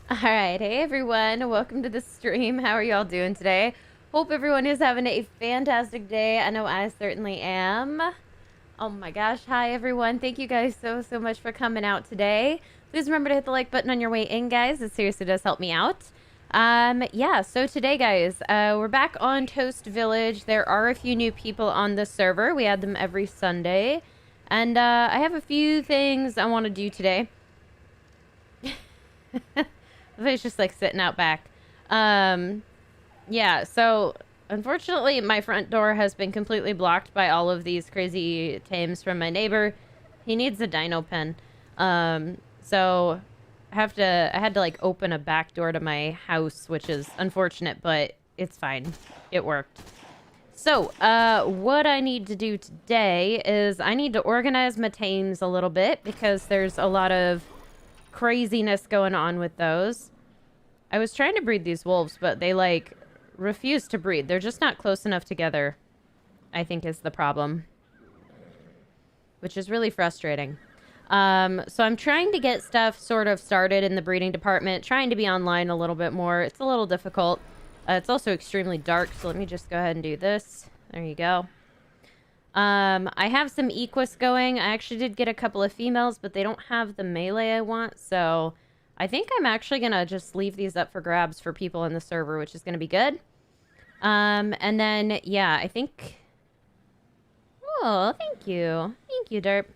Alright, hey everyone, welcome to the stream. How are y'all doing today? Hope everyone is having a fantastic day. I know I certainly am. Oh my gosh, hi everyone. Thank you guys so much for coming out today. Please remember to hit the like button on your way in, guys. It seriously does help me out. Yeah, so today, guys, we're back on Toast Village. There are a few new people on the server. We add them every Sunday. And I have a few things I want to do today. It's just like sitting out back. Yeah, so unfortunately my front door has been completely blocked by all of these crazy tames from my neighbor. He needs a dino pen. So I had to like open a back door to my house, which is unfortunate, but it's fine. It worked. So, what I need to do today is I need to organize my tames a little bit because there's a lot of craziness going on with those. I was trying to breed these wolves, but they like refuse to breed. They're just not close enough together, I think is the problem, which is really frustrating. So I'm trying to get stuff sort of started in the breeding department, trying to be online a little bit more. It's a little difficult. It's also extremely dark, so let me just go ahead and do this. There you go. I have some equus going. I actually did get a couple of females, but they don't have the melee I want, so I think I'm actually going to just leave these up for grabs for people in the server, which is going to be good. And then, yeah, I think... Oh, thank you. Thank you, Derp.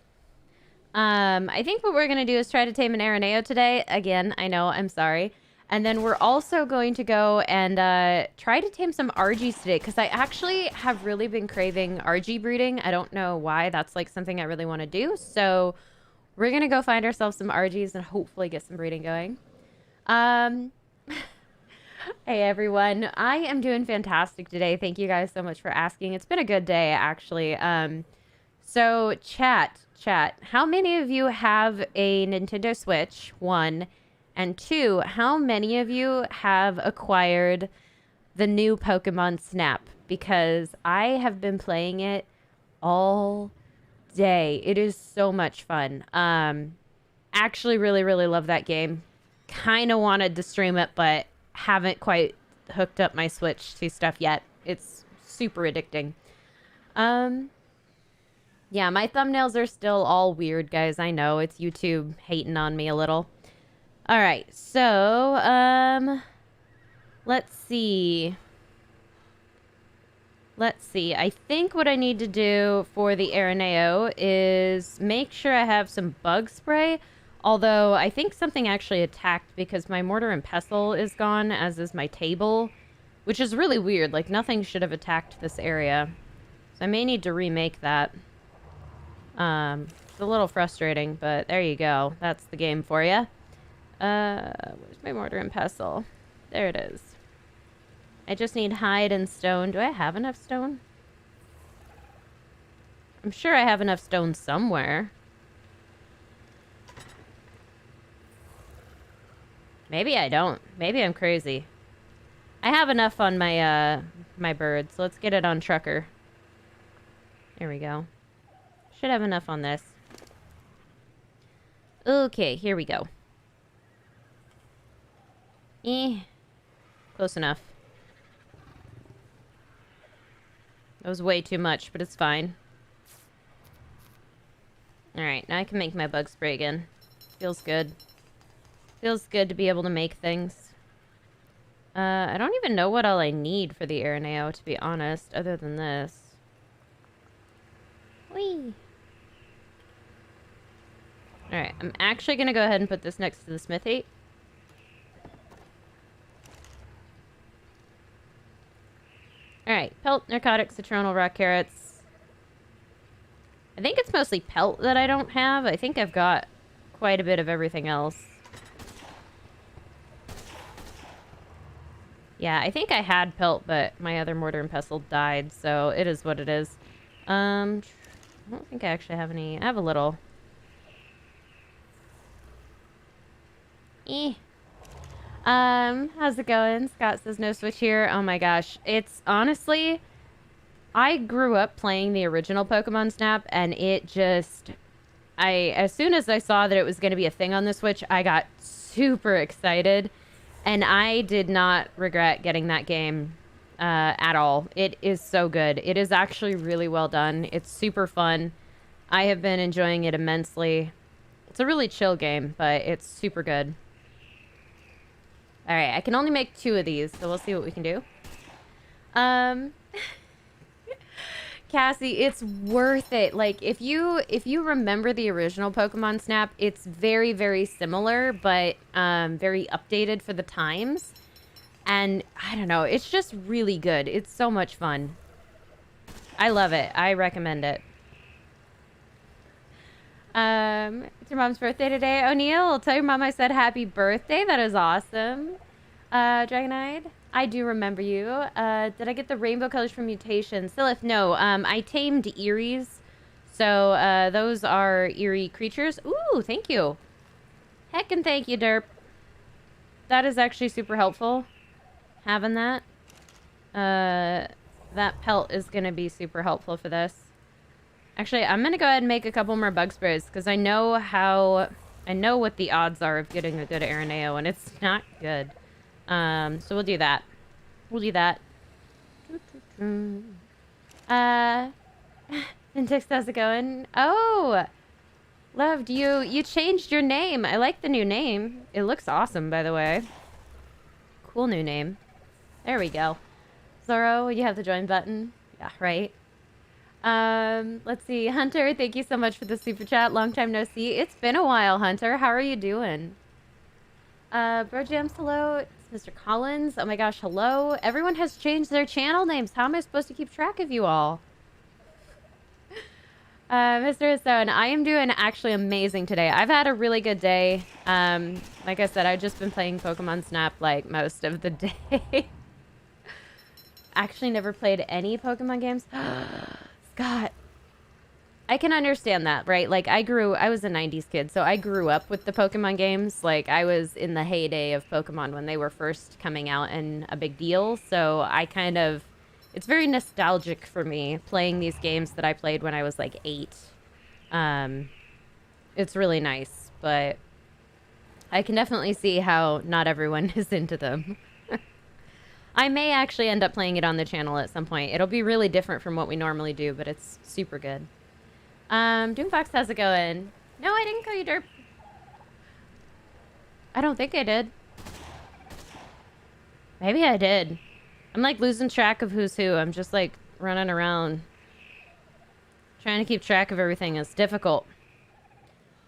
I think what we're going to do is try to tame an Araneo today. Again, I know, I'm sorry. And then we're also going to go and try to tame some argies today, because I actually have really been craving argie breeding. I don't know why. That's like something I really want to do. So we're going to go find ourselves some argies and hopefully get some breeding going. Hey, everyone. I am doing fantastic today. Thank you guys so much for asking. It's been a good day, actually. So chat. How many of you have a Nintendo Switch? 1. And 2, how many of you have acquired the new Pokemon Snap? Because I have been playing it all day. It is so much fun. Actually really love that game. Kind of wanted to stream it, but haven't quite hooked up my Switch to stuff yet. It's super addicting. Yeah, my thumbnails are still all weird, guys. I know, it's YouTube hating on me a little. All right, so, let's see. I think what I need to do for the Araneo is make sure I have some bug spray. Although, I think something actually attacked because my mortar and pestle is gone, as is my table. Which is really weird. Like, nothing should have attacked this area. So I may need to remake that. It's a little frustrating, but there you go. That's the game for you. Where's my mortar and pestle? There it is. I just need hide and stone. Do I have enough stone? I'm sure I have enough stone somewhere. Maybe I don't. Maybe I'm crazy. I have enough on my, my bird, so let's get it on trucker. There we go. Should have enough on this. Okay, here we go. Close enough. That was way too much, but it's fine. Alright, now I can make my bug spray again. Feels good. Feels good to be able to make things. I don't even know what all I need for the Araneo, to be honest, other than this. Whee! Alright, I'm actually gonna go ahead and put this next to the smithy. Alright, pelt, narcotics, citronal, rock carrots. I think it's mostly pelt that I don't have. I think I've got quite a bit of everything else. Yeah, I think I had pelt, but my other mortar and pestle died, so it is what it is. I don't think I actually have any. I have a little. How's it going? Scott says no switch here. Oh my gosh. It's honestly, I grew up playing the original Pokemon Snap, and it just, as soon as I saw that it was going to be a thing on the Switch, I got super excited, and I did not regret getting that game at all. It is so good. It is actually really well done. It's super fun. I have been enjoying it immensely. It's a really chill game, but it's super good. All right, I can only make 2 of these, so we'll see what we can do. Cassie, it's worth it. Like, if you remember the original Pokemon Snap, it's very, very similar, but very updated for the times. And I don't know, it's just really good. It's so much fun. I love it. I recommend it. It's your mom's birthday today. O'Neill, tell your mom I said happy birthday. That is awesome. Dragonide, I do remember you. Did I get the rainbow colors from Mutation? Silith, no. I tamed Eries. So, those are eerie creatures. Ooh, thank you. Heckin' thank you, Derp. That is actually super helpful. Having that. That pelt is going to be super helpful for this. Actually, I'm going to go ahead and make a couple more bug sprays, because I know what the odds are of getting a good Araneo, and it's not good. So we'll do that. We'll do that. Intix, how's it going? Oh! Loved, you changed your name. I like the new name. It looks awesome, by the way. Cool new name. There we go. Zoro, you have the join button. Yeah, right. Let's see. Hunter, thank you so much for the super chat. Long time no see. It's been a while, Hunter. How are you doing? Bro Jams, hello. It's Mr. Collins. Oh my gosh, hello. Everyone has changed their channel names. How am I supposed to keep track of you all? Mr. Stone, I am doing actually amazing today. I've had a really good day. Like I said, I've just been playing Pokemon Snap like most of the day. Actually never played any Pokemon games. Scott, I can understand that, right? Like I was a 90s kid, so I grew up with the Pokemon games. Like I was in the heyday of Pokemon when they were first coming out and a big deal. So it's very nostalgic for me playing these games that I played when I was like 8. It's really nice, but I can definitely see how not everyone is into them. I may actually end up playing it on the channel at some point. It'll be really different from what we normally do, but it's super good. Doomfox, how's it going? No, I didn't call you derp. I don't think I did. Maybe I did. I'm like losing track of who's who. I'm just like running around. Trying to keep track of everything is difficult.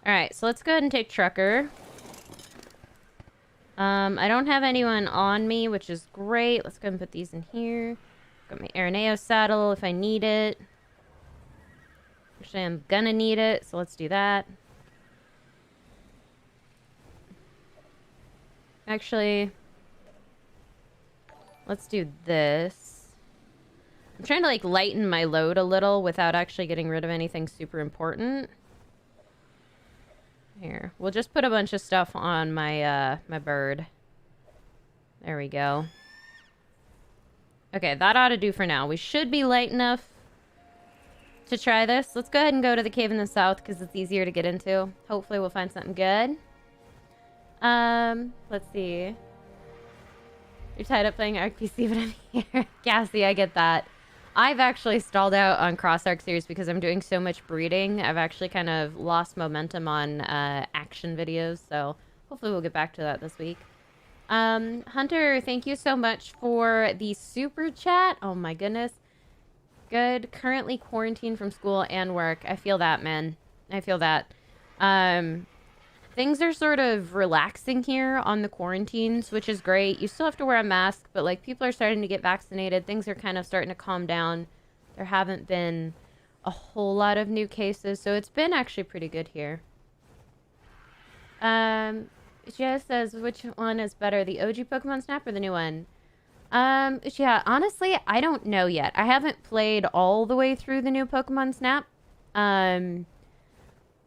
Alright, so let's go ahead and take Trucker. I don't have anyone on me, which is great. Let's go ahead and put these in here. Got my Araneo saddle if I need it. Actually, I'm gonna need it, so let's do that. Actually, let's do this. I'm trying to like lighten my load a little without actually getting rid of anything super important. Here, we'll just put a bunch of stuff on my my bird. There we go. Okay, that ought to do for now. We should be light enough to try this. Let's go ahead and go to the cave in the south because it's easier to get into. Hopefully we'll find something good. Let's see. You're tied up playing ARK PC, but I'm here. Cassie, I get that. I've actually stalled out on Cross Arc series because I'm doing so much breeding. I've actually kind of lost momentum on action videos, so hopefully we'll get back to that this week. Hunter, thank you so much for the super chat. Oh my goodness. Good. Currently quarantined from school and work. I feel that, man. I feel that. Things are sort of relaxing here on the quarantines, which is great. You still have to wear a mask, but like people are starting to get vaccinated. Things are kind of starting to calm down. There haven't been a whole lot of new cases, so it's been actually pretty good here. Jess says, which one is better, the OG Pokemon Snap or the new one? Yeah, honestly, I don't know yet. I haven't played all the way through the new Pokemon Snap.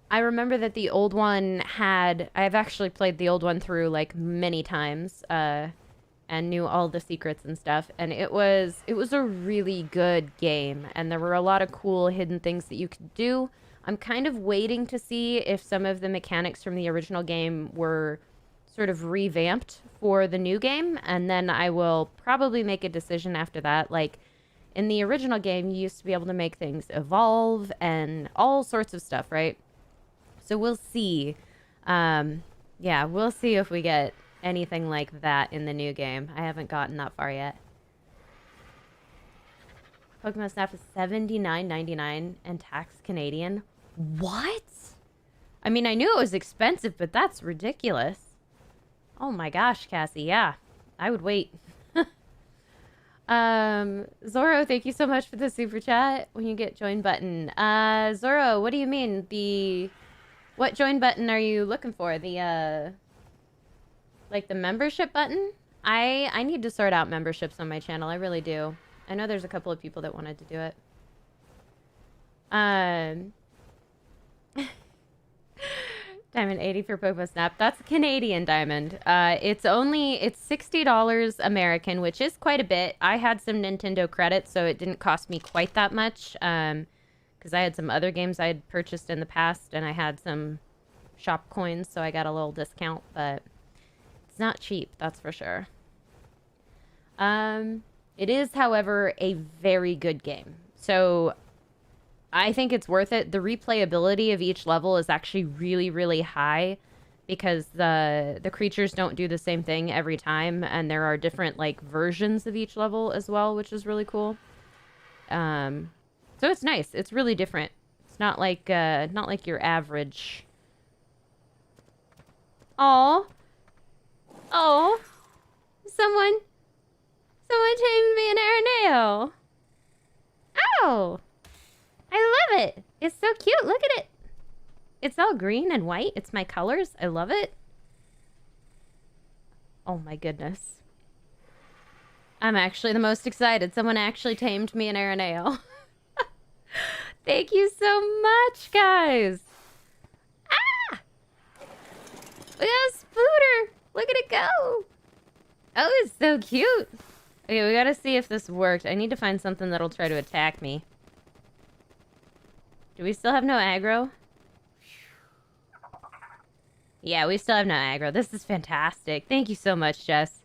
I remember that the old one I've actually played the old one through like many times, and knew all the secrets and stuff, and it was a really good game, and there were a lot of cool hidden things that you could do. I'm kind of waiting to see if some of the mechanics from the original game were sort of revamped for the new game, and then I will probably make a decision after that. Like, in the original game, you used to be able to make things evolve and all sorts of stuff, right? So we'll see. Yeah, we'll see if we get anything like that in the new game. I haven't gotten that far yet. Pokemon Snap is $79.99 and tax Canadian. What? I mean, I knew it was expensive, but that's ridiculous. Oh my gosh, Cassie. Yeah, I would wait. Zorro, thank you so much for the super chat. When you get join button. Zorro, what do you mean? What join button are you looking for? The, like the membership button? I need to sort out memberships on my channel. I really do. I know there's a couple of people that wanted to do it. Diamond 80 for Pokemon Snap. That's Canadian Diamond. It's $60 American, which is quite a bit. I had some Nintendo credits, so it didn't cost me quite that much. Because I had some other games I had purchased in the past, and I had some shop coins, so I got a little discount, but it's not cheap, that's for sure. It is, however, a very good game. So I think it's worth it. The replayability of each level is actually really, really high because the creatures don't do the same thing every time, and there are different like versions of each level as well, which is really cool. So it's nice. It's really different. It's not like your average. Oh, someone tamed me an Araneo. Oh, I love it. It's so cute. Look at it. It's all green and white. It's my colors. I love it. Oh my goodness. I'm actually the most excited. Someone actually tamed me an Araneo. Thank you so much, guys. Ah! We got a Spooter. Look at it go. Oh, it's so cute. Okay, we gotta see if this worked. I need to find something that'll try to attack me. Do we still have no aggro? Yeah, we still have no aggro. This is fantastic. Thank you so much, Jess.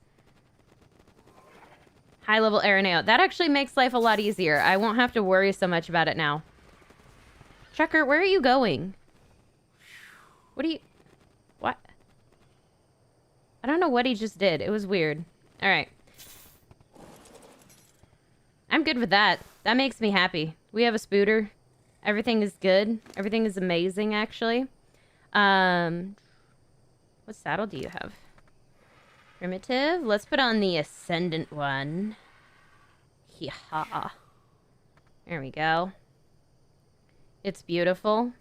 High-level Araneo. That actually makes life a lot easier. I won't have to worry so much about it now. Trucker, where are you going? What? I don't know what he just did. It was weird. Alright. I'm good with that. That makes me happy. We have a Spooter. Everything is good. Everything is amazing, actually. What saddle do you have? Primitive. Let's put on the Ascendant one. Yeehaw. There we go. It's beautiful.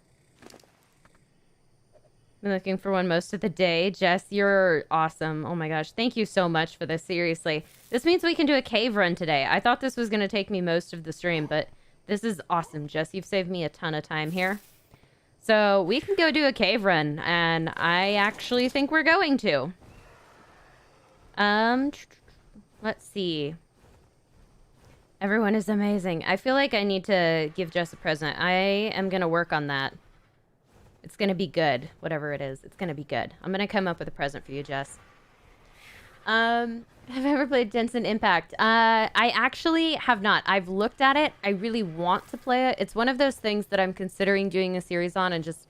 Been looking for one most of the day. Jess, you're awesome. Oh my gosh. Thank you so much for this. Seriously. This means we can do a cave run today. I thought this was going to take me most of the stream, but this is awesome, Jess. You've saved me a ton of time here. So we can go do a cave run, and I actually think we're going to. Let's see. Everyone is amazing. I feel like I need to give Jess a present. I am going to work on that. It's going to be good. Whatever it is. It's going to be good. I'm going to come up with a present for you, Jess. Have I ever played Genshin Impact? I actually have not. I've looked at it. I really want to play it. It's one of those things that I'm considering doing a series on and just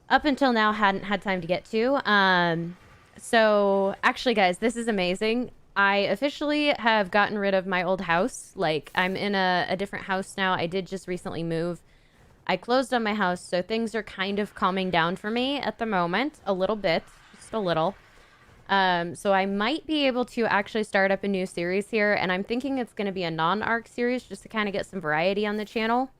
up until now hadn't had time to get to. So actually, guys, this is amazing. I officially have gotten rid of my old house. Like, I'm in a different house now. I did just recently move. I closed on my house, so things are kind of calming down for me at the moment. A little bit. Just a little. So I might be able to actually start up a new series here, and I'm thinking it's going to be a non-ARK series just to kind of get some variety on the channel.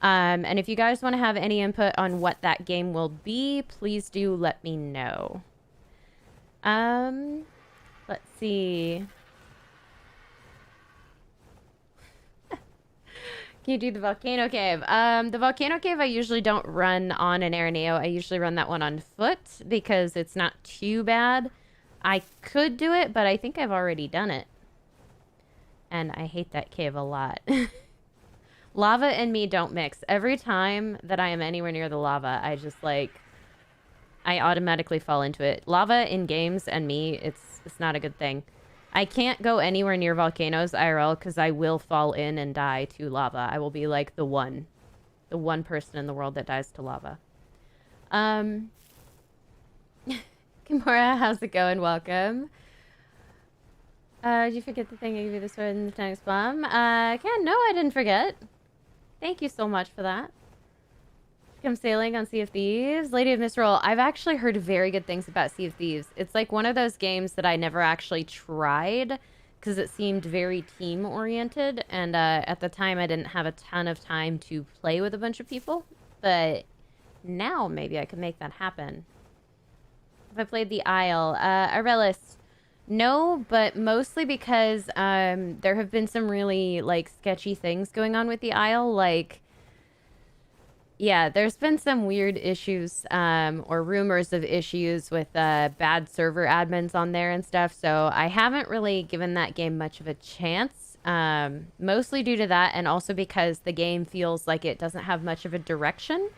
And if you guys want to have any input on what that game will be, please do let me know. Let's see. Can you do the volcano cave? The volcano cave I usually don't run on an Araneo. I usually run that one on foot because it's not too bad. I could do it, but I think I've already done it. And I hate that cave a lot. Lava and me don't mix. Every time that I am anywhere near the lava, I just like, I automatically fall into it. Lava in games and me, it's not a good thing. I can't go anywhere near volcanoes IRL because I will fall in and die to lava. I will be like the one person in the world that dies to lava. Kimura, how's it going? Welcome. Did you forget the thing I gave you the sword and the tanks bomb? Ken, no, I didn't forget. Thank you so much for that. Come sailing on Sea of Thieves. Lady of Misrule. I've actually heard very good things about Sea of Thieves. It's like one of those games that I never actually tried because it seemed very team-oriented. And at the time, I didn't have a ton of time to play with a bunch of people. But now maybe I could make that happen. Have I played the Isle? Arelis. No, but mostly because there have been some really like sketchy things going on with the Isle. Like, yeah, there's been some weird issues or rumors of issues with bad server admins on there and stuff. So I haven't really given that game much of a chance. Mostly due to that, and also because the game feels like it doesn't have much of a direction.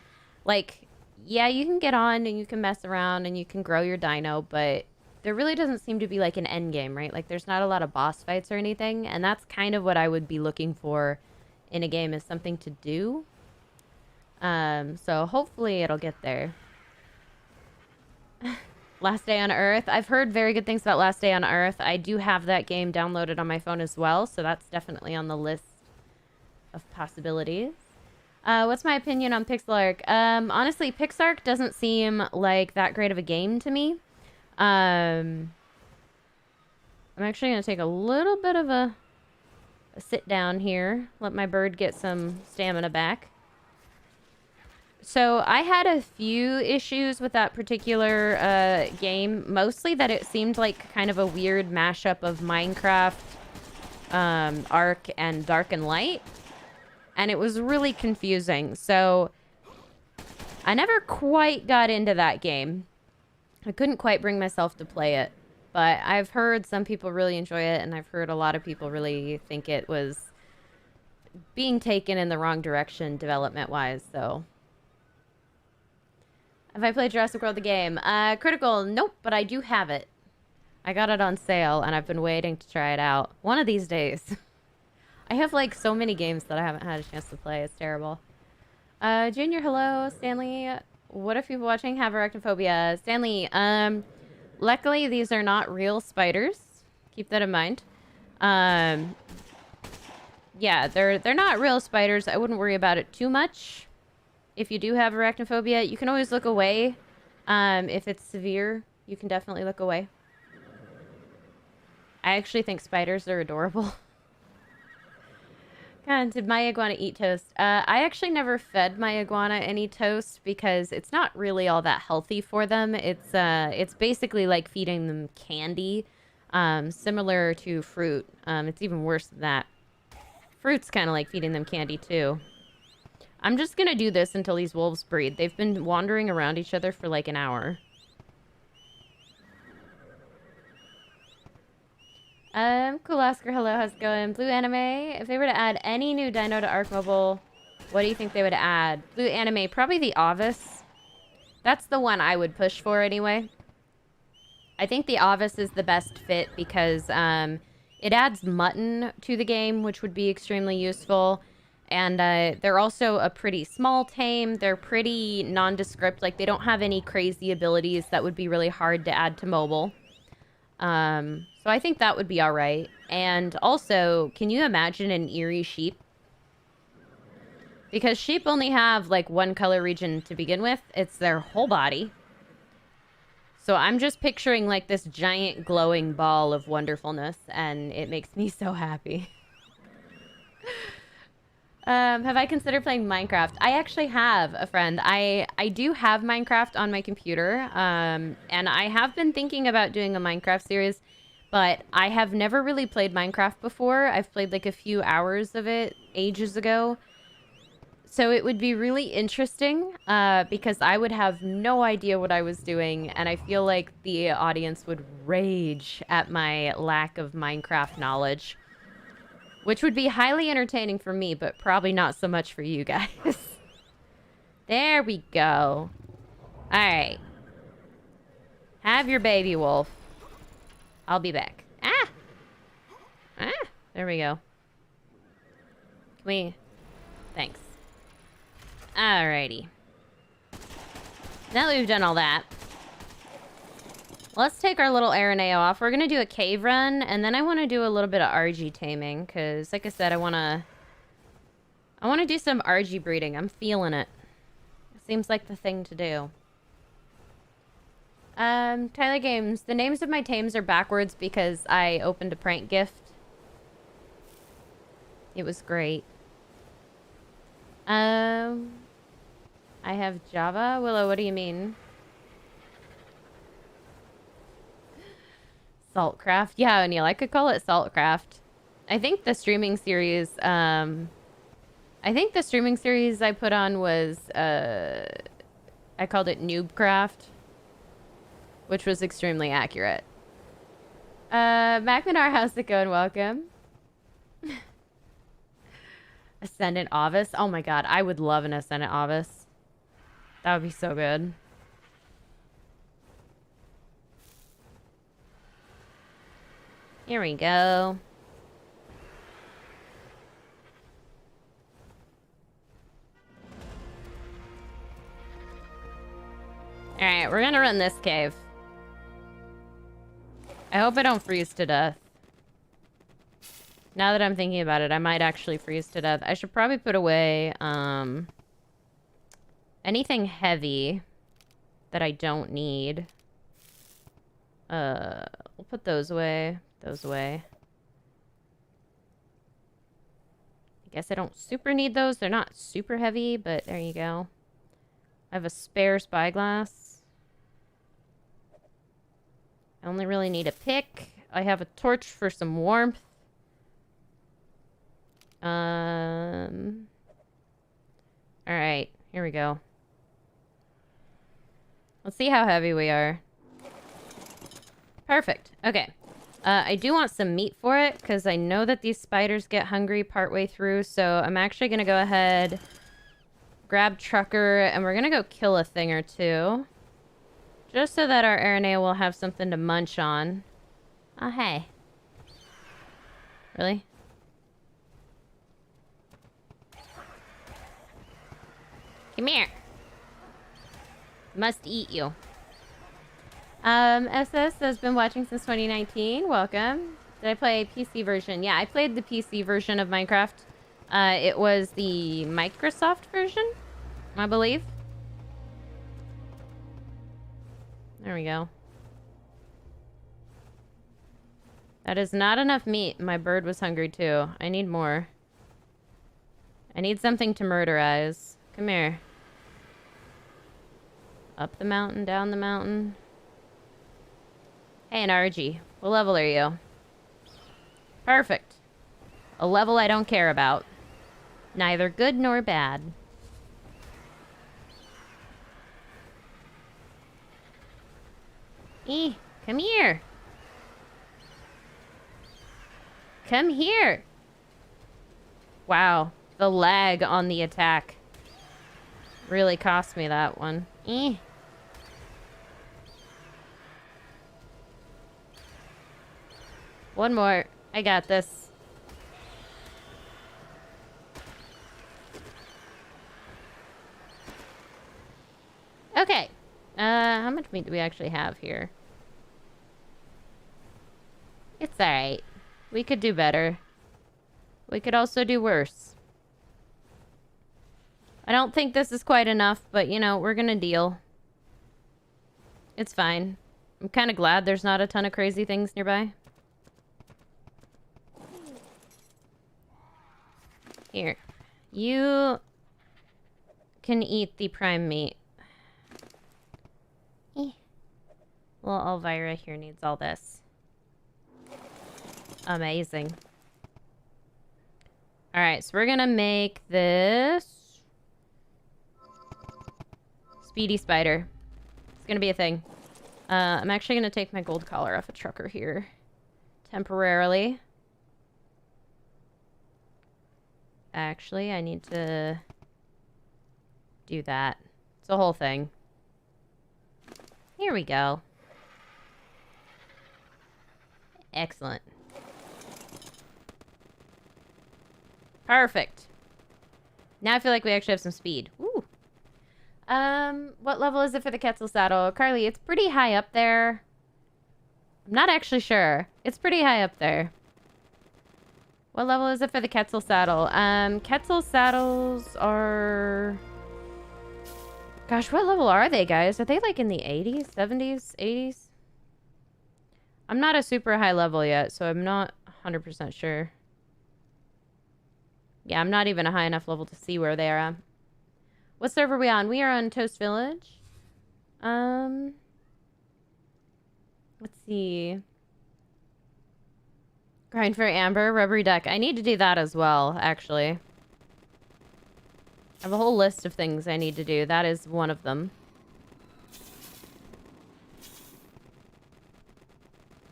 Like, yeah, you can get on and you can mess around and you can grow your dino, but there really doesn't seem to be like an end game, right? Like there's not a lot of boss fights or anything, and that's kind of what I would be looking for in a game, is something to do. So hopefully it'll get there. Last Day on Earth. I've heard very good things about Last Day on Earth. I do have that game downloaded on my phone as well, so that's definitely on the list of possibilities. What's my opinion on Pixel Ark? Honestly, Pixark doesn't seem like that great of a game to me. I'm actually going to take a little bit of a sit down here. Let my bird get some stamina back. So I had a few issues with that particular game. Mostly that it seemed like kind of a weird mashup of Minecraft, ARK, and Dark and Light. And it was really confusing. So I never quite got into that game. I couldn't quite bring myself to play it, but I've heard some people really enjoy it, and I've heard a lot of people really think it was being taken in the wrong direction development-wise, so. Have I played Jurassic World the game? Critical, nope, but I do have it. I got it on sale, and I've been waiting to try it out. One of these days. I have, like, so many games that I haven't had a chance to play. It's terrible. Junior, hello. Stanley, what if people watching have arachnophobia? Stanley, luckily these are not real spiders. Keep that in mind. Yeah, they're not real spiders. I wouldn't worry about it too much. If you do have arachnophobia, you can always look away. If it's severe, you can definitely look away. I actually think spiders are adorable. God, did my iguana eat toast? I actually never fed my iguana any toast because it's not really all that healthy for them. It's basically like feeding them candy, similar to fruit. It's even worse than that. Fruit's kind of like feeding them candy too. I'm just gonna do this until these wolves breed. They've been wandering around each other for like an hour. Cool Oscar, hello, how's it going? Blue Anime, if they were to add any new dino to Ark Mobile, what do you think they would add? Blue Anime, probably the Ovis. That's the one I would push for anyway. I think the Ovis is the best fit because it adds mutton to the game, which would be extremely useful. And they're also a pretty small tame. They're pretty nondescript. Like, they don't have any crazy abilities that would be really hard to add to mobile. So I think that would be all right. And also, can you imagine an eerie sheep? Because sheep only have, like, one color region to begin with. It's their whole body. So I'm just picturing, like, this giant glowing ball of wonderfulness, and it makes me so happy. Have I considered playing Minecraft? I actually have, a friend. I do have Minecraft on my computer, and I have been thinking about doing a Minecraft series, but I have never really played Minecraft before. I've played like a few hours of it ages ago. So it would be really interesting, because I would have no idea what I was doing, and I feel like the audience would rage at my lack of Minecraft knowledge. Which would be highly entertaining for me, but probably not so much for you guys. There we go. Alright. Have your baby wolf. I'll be back. Ah! Ah! There we go. Can we... Thanks. Alrighty. Now that we've done all that, let's take our little Araneo off. We're gonna do a cave run, and then I want to do a little bit of argie taming, because, like I said, I want to do some argie breeding. I'm feeling it. Seems like the thing to do. Tyler Games. The names of my tames are backwards because I opened a prank gift. It was great. I have Java. Willow, what do you mean? Saltcraft. Yeah, O'Neill, I could call it Saltcraft. I think the streaming series, I put on was, I called it Noobcraft, which was extremely accurate. Macminar, how's it going? Welcome. Ascendant Ovis. Oh my god, I would love an Ascendant Ovis. That would be so good. Here we go. Alright, we're gonna run this cave. I hope I don't freeze to death. Now that I'm thinking about it, I might actually freeze to death. I should probably put away, anything heavy that I don't need. We'll put those away. Those away. I guess I don't super need those. They're not super heavy, but there you go. I have a spare spyglass. I only really need a pick. I have a torch for some warmth. Alright, here we go. Let's see how heavy we are. Perfect. Okay. I do want some meat for it, because I know that these spiders get hungry partway through, so I'm actually going to go ahead, grab Trucker, and we're going to go kill a thing or two. Just so that our Aranea will have something to munch on. Oh, hey. Really? Come here. Must eat you. SS has been watching since 2019. Welcome. Did I play a PC version? Yeah, I played the PC version of Minecraft. It was the Microsoft version, I believe. There we go. That is not enough meat. My bird was hungry too. I need more. I need something to murderize. Come here. Up the mountain, down the mountain. Hey, an argie. What level are you? Perfect. A level I don't care about. Neither good nor bad. Come here. Come here. Wow. The lag on the attack really cost me that one. One more. I got this. Okay. How much meat do we actually have here? It's alright. We could do better. We could also do worse. I don't think this is quite enough, but, you know, we're gonna deal. It's fine. I'm kind of glad there's not a ton of crazy things nearby. Here. You can eat the prime meat. Well, Elvira here needs all this. Amazing. Alright, so we're gonna make this Speedy Spider. It's gonna be a thing. I'm actually gonna take my gold collar off a trucker here. Temporarily. Actually, I need to do that. It's a whole thing. Here we go. Excellent. Perfect. Now I feel like we actually have some speed. Woo. What level is it for the Quetzal saddle? Carly, it's pretty high up there. I'm not actually sure. It's pretty high up there. What level is it for the Quetzal saddle? Quetzal saddles are... Gosh, what level are they, guys? Are they like in the 80s, 70s, 80s? I'm not a super high level yet, so I'm not 100% sure. Yeah, I'm not even a high enough level to see where they are at. What server are we on? We are on Toast Village. Let's see. Grind for Amber, Rubbery Duck. I need to do that as well, actually. I have a whole list of things I need to do. That is one of them.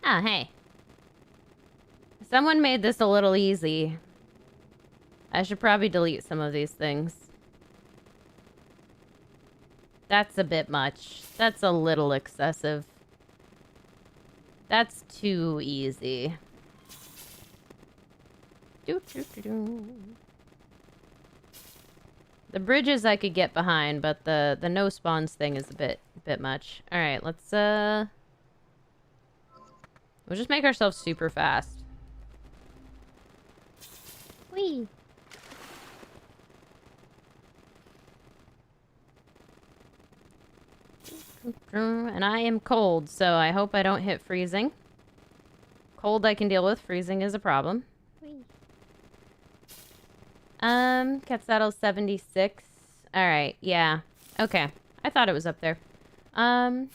Oh, hey. Someone made this a little easy. I should probably delete some of these things. That's a bit much. That's a little excessive. That's too easy. The bridges I could get behind, but the no spawns thing is a bit much. All right, let's we'll just make ourselves super fast. Whee! And I am cold, so I hope I don't hit freezing. Cold I can deal with. Freezing is a problem. Cat saddle 76. Alright, yeah. Okay. I thought it was up there. Sorry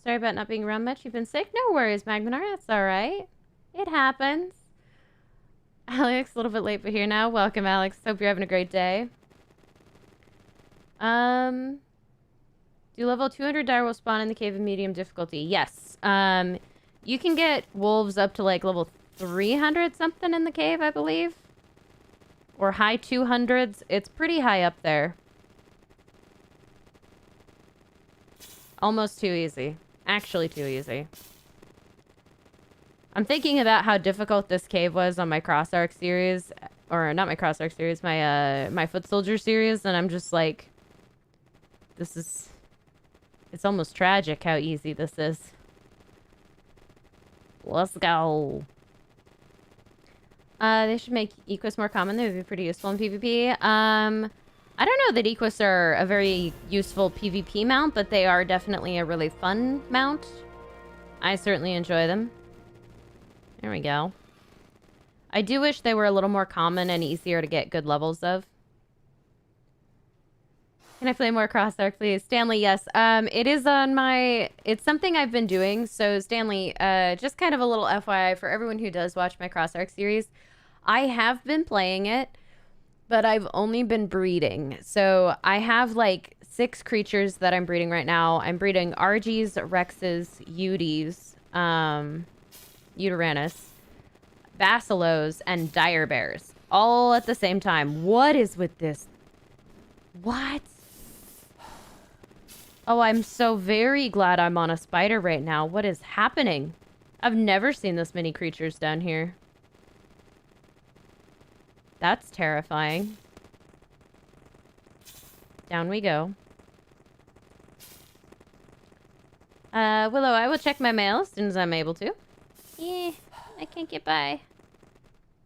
about not being around much. You've been sick? No worries, Magminar. That's alright. It happens. Alex, a little bit late, but here now. Welcome, Alex. Hope you're having a great day. Do level 200 direwolf spawn in the cave of medium difficulty? Yes. You can get wolves up to like level 300 something in the cave, I believe. Or high 200s. It's pretty high up there. Almost too easy. Actually too easy. I'm thinking about how difficult this cave was on my Cross Ark series. Or not my Cross Ark series, my Foot Soldier series. And I'm just like... This is... It's almost tragic how easy this is. Let's go. They should make Equus more common. They would be pretty useful in PvP. I don't know that Equus are a very useful PvP mount, but they are definitely a really fun mount. I certainly enjoy them. There we go. I do wish they were a little more common and easier to get good levels of. Can I play more Cross Ark, please? Stanley, yes. It is on my... It's something I've been doing. So, Stanley, just kind of a little FYI for everyone who does watch my Cross Ark series. I have been playing it, but I've only been breeding. So, I have, like, 6 creatures that I'm breeding right now. I'm breeding argies, rexes, uties, uteranus, basilos, and dire bears. All at the same time. What is with this? What? Oh, I'm so very glad I'm on a spider right now. What is happening? I've never seen this many creatures down here. That's terrifying. Down we go. Willow, I will check my mail as soon as I'm able to. Yeah, I can't get by.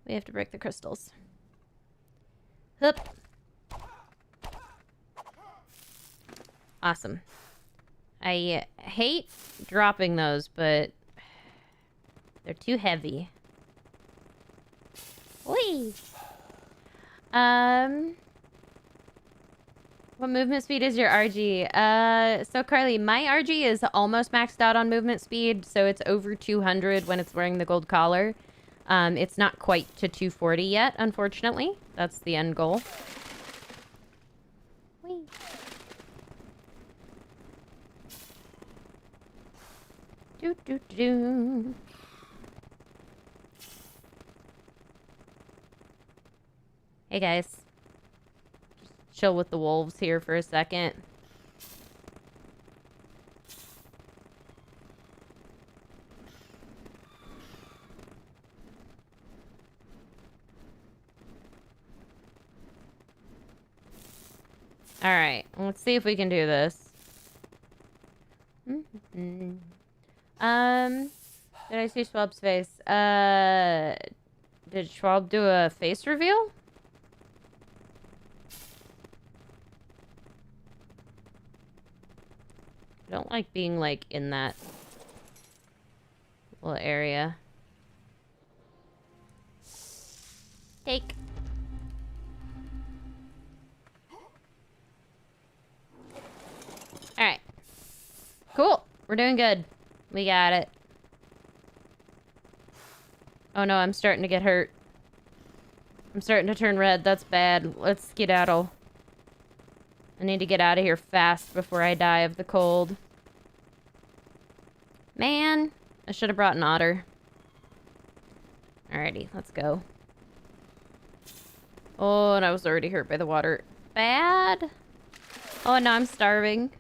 We have to break the crystals. Hup. Awesome. I hate dropping those, but they're too heavy. Whee! What movement speed is your RG? So Carly, my RG is almost maxed out on movement speed, so it's over 200 when it's wearing the gold collar. It's not quite to 240 yet, unfortunately. That's the end goal. Whee! Do, do, do. Hey guys. Just chill with the wolves here for a second. Alright, let's see if we can do this. Did I see Schwab's face? Did Schwab do a face reveal? I don't like being, like, in that little area. Take. Alright. Cool. We're doing good. We got it. Oh no, I'm starting to get hurt. I'm starting to turn red. That's bad. Let's skedaddle. I need to get out of here fast before I die of the cold. Man, I should have brought an otter. Alrighty, let's go. Oh, and I was already hurt by the water. Bad. Oh, no, I'm starving.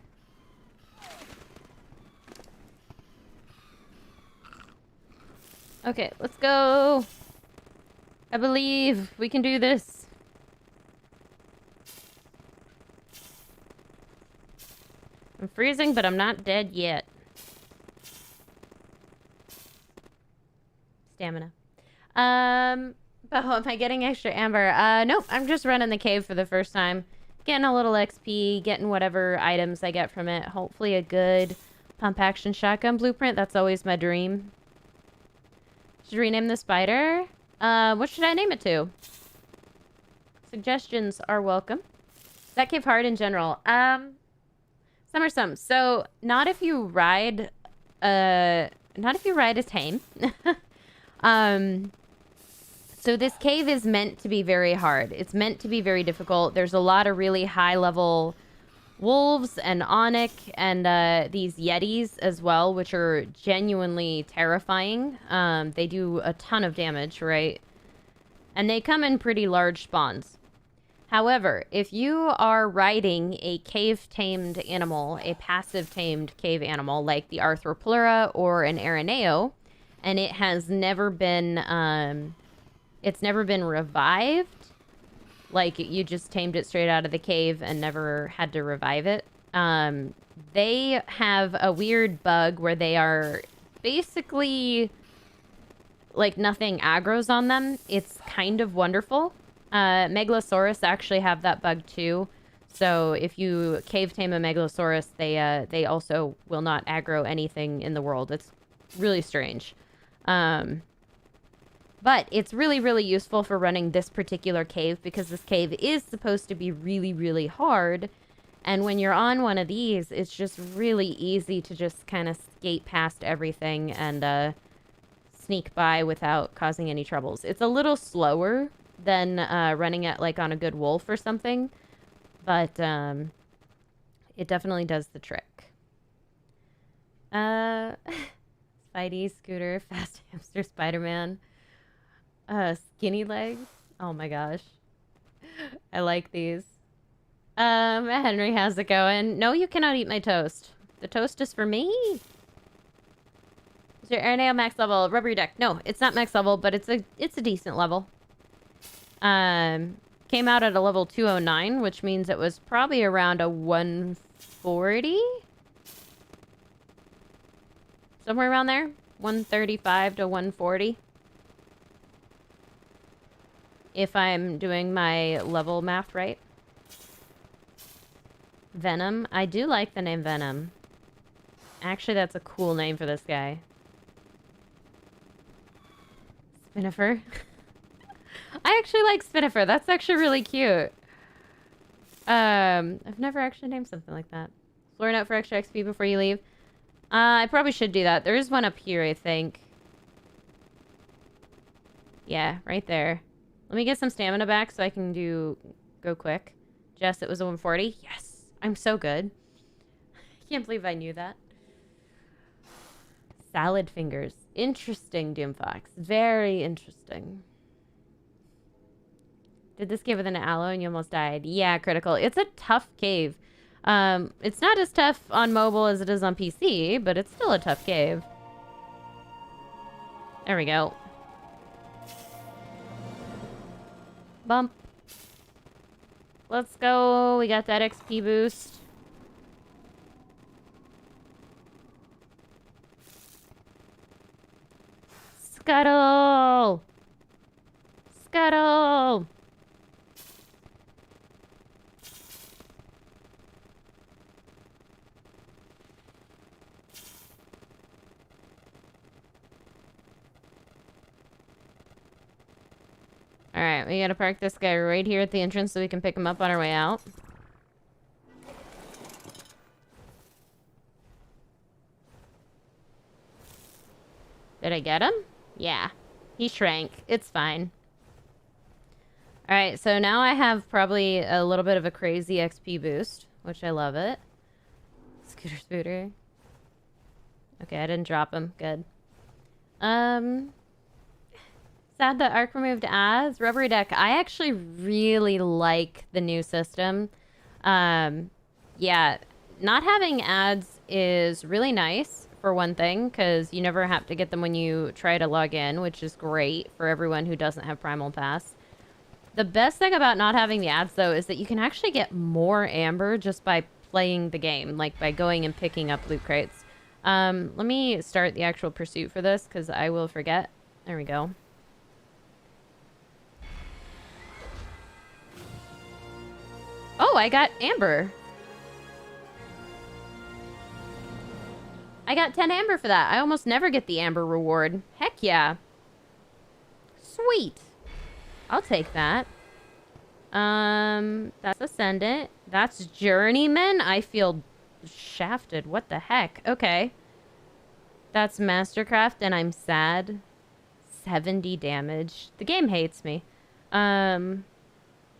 Okay, let's go. I believe we can do this. I'm freezing, but I'm not dead yet. Stamina. Oh, am I getting extra amber? Nope, I'm just running the cave for the first time. Getting a little XP, getting whatever items I get from it. Hopefully a good pump action shotgun blueprint. That's always my dream. Should rename the spider? What should I name it to? Suggestions are welcome. Is that cave hard in general? Some are some. So, not if you ride a tame. So this cave is meant to be very hard. It's meant to be very difficult. There's a lot of really high level wolves and onyx and these yetis as well, which are genuinely terrifying. They do a ton of damage, right? And they come in pretty large spawns. However, if you are riding a cave-tamed animal, a passive-tamed cave animal like the Arthroplura or an Araneo, and it has never been, it's never been revived, like you just tamed it straight out of the cave and never had to revive it, they have a weird bug where they are basically, like, nothing aggroes on them. It's kind of wonderful. Megalosaurus actually have that bug too. So if you cave tame a Megalosaurus, they also will not aggro anything in the world. It's really strange. But it's really, really useful for running this particular cave because this cave is supposed to be really, really hard. And when you're on one of these, it's just really easy to just kind of skate past everything and sneak by without causing any troubles. It's a little slower than running it like on a good wolf or something, but it definitely does the trick. Spidey, Scooter, Fast Hamster, Spider-Man, Skinny Legs. Oh my gosh, I like these. Henry, how's it going? No, you cannot eat my toast. The toast is for me. Is your Araneo max level? Rubbery Duck. No, it's not max level, but it's a decent level. Came out at a level 209, which means it was probably around a 140? Somewhere around there? 135 to 140? If I'm doing my level math right. Venom. I do like the name Venom. Actually, that's a cool name for this guy. Spinifer. I actually like Spinifer. That's actually really cute. I've never actually named something like that. Floor note for extra XP before you leave. I probably should do that. There is one up here, I think. Yeah, right there. Let me get some stamina back so I can go quick. Jess, it was a 140. Yes, I'm so good. I can't believe I knew that. Salad fingers. Interesting, Doomfox. Very interesting. Did this cave with an aloe and you almost died? Yeah, critical. It's a tough cave. It's not as tough on mobile as it is on PC, but it's still a tough cave. There we go. Bump. Let's go. We got that XP boost. Scuttle! Scuttle! Alright, we gotta park this guy right here at the entrance so we can pick him up on our way out. Did I get him? Yeah. He shrank. It's fine. Alright, so now I have probably a little bit of a crazy XP boost, which I love it. Scooter Spooter. Okay, I didn't drop him. Good. Sad that ARK removed ads. Rubbery Deck. I actually really like the new system. Yeah, not having ads is really nice, for one thing, because you never have to get them when you try to log in, which is great for everyone who doesn't have Primal Pass. The best thing about not having the ads, though, is that you can actually get more amber just by playing the game, like by going and picking up loot crates. Let me start the actual pursuit for this, because I will forget. There we go. Oh, I got amber. I got 10 amber for that. I almost never get the amber reward. Heck yeah. Sweet. I'll take that. That's Ascendant. That's Journeyman. I feel shafted. What the heck? Okay. That's Mastercraft, and I'm sad. 70 damage. The game hates me.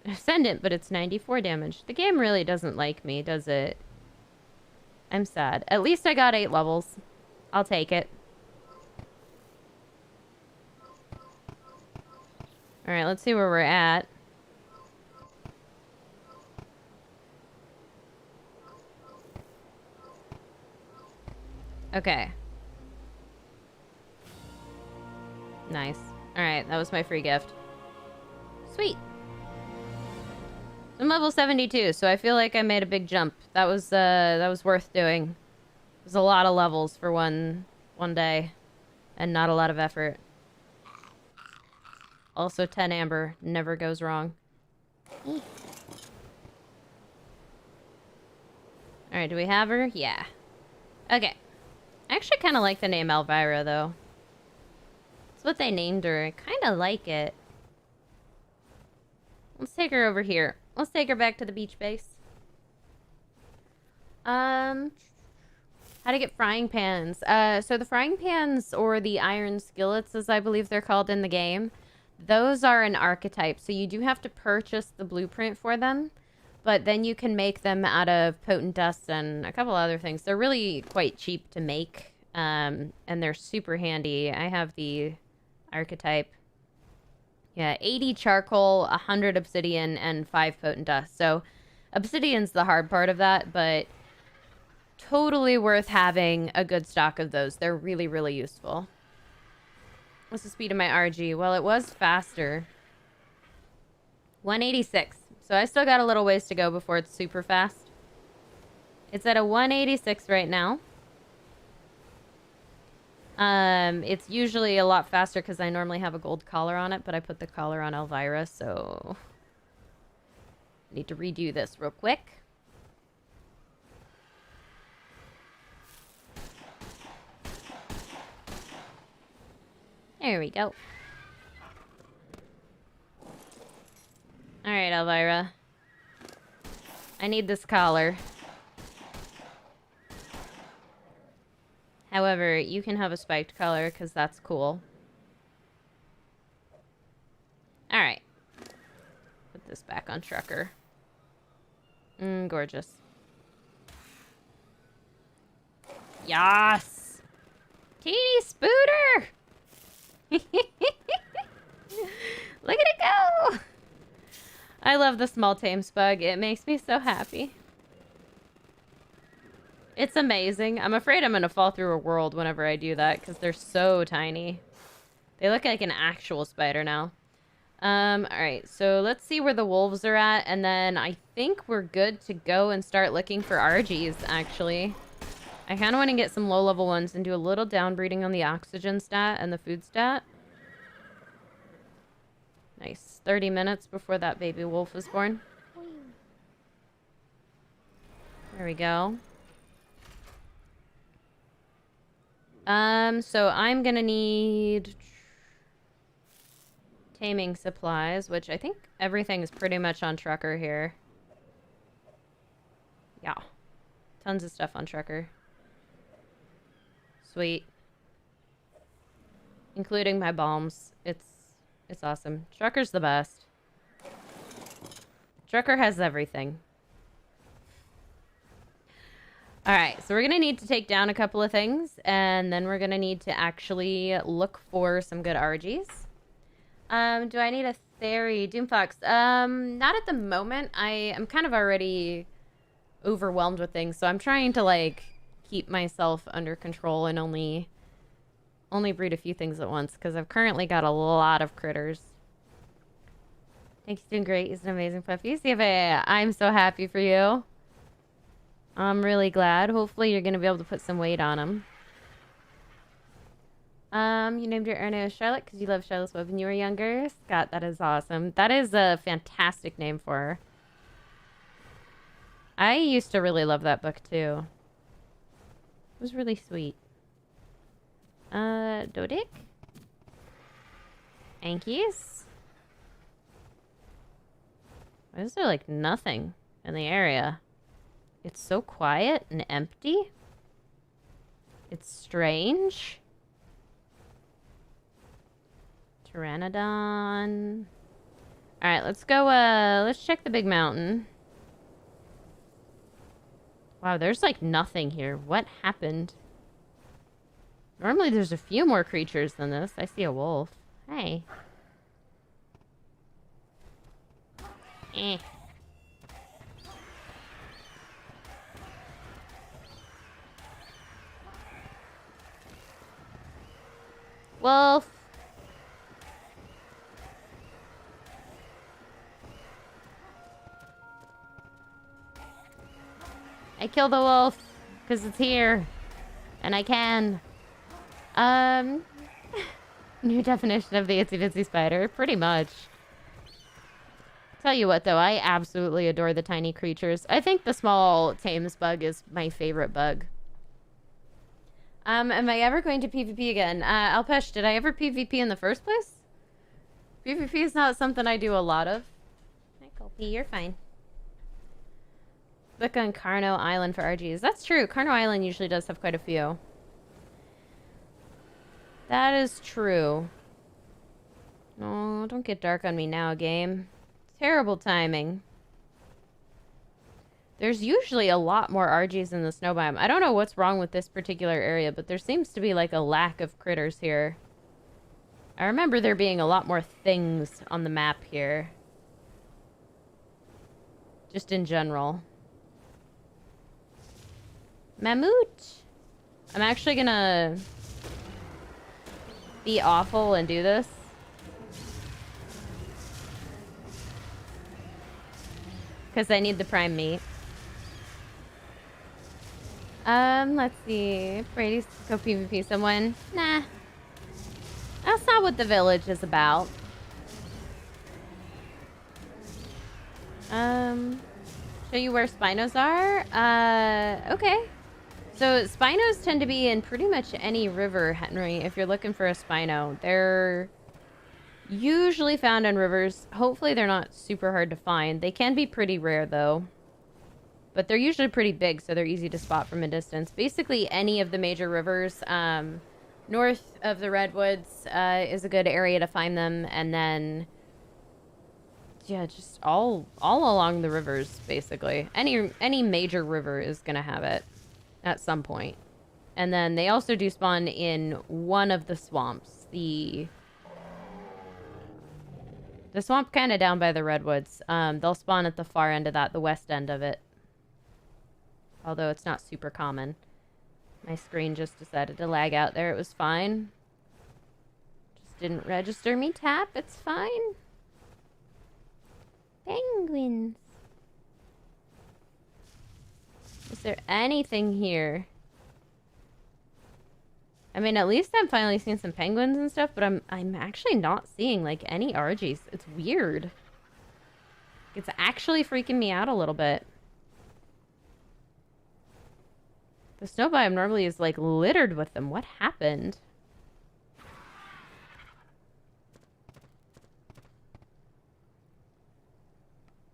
Ascendant, but it's 94 damage. The game really doesn't like me, does it? I'm sad. At least I got 8 levels. I'll take it. Alright, let's see where we're at. Okay. Nice. Alright, that was my free gift. Sweet. I'm level 72, so I feel like I made a big jump. That was worth doing. It was a lot of levels for one day, and not a lot of effort. Also, 10 amber never goes wrong. All right, do we have her? Yeah. Okay. I actually kind of like the name Elvira, though. It's what they named her. I kind of like it. Let's take her over here. Let's take her back to the beach base. How to get frying pans. So the frying pans, or the iron skillets, as I believe they're called in the game, those are an archetype. So you do have to purchase the blueprint for them, but then you can make them out of potent dust and a couple other things. They're really quite cheap to make, and they're super handy. I have the archetype. Yeah, 80 charcoal, 100 obsidian, and 5 potent dust. So obsidian's the hard part of that, but totally worth having a good stock of those. They're really, really useful. What's the speed of my RG? Well, it was faster. 186. So I still got a little ways to go before it's super fast. It's at a 186 right now. It's usually a lot faster because I normally have a gold collar on it, but I put the collar on Elvira, so I need to redo this real quick. There we go. Alright, Elvira. I need this collar. However, you can have a spiked collar because that's cool. Alright. Put this back on Trucker. Gorgeous. Yas! Teeny Spooter! Look at it go! I love the small tame bug. It makes me so happy. It's amazing. I'm afraid I'm going to fall through a world whenever I do that because they're so tiny. They look like an actual spider now. Alright, so let's see where the wolves are at, and then I think we're good to go and start looking for argies, actually. I kind of want to get some low-level ones and do a little downbreeding on the oxygen stat and the food stat. Nice. 30 minutes before that baby wolf is born. There we go. So I'm gonna need taming supplies, which I think everything is pretty much on Trucker here. Yeah. Tons of stuff on Trucker. Sweet. Including my bombs. It's awesome. Trucker's the best. Trucker has everything. Alright, so we're gonna need to take down a couple of things, and then we're gonna need to actually look for some good argies. Do I need a Theory? Doomfox? Not at the moment. I am kind of already overwhelmed with things, so I'm trying to, like, keep myself under control and only breed a few things at once, because I've currently got a lot of critters. Thanks, doing great. He's an amazing puppy. CFA, I'm so happy for you. I'm really glad. Hopefully you're going to be able to put some weight on him. You named your Erno Charlotte because you love Charlotte's Web when you were younger. Scott, that is awesome. That is a fantastic name for her. I used to really love that book, too. It was really sweet. Dodic? Ankies? Why is there, like, nothing in the area? It's so quiet and empty. It's strange. Pteranodon. Alright, let's go, let's check the big mountain. Wow, there's, like, nothing here. What happened? Normally there's a few more creatures than this. I see a wolf. Hey. Eh. Wolf. I kill the wolf because it's here and I can. New definition of the itsy bitsy spider, pretty much. Tell you what though, I absolutely adore the tiny creatures. I think the small tames bug is my favorite bug. Am I ever going to PvP again? Alpesh, did I ever PvP in the first place? PvP is not something I do a lot of. Hi, Colpy, you're fine. Look on Carno Island for RGs. That's true. Carno Island usually does have quite a few. That is true. Oh, don't get dark on me now, game. Terrible timing. There's usually a lot more argies in the snow biome. I don't know what's wrong with this particular area, but there seems to be like a lack of critters here. I remember there being a lot more things on the map here. Just in general. Mammut! I'm actually gonna be awful and do this. Because I need the prime meat. Let's see. Brady's go PvP someone. Nah. That's not what the village is about. Show you where Spinos are? Okay. So Spinos tend to be in pretty much any river, Henry, if you're looking for a Spino. They're usually found in rivers. Hopefully they're not super hard to find. They can be pretty rare, though. But they're usually pretty big, so they're easy to spot from a distance. Basically, any of the major rivers north of the Redwoods is a good area to find them. And then, yeah, just all along the rivers, basically. Any major river is going to have it at some point. And then they also do spawn in one of the swamps. The swamp kind of down by the redwoods. They'll spawn at the far end of that, the west end of it. Although it's not super common. My screen just decided to lag out there. It was fine. Just didn't register me tap. It's fine. Penguins. Is there anything here? I mean, at least I'm finally seeing some penguins and stuff, but I'm actually not seeing, like, any argies. It's weird. It's actually freaking me out a little bit. The snow biome normally is, like, littered with them. What happened?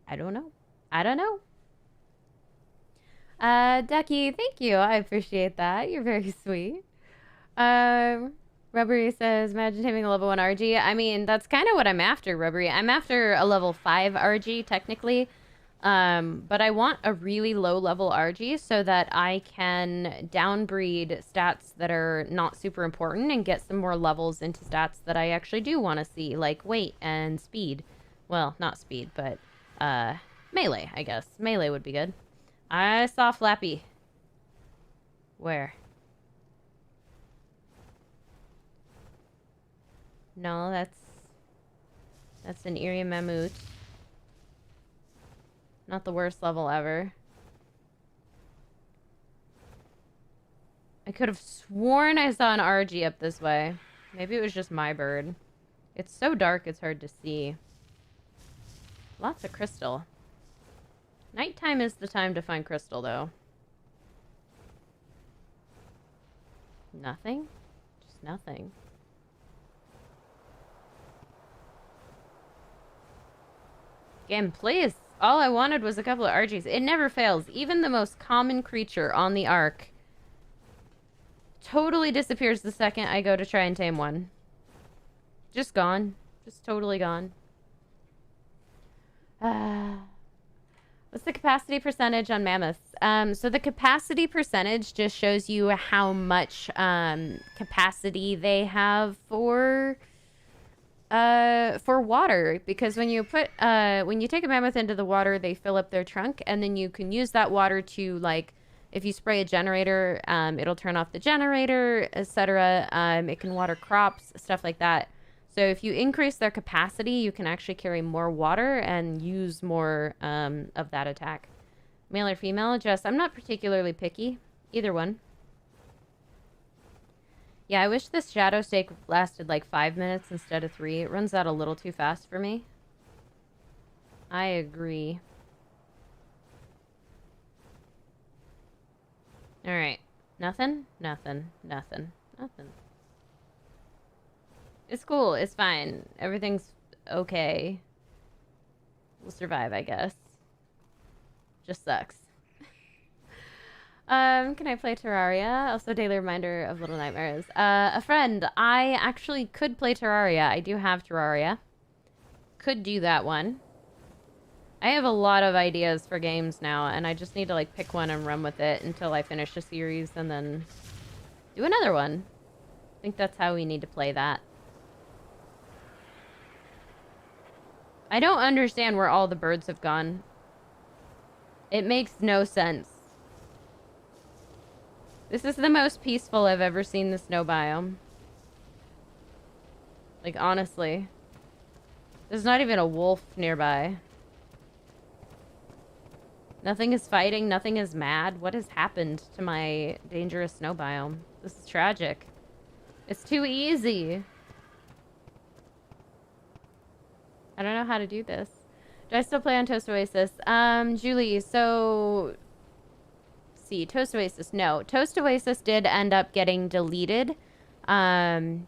I don't know. I don't know. Ducky, thank you. I appreciate that. You're very sweet. Rubbery says, imagine having a level 1 RG. I mean, that's kind of what I'm after, Rubbery. I'm after a level 5 RG, technically. But I want a really low-level RG so that I can downbreed stats that are not super important and get some more levels into stats that I actually do want to see, like weight and speed. Well, not speed, but, melee, I guess. Melee would be good. I saw Flappy. Where? No, that's an Eerie Mammoth. Not the worst level ever. I could have sworn I saw an RG up this way. Maybe it was just my bird. It's so dark it's hard to see. Lots of crystal. Nighttime is the time to find crystal, though. Nothing? Just nothing. Game, please. All I wanted was a couple of argies. It never fails. Even the most common creature on the ARK totally disappears the second I go to try and tame one. Just gone. Just totally gone. What's the capacity percentage on mammoths? So the capacity percentage just shows you how much capacity they have for water, because when you take a mammoth into the water, they fill up their trunk, and then you can use that water to, like, if you spray a generator, it'll turn off the generator, etc. It can water crops, stuff like that. So if you increase their capacity, you can actually carry more water and use more of that attack. Male or female? Just, I'm not particularly picky. Either one. Yeah, I wish this shadow stake lasted like 5 minutes instead of 3. It runs out a little too fast for me. I agree. Alright. Nothing? Nothing. Nothing. Nothing. It's cool. It's fine. Everything's okay. We'll survive, I guess. Just sucks. Can I play Terraria? Also, daily reminder of Little Nightmares. A friend, I actually could play Terraria. I do have Terraria. Could do that one. I have a lot of ideas for games now, and I just need to, like, pick one and run with it until I finish a series and then do another one. I think that's how we need to play that. I don't understand where all the birds have gone. It makes no sense. This is the most peaceful I've ever seen the snow biome. Like, honestly. There's not even a wolf nearby. Nothing is fighting, nothing is mad. What has happened to my dangerous snow biome? This is tragic. It's too easy. I don't know how to do this. Do I still play on Toast Oasis? Julie, so... see, Toast Oasis, no. Toast Oasis did end up getting deleted to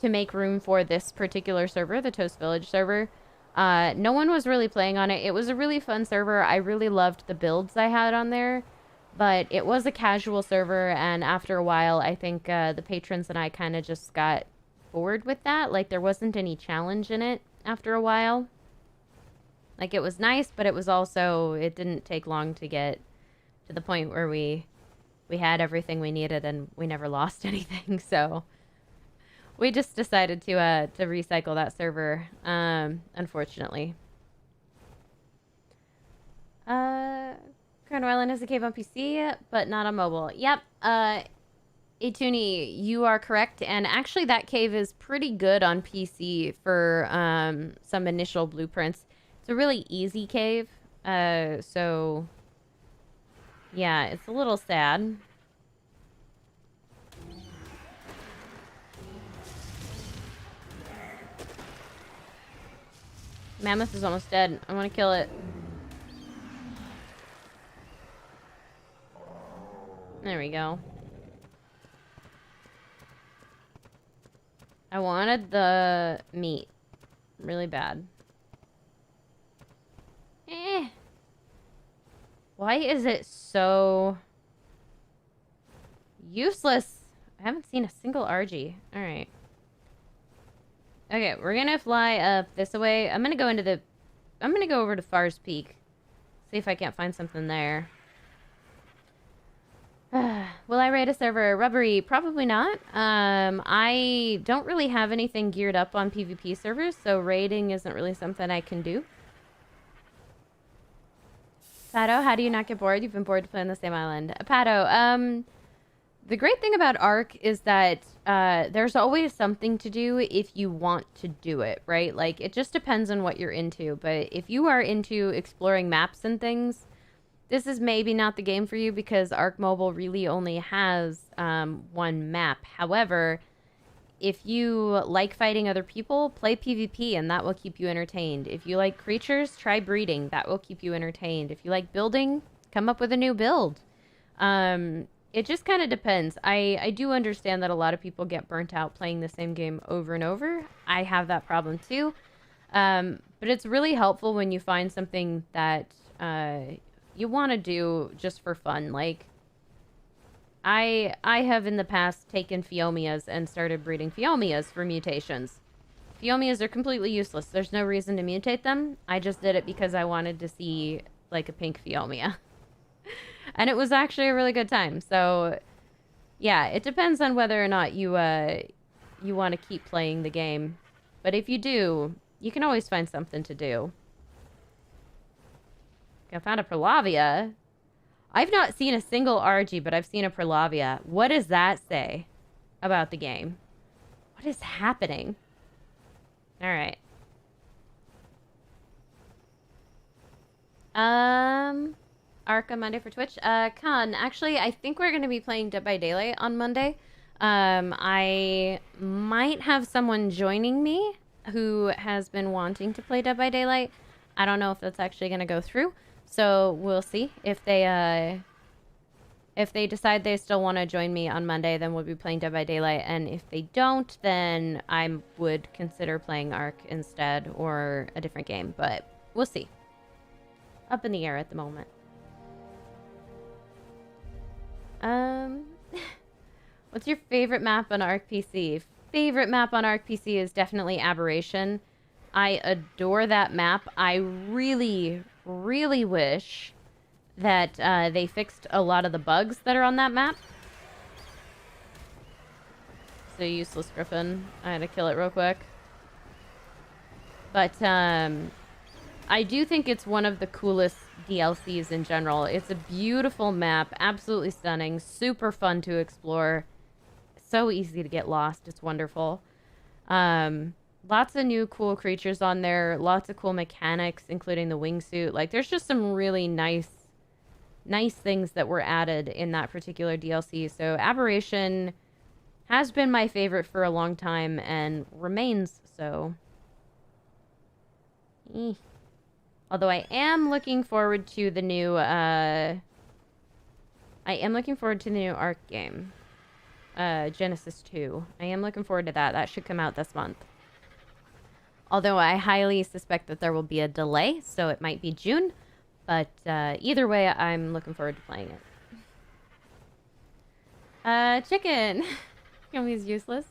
make room for this particular server, the Toast Village server. No one was really playing on it. It was a really fun server. I really loved the builds I had on there, but it was a casual server, and after a while, I think the patrons and I kind of just got bored with that. Like, there wasn't any challenge in it after a while. Like, it was nice, but it was also, it didn't take long to get to the point where we had everything we needed and we never lost anything, so We just decided to recycle that server, unfortunately. Colonel Island has a cave on PC, but not on mobile. Yep. Atuni, you are correct. And actually, that cave is pretty good on PC for some initial blueprints. It's a really easy cave. So, yeah, it's a little sad. Mammoth is almost dead. I want to kill it. There we go. I wanted the meat really bad. Why is it so useless? I haven't seen a single argie. Alright. Okay, we're gonna fly up this way. I'm gonna go over to Far's Peak. See if I can't find something there. Will I raid a server? Rubbery? Probably not. I don't really have anything geared up on PvP servers, so raiding isn't really something I can do. Pato, how do you not get bored? You've been bored to play on the same island. Pato, the great thing about ARK is that there's always something to do if you want to do it, right? Like, it just depends on what you're into. But if you are into exploring maps and things, this is maybe not the game for you because ARK Mobile really only has one map. However, if you like fighting other people, play PvP and that will keep you entertained. If you like creatures, try breeding. That will keep you entertained. If you like building, come up with a new build. It just kind of depends. I do understand that a lot of people get burnt out playing the same game over and over. I have that problem too. But it's really helpful when you find something that you want to do just for fun. Like, I have in the past taken Phiomias and started breeding Phiomias for mutations. Phiomias are completely useless. There's no reason to mutate them. I just did it because I wanted to see, like, a pink Phiomia. And it was actually a really good time. So, yeah, it depends on whether or not you want to keep playing the game. But if you do, you can always find something to do. I found a Perlavia. I've not seen a single argie, but I've seen a Perlavia. What does that say about the game? What is happening? All right. ARK on Monday for Twitch. Khan, actually, I think we're going to be playing Dead by Daylight on Monday. I might have someone joining me who has been wanting to play Dead by Daylight. I don't know if that's actually going to go through. So we'll see if they decide they still want to join me on Monday, then we'll be playing Dead by Daylight. And if they don't, then I would consider playing ARK instead or a different game. But we'll see. Up in the air at the moment. What's your favorite map on ARK PC? Favorite map on ARK PC is definitely Aberration. I adore that map. I really wish that they fixed a lot of the bugs that are on that map. So useless griffin. I had to kill it real quick. But I do think it's one of the coolest DLCs in general. It's a beautiful map, absolutely stunning, super fun to explore. So easy to get lost. It's wonderful. Lots of new cool creatures on there. Lots of cool mechanics, including the wingsuit. Like, there's just some really nice things that were added in that particular DLC. So Aberration has been my favorite for a long time and remains so. Although I am looking forward to the new ARK game. Genesis 2. I am looking forward to that. That should come out this month. Although I highly suspect that there will be a delay, so it might be June. But either way, I'm looking forward to playing it. Chicken! Yummy's useless.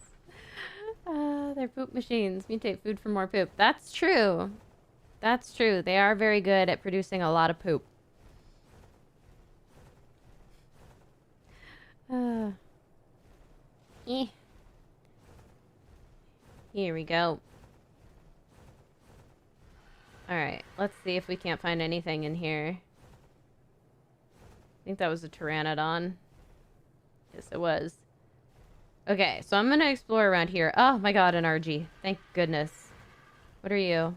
They're poop machines. Mutate food for more poop. That's true. That's true. They are very good at producing a lot of poop. Here we go. Alright, let's see if we can't find anything in here. I think that was a pteranodon. Yes, it was. Okay, so I'm gonna explore around here. Oh my god, an argie. Thank goodness. What are you?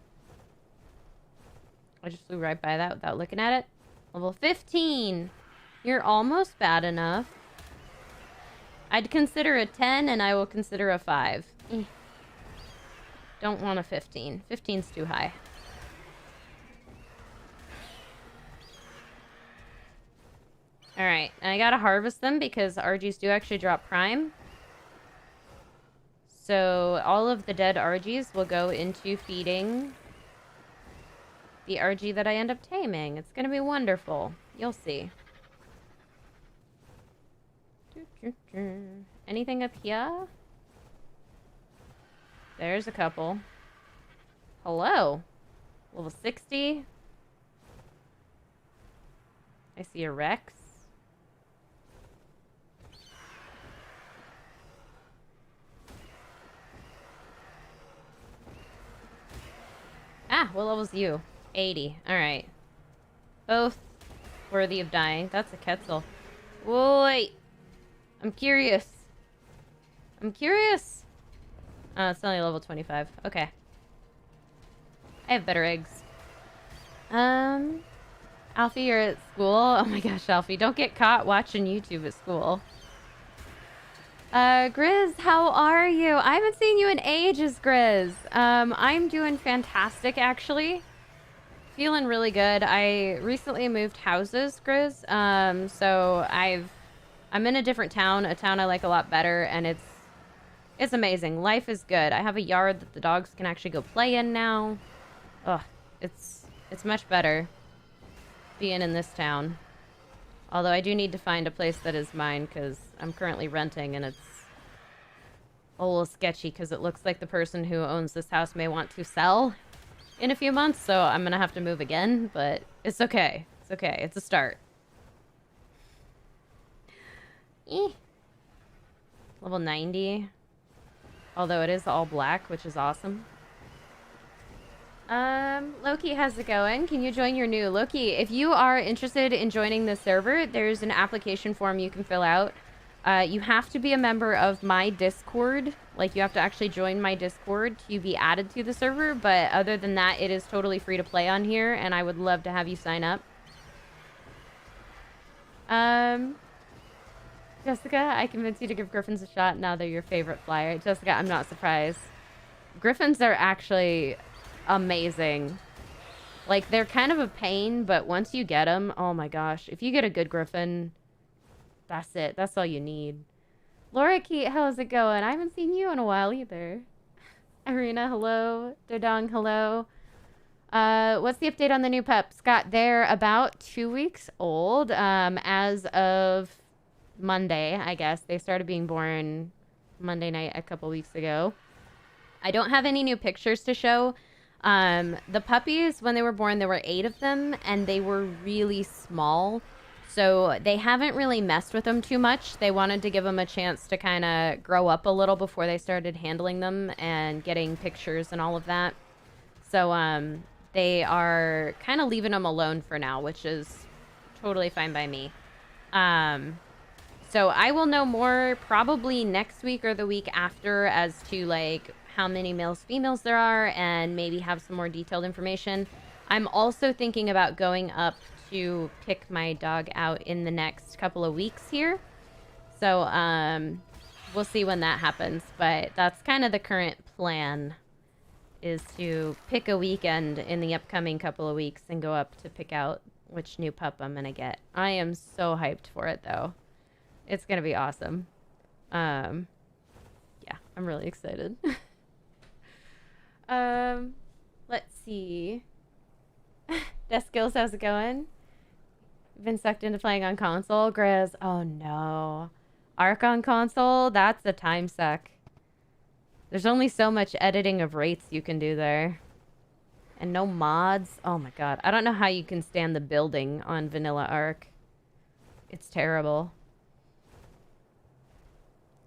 I just flew right by that without looking at it. Level 15! You're almost bad enough. I'd consider a 10, and I will consider a 5. Don't want a 15. 15's too high. Alright, and I gotta harvest them because argies do actually drop prime. So all of the dead argies will go into feeding the argie that I end up taming. It's gonna be wonderful. You'll see. Anything up here? There's a couple. Hello. Level 60. I see a Rex. Ah, what level's you? 80. Alright. Both worthy of dying. That's a Quetzal. Wait. I'm curious. I'm curious. It's only level 25. Okay. I have better eggs. Alfie, you're at school? Oh my gosh, Alfie, don't get caught watching YouTube at school. Grizz, how are you? I haven't seen you in ages, Grizz. I'm doing fantastic, actually. Feeling really good. I recently moved houses, Grizz. So I'm in a different town, a town I like a lot better, and it's amazing. Life is good. I have a yard that the dogs can actually go play in now. Ugh, it's much better being in this town. Although I do need to find a place that is mine because I'm currently renting and it's a little sketchy because it looks like the person who owns this house may want to sell in a few months, so I'm going to have to move again, but it's okay. It's okay. It's a start. Level 90. Although it is all black, which is awesome. Loki, how's it going? Can you join your new Loki? If you are interested in joining the server, there's an application form you can fill out. You have to be a member of my Discord. Like, you have to actually join my Discord to be added to the server. But other than that, it is totally free to play on here, and I would love to have you sign up. Jessica, I convinced you to give Griffins a shot. Now they're your favorite flyer. Jessica, I'm not surprised. Griffins are actually amazing. Like, they're kind of a pain, but once you get them, oh my gosh. If you get a good Griffin, that's it. That's all you need. Laura Keat, how's it going? I haven't seen you in a while either. Irina, hello. Dodong, hello. What's the update on the new pup? Scott, they're about 2 weeks old. As of Monday, I guess. They started being born Monday night a couple weeks ago. I don't have any new pictures to show. The puppies, when they were born, there were 8 of them, and they were really small. So they haven't really messed with them too much. They wanted to give them a chance to kind of grow up a little before they started handling them and getting pictures and all of that. So they are kind of leaving them alone for now, which is totally fine by me. So I will know more probably next week or the week after as to, like, how many males, females there are, and maybe have some more detailed information. I'm also thinking about going up to pick my dog out in the next couple of weeks here. So, we'll see when that happens, but that's kind of the current plan, is to pick a weekend in the upcoming couple of weeks and go up to pick out which new pup I'm gonna get. I am so hyped for it, though. It's gonna be awesome. Yeah, I'm really excited. Let's see. Death Skills, how's it going? Been sucked into playing on console, Grizz. Oh no. ARK on console? That's a time suck. There's only so much editing of rates you can do there. And no mods. Oh my god. I don't know how you can stand the building on vanilla ARK. It's terrible.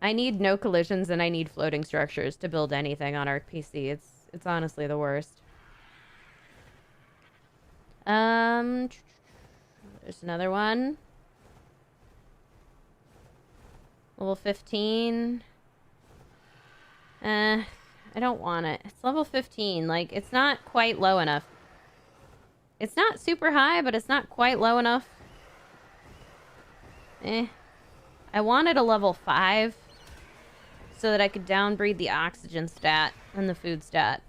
I need no collisions and I need floating structures to build anything on ARK PC. It's honestly the worst. There's another one. Level 15. I don't want it. It's level 15. Like, it's not quite low enough. It's not super high, but it's not quite low enough. I wanted a level 5 so that I could downbreed the oxygen stat and the food stat.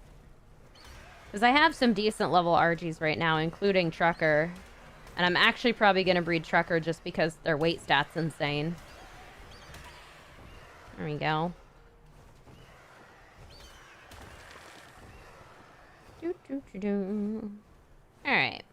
Because I have some decent level argies right now, including Trucker. And I'm actually probably going to breed Trucker just because their weight stat's insane. There we go. Alright.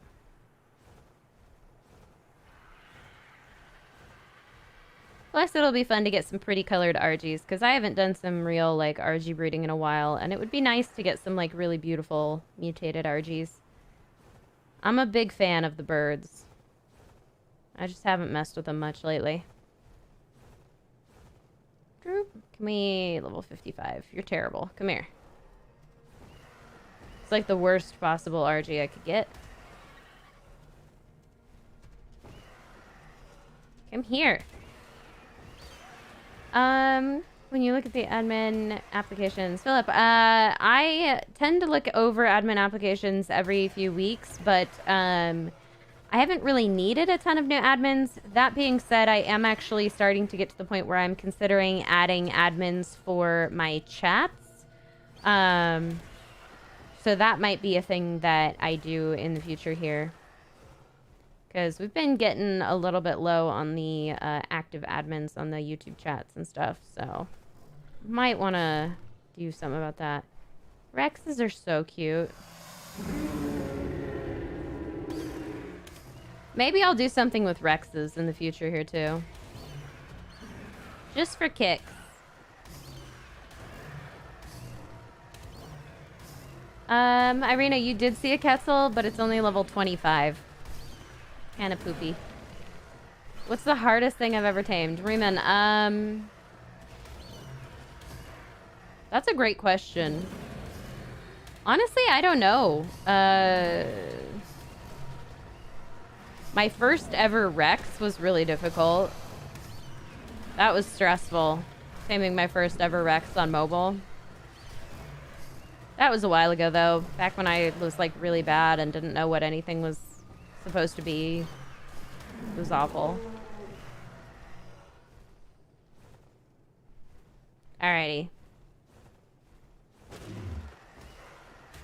Plus, it'll be fun to get some pretty colored argies, because I haven't done some real, like, argie breeding in a while, and it would be nice to get some, like, really beautiful mutated argies. I'm a big fan of the birds. I just haven't messed with them much lately. Can we... level 55. You're terrible. Come here. It's like the worst possible argie I could get. Come here. When you look at the admin applications, Philip, I tend to look over admin applications every few weeks, but, I haven't really needed a ton of new admins. That being said, I am actually starting to get to the point where I'm considering adding admins for my chats. So that might be a thing that I do in the future here. Because we've been getting a little bit low on the active admins on the YouTube chats and stuff, so might want to do something about that. Rexes are so cute. Maybe I'll do something with Rexes in the future here too. Just for kicks. Irina, you did see a Quetzal, but it's only level 25. Kind of poopy. What's the hardest thing I've ever tamed? Riemann, that's a great question. Honestly, I don't know. My first ever Rex was really difficult. That was stressful. Taming my first ever Rex on mobile. That was a while ago, though. Back when I was, like, really bad and didn't know what anything was supposed to be. It was awful. Alrighty.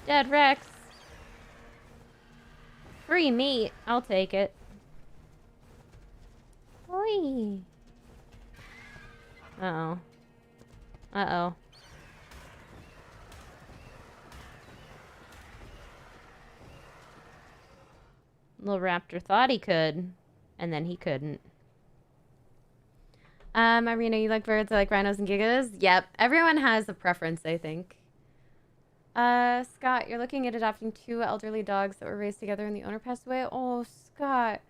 Dead Rex. Free meat. I'll take it. Oi. Uh-oh. Uh-oh. Little raptor thought he could, and then he couldn't. Irina, you like birds? I like rhinos and gigas? Yep. Everyone has a preference, I think. Scott, you're looking at adopting 2 elderly dogs that were raised together and the owner passed away? Oh, Scott.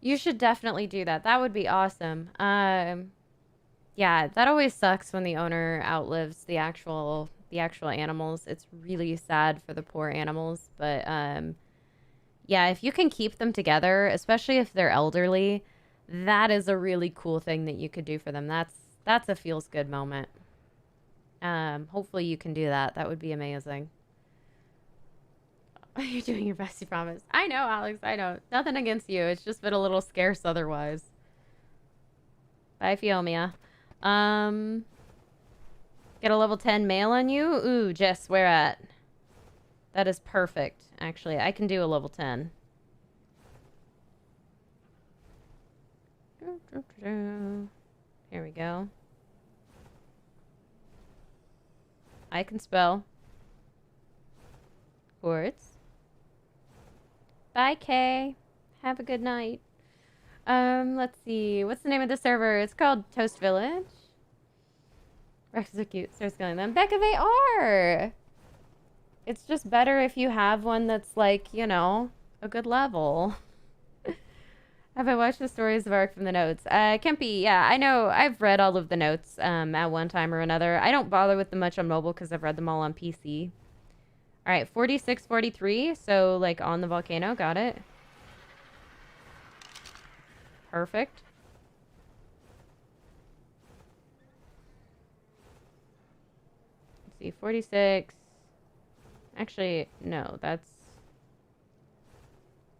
You should definitely do that. That would be awesome. Yeah, that always sucks when the owner outlives the actual animals. It's really sad for the poor animals, but, yeah, if you can keep them together, especially if they're elderly, that is a really cool thing that you could do for them. That's a feels good moment. Hopefully you can do that. That would be amazing. You're doing your best, you promise. I know, Alex, I know. Nothing against you. It's just been a little scarce otherwise. Bye, Fiomia. Get a level 10 male on you? Ooh, Jess, where at? That is perfect, actually. I can do a level 10. Here we go. I can spell. Quartz. Bye, Kay. Have a good night. Let's see. What's the name of the server? It's called Toast Village. Rexes are cute. Start scaling them. Becca, they are! It's just better if you have one that's like, you know, a good level. Have I watched the stories of ARK from the notes? Kempy, yeah, I know. I've read all of the notes at one time or another. I don't bother with them much on mobile because I've read them all on PC. All right, 46, 43. So, like, on the volcano. Got it. Perfect. Let's see, 46. Actually, no, that's...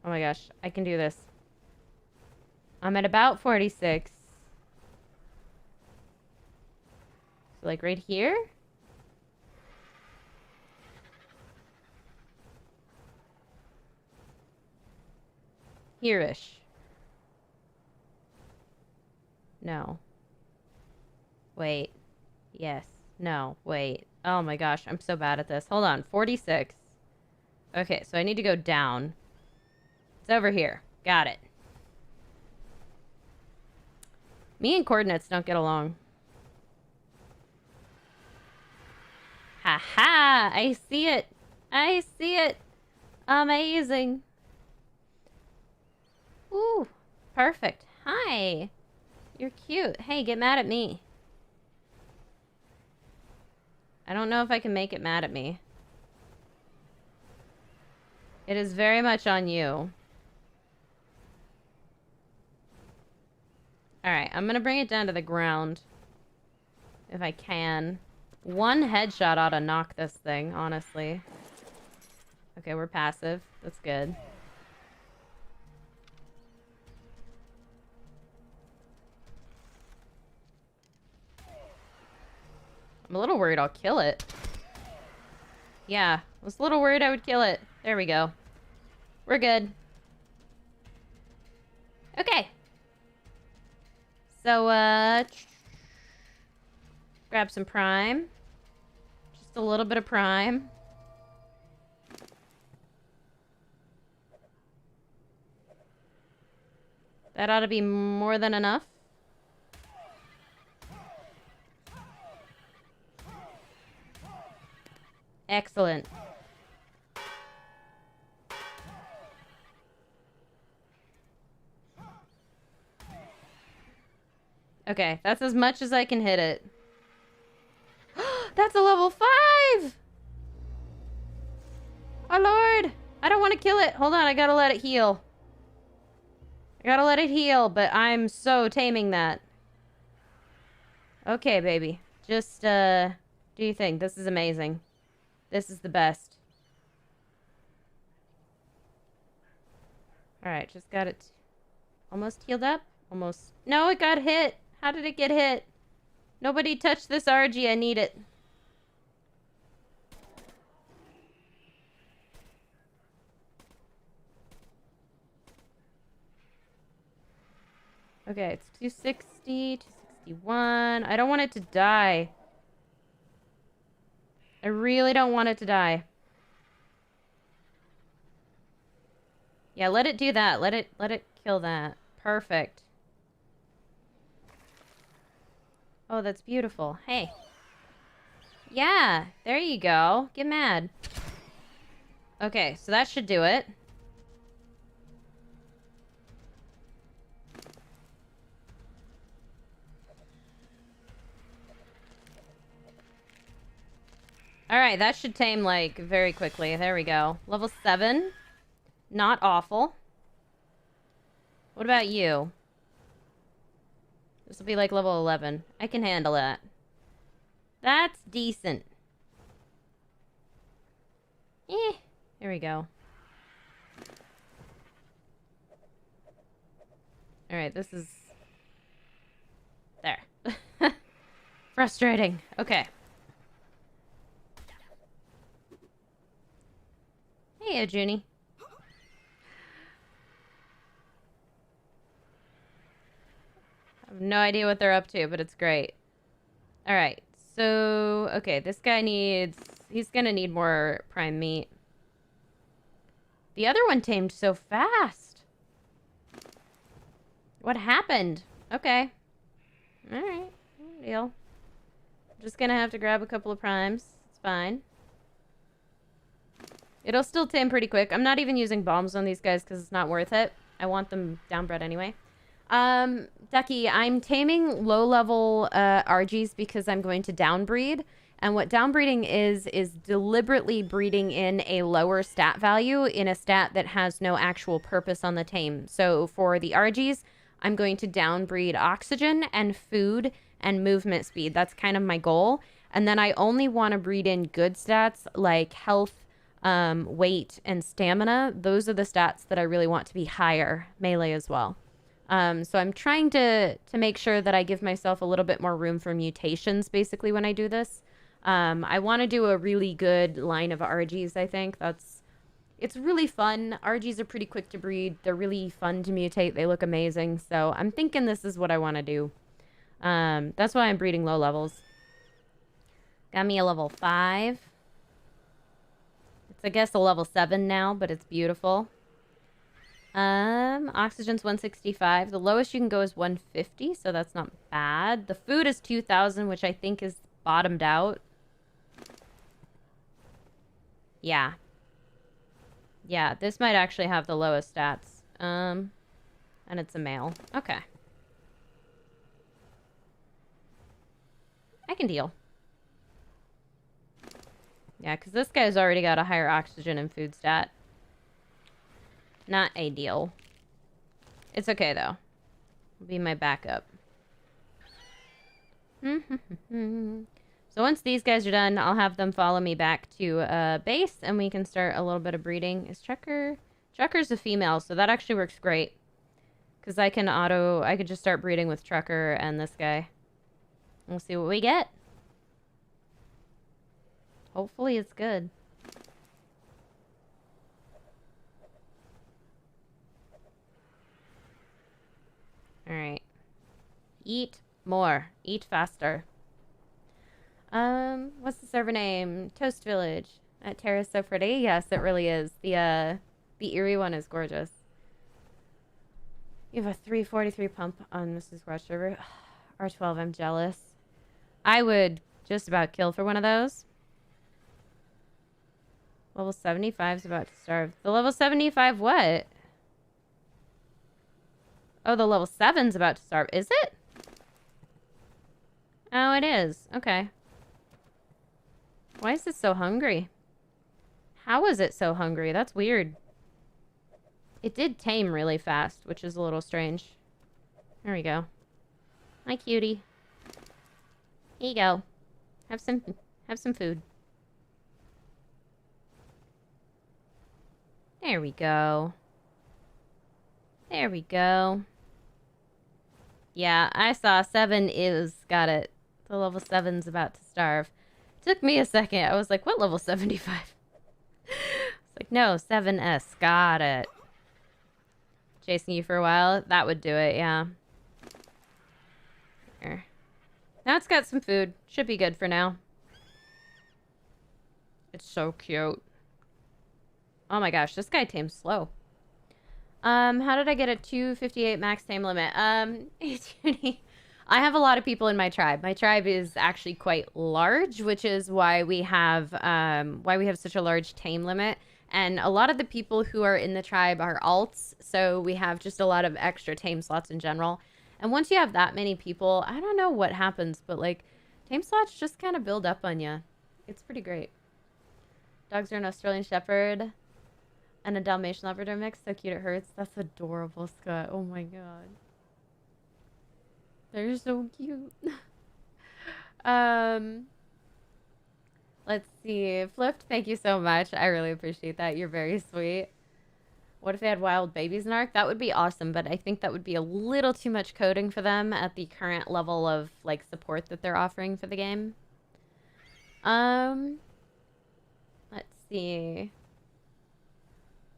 Oh my gosh, I can do this. I'm at about 46. So, like, right here? Here-ish. No. Wait. Yes. No. Wait. Oh my gosh, I'm so bad at this. Hold on. 46. Okay, so I need to go down. It's over here. Got it. Me and coordinates don't get along. Ha-ha! I see it. I see it. Amazing. Ooh, perfect. Hi. You're cute. Hey, get mad at me. I don't know if I can make it mad at me. It is very much on you. Alright, I'm gonna bring it down to the ground. If I can. One headshot ought to knock this thing, honestly. Okay, we're passive. That's good. I'm a little worried I'll kill it. Yeah, I was a little worried I would kill it. There we go. We're good. Okay. So, grab some prime. Just a little bit of prime. That ought to be more than enough. Excellent. Okay, that's as much as I can hit it. That's a level 5! Oh, Lord! I don't want to kill it. Hold on, I gotta let it heal. I gotta let it heal, but I'm so taming that. Okay, baby. Just, do you think? This is amazing. This is the best. Alright, just got it almost healed up. Almost. No, it got hit. How did it get hit? Nobody touch this argie. I need it. Okay, it's 260, 261. I don't want it to die. I really don't want it to die. Yeah, let it do that. Let it kill that. Perfect. Oh, that's beautiful. Hey. Yeah, there you go. Get mad. Okay, so that should do it. Alright, that should tame, like, very quickly. There we go. Level 7. Not awful. What about you? This will be like level 11. I can handle that. That's decent. There we go. Alright, this is... There. Frustrating. Okay. Hey, Junie. I have no idea what they're up to, but it's great. Alright, so... Okay, this guy needs... He's gonna need more prime meat. The other one tamed so fast. What happened? Okay. Alright, no deal. Just gonna have to grab a couple of primes. It's fine. It'll still tame pretty quick. I'm not even using bombs on these guys because it's not worth it. I want them downbred anyway. Ducky, I'm taming low-level argies because I'm going to downbreed. And what downbreeding is deliberately breeding in a lower stat value in a stat that has no actual purpose on the tame. So for the argies, I'm going to downbreed oxygen and food and movement speed. That's kind of my goal. And then I only want to breed in good stats like health, weight, and stamina. Those are the stats that I really want to be higher. Melee as well. So I'm trying to make sure that I give myself a little bit more room for mutations, basically, when I do this. I want to do a really good line of argies, I think. It's really fun. Argies are pretty quick to breed. They're really fun to mutate. They look amazing. So I'm thinking this is what I want to do. That's why I'm breeding low levels. Got me a level 5. It's, I guess, a level 7 now, but it's beautiful. Oxygen's 165. The lowest you can go is 150, so that's not bad. The food is 2,000, which I think is bottomed out. Yeah. Yeah, this might actually have the lowest stats. And it's a male. Okay. I can deal. Yeah, because this guy's already got a higher oxygen and food stat. Not ideal. It's okay, though. It'll be my backup. So once these guys are done, I'll have them follow me back to base, and we can start a little bit of breeding. Is Trucker? Trucker's a female, so that actually works great. Because I could just start breeding with Trucker and this guy. We'll see what we get. Hopefully it's good. Alright. Eat more. Eat faster. What's the server name? Toast Village. That terrace so pretty? Yes, it really is. The Erie one is gorgeous. You have a 343 pump on Mrs. Squash server. R12, I'm jealous. I would just about kill for one of those. Level 75 is about to starve. The level 75 what? Oh, the level 7's about to starve. Is it? Oh, it is. Okay. Why is it so hungry? How is it so hungry? That's weird. It did tame really fast, which is a little strange. There we go. Hi, cutie. Here you go. Have some food. There we go. There we go. Yeah, I saw 7 is got it. The level 7's about to starve. Took me a second. I was like, what level 75? It's like, no, 7S. Got it. Chasing you for a while? That would do it, yeah. Here. Now it's got some food. Should be good for now. It's so cute. Oh my gosh, this guy tames slow. How did I get a 258 max tame limit? I have a lot of people in my tribe. My tribe is actually quite large, which is why we have such a large tame limit. And a lot of the people who are in the tribe are alts, so we have just a lot of extra tame slots in general. And once you have that many people, I don't know what happens, but like tame slots just kind of build up on you. It's pretty great. Dogs are an Australian Shepherd and a Dalmatian Labrador mix. So cute it hurts. That's adorable, Scott. Oh my god. They're so cute. Let's see. Flipped, thank you so much. I really appreciate that. You're very sweet. What if they had wild babies in ARK? That would be awesome, but I think that would be a little too much coding for them at the current level of like support that they're offering for the game. Let's see.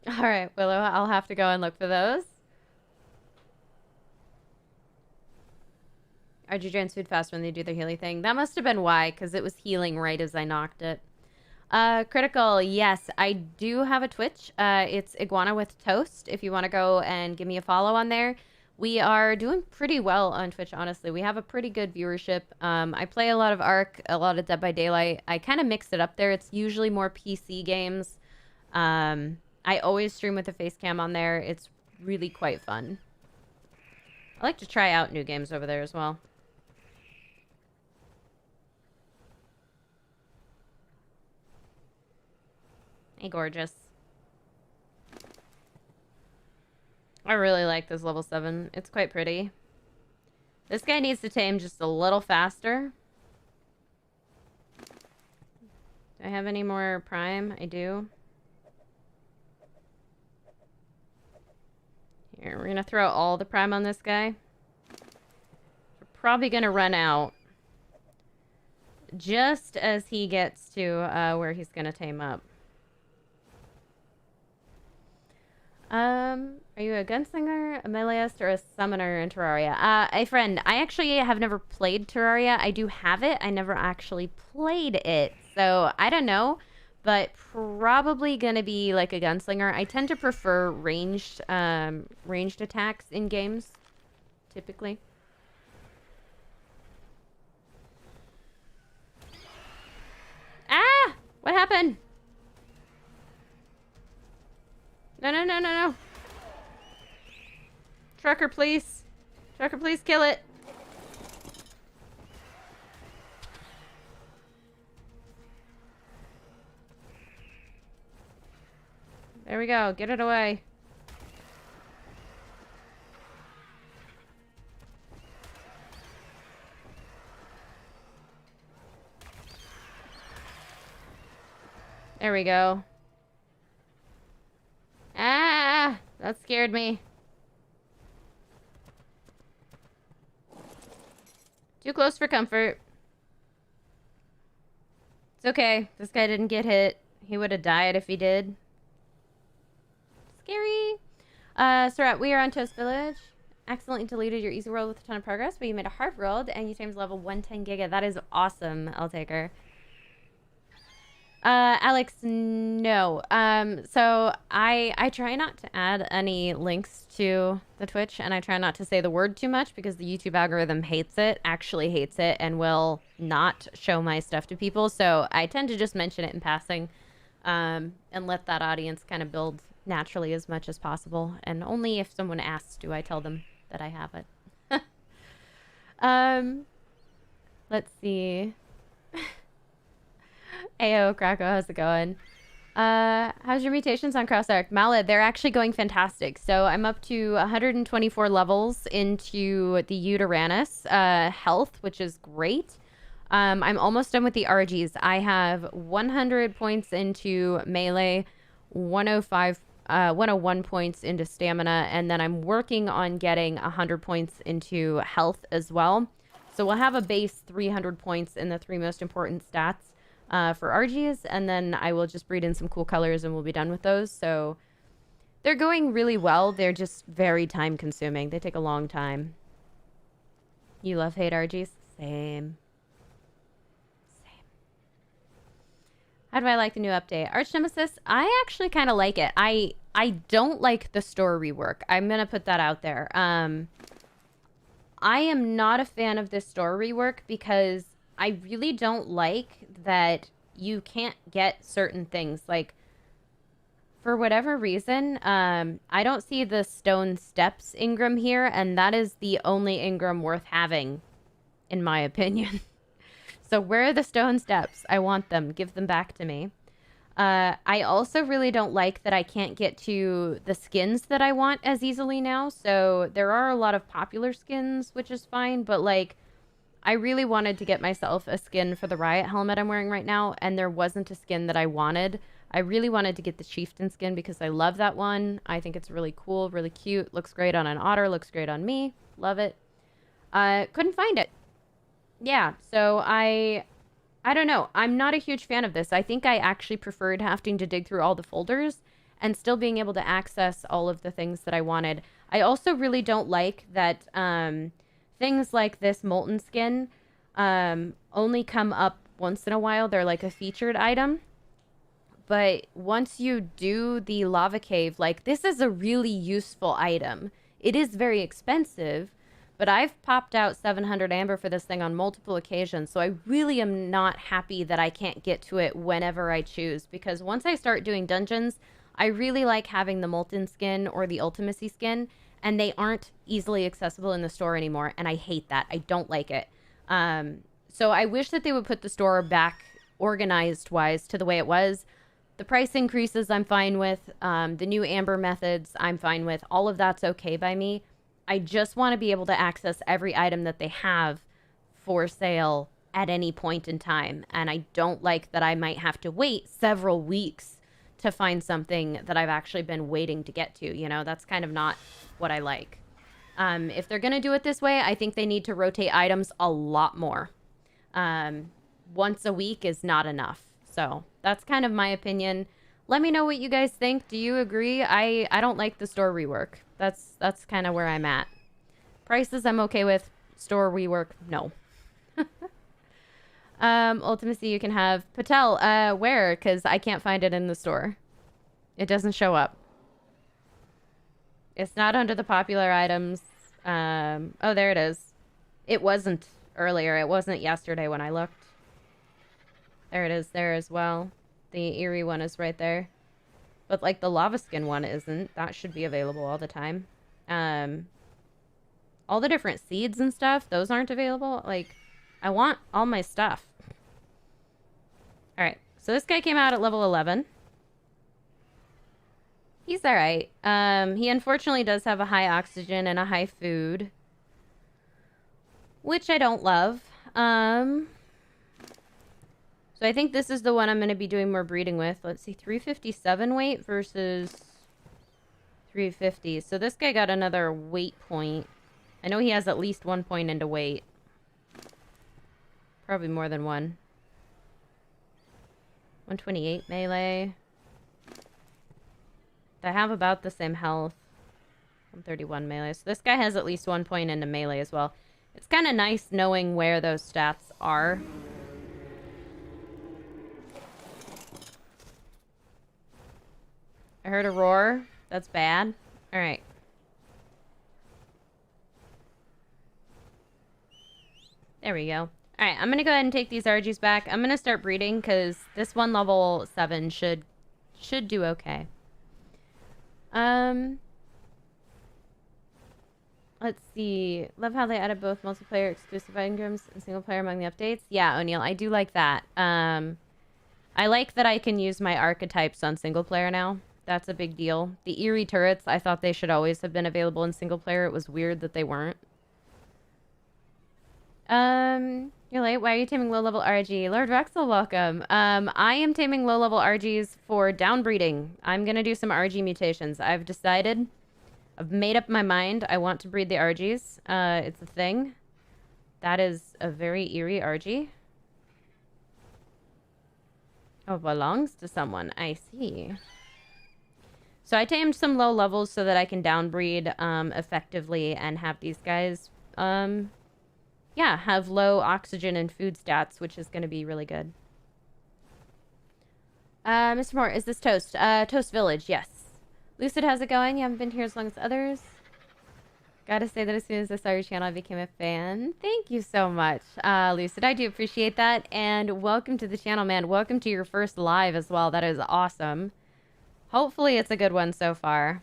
All right, Willow, I'll have to go and look for those. RG drains food fast when they do their healing thing. That must have been why, because it was healing right as I knocked it. Critical, yes, I do have a Twitch. It's Iguana with Toast. If you want to go and give me a follow on there. We are doing pretty well on Twitch, honestly. We have a pretty good viewership. I play a lot of ARK, a lot of Dead by Daylight. I kind of mix it up there. It's usually more PC games. I always stream with a face cam on there. It's really quite fun. I like to try out new games over there as well. Hey, gorgeous. I really like this level 7. It's quite pretty. This guy needs to tame just a little faster. Do I have any more prime? I do. Here, we're gonna throw all the prime on this guy. We're probably gonna run out just as he gets to where he's gonna tame up. Are you a gunslinger, a meleeist, or a summoner in Terraria? A friend, I actually have never played Terraria. I do have it. I never actually played it. So, I don't know. But probably gonna be like a gunslinger. I tend to prefer ranged attacks in games, typically. Ah! What happened? No, no, no, no, no. Trucker, please. Trucker, please kill it. There we go. Get it away. There we go. Ah! That scared me. Too close for comfort. It's okay. This guy didn't get hit. He would have died if he did. Scary. Surat, we are on Toast Village. Accidentally deleted your easy world with a ton of progress, but you made a hard world and you times level 110 giga. That is awesome, I'll-taker. Alex, no. So I try not to add any links to the Twitch, and I try not to say the word too much because the YouTube algorithm actually hates it, and will not show my stuff to people. So I tend to just mention it in passing, and let that audience kind of build naturally as much as possible. And only if someone asks do I tell them that I have it. Let's see. Ayo, Krakow, how's it going? How's your mutations on CrossArk? Malad, they're actually going fantastic. So I'm up to 124 levels into the Uranus health, which is great. I'm almost done with the argies. I have 100 points into melee, 101 points into stamina, and then I'm working on getting 100 points into health as well. So we'll have a base 300 points in the 3 most important stats. For argies, and then I will just breed in some cool colors and we'll be done with those. So they're going really well. They're just very time consuming. They take a long time. You love hate argies? Same. Same. How do I like the new update? Arch Nemesis, I actually kind of like it. I don't like the store rework. I'm going to put that out there. I am not a fan of this store rework because I really don't like that you can't get certain things. Like, for whatever reason, I don't see the stone steps Ingram here, and that is the only Ingram worth having, in my opinion. So where are the stone steps? I want them. Give them back to me. I also really don't like that I can't get to the skins that I want as easily now. So there are a lot of popular skins, which is fine, but like, I really wanted to get myself a skin for the Riot helmet I'm wearing right now, and there wasn't a skin that I wanted. I really wanted to get the Chieftain skin because I love that one. I think it's really cool, really cute. Looks great on an otter, looks great on me. Love it. Couldn't find it. Yeah, so I don't know. I'm not a huge fan of this. I think I actually preferred having to dig through all the folders and still being able to access all of the things that I wanted. I also really don't like that... things like this molten skin only come up once in a while. They're like a featured item. But once you do the lava cave, like, this is a really useful item. It is very expensive, but I've popped out 700 amber for this thing on multiple occasions. So I really am not happy that I can't get to it whenever I choose. Because once I start doing dungeons, I really like having the Molten skin or the Ultimacy skin, and they aren't easily accessible in the store anymore, and I hate that. I don't like it. So I wish that they would put the store back organized-wise to the way it was. The price increases I'm fine with. The new Amber methods I'm fine with. All of that's okay by me. I just want to be able to access every item that they have for sale at any point in time. And I don't like that I might have to wait several weeks to find something that I've actually been waiting to get to. You know, that's kind of not what I like. If they're going to do it this way, I think they need to rotate items a lot more. Once a week is not enough. So that's kind of my opinion. Let me know what you guys think. Do you agree? I don't like the store rework. That's kind of where I'm at. Prices I'm okay with. Store rework, no. Ultimacy you can have. Patel, where? Because I can't find it in the store. It doesn't show up. It's not under the popular items. Oh, there it is. It wasn't earlier. It wasn't yesterday when I looked. There it is there as well. The Eerie one is right there. But, like, the Lava Skin one isn't. That should be available all the time. All the different seeds and stuff, those aren't available. Like, I want all my stuff. Alright, so this guy came out at level 11. He's alright. He unfortunately does have a high oxygen and a high food, which I don't love. So I think this is the one I'm going to be doing more breeding with. Let's see, 357 weight versus 350. So this guy got another weight point. I know he has at least 1 point into weight. Probably more than one. 128 melee. They have about the same health. 131 melee. So this guy has at least 1 point into melee as well. It's kind of nice knowing where those stats are. I heard a roar. That's bad. Alright. There we go. Alright, I'm gonna go ahead and take these argies back. I'm gonna start breeding because this one level 7 should do okay. Let's see. Love how they added both multiplayer exclusive items and single player among the updates. Yeah, O'Neill, I do like that. I like that I can use my archetypes on single player now. That's a big deal. The Eerie turrets, I thought they should always have been available in single player. It was weird that they weren't. You're late. Why are you taming low-level RG? Lord Rexel, welcome. I am taming low-level RGs for downbreeding. I'm gonna do some RG mutations. I've decided. I've made up my mind. I want to breed the RGs. It's a thing. That is a very Eerie RG. Oh, belongs to someone. I see. So I tamed some low levels so that I can downbreed effectively and have these guys, yeah, have low oxygen and food stats, which is going to be really good. Mr. Moore, is this Toast? Toast Village, yes. Lucid, how's it going? You haven't been here as long as others. Gotta say that as soon as I saw your channel, I became a fan. Thank you so much, Lucid. I do appreciate that. And welcome to the channel, man. Welcome to your first live as well. That is awesome. Hopefully it's a good one so far.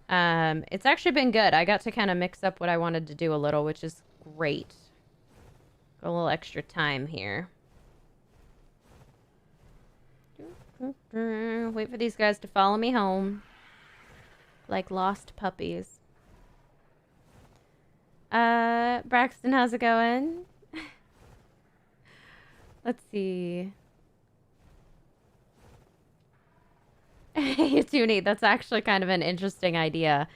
It's actually been good. I got to kind of mix up what I wanted to do a little, which is great. Got a little extra time here. Wait for these guys to follow me home. Like lost puppies. Braxton, how's it going? Let's see. Hey, Toonie, that's actually kind of an interesting idea.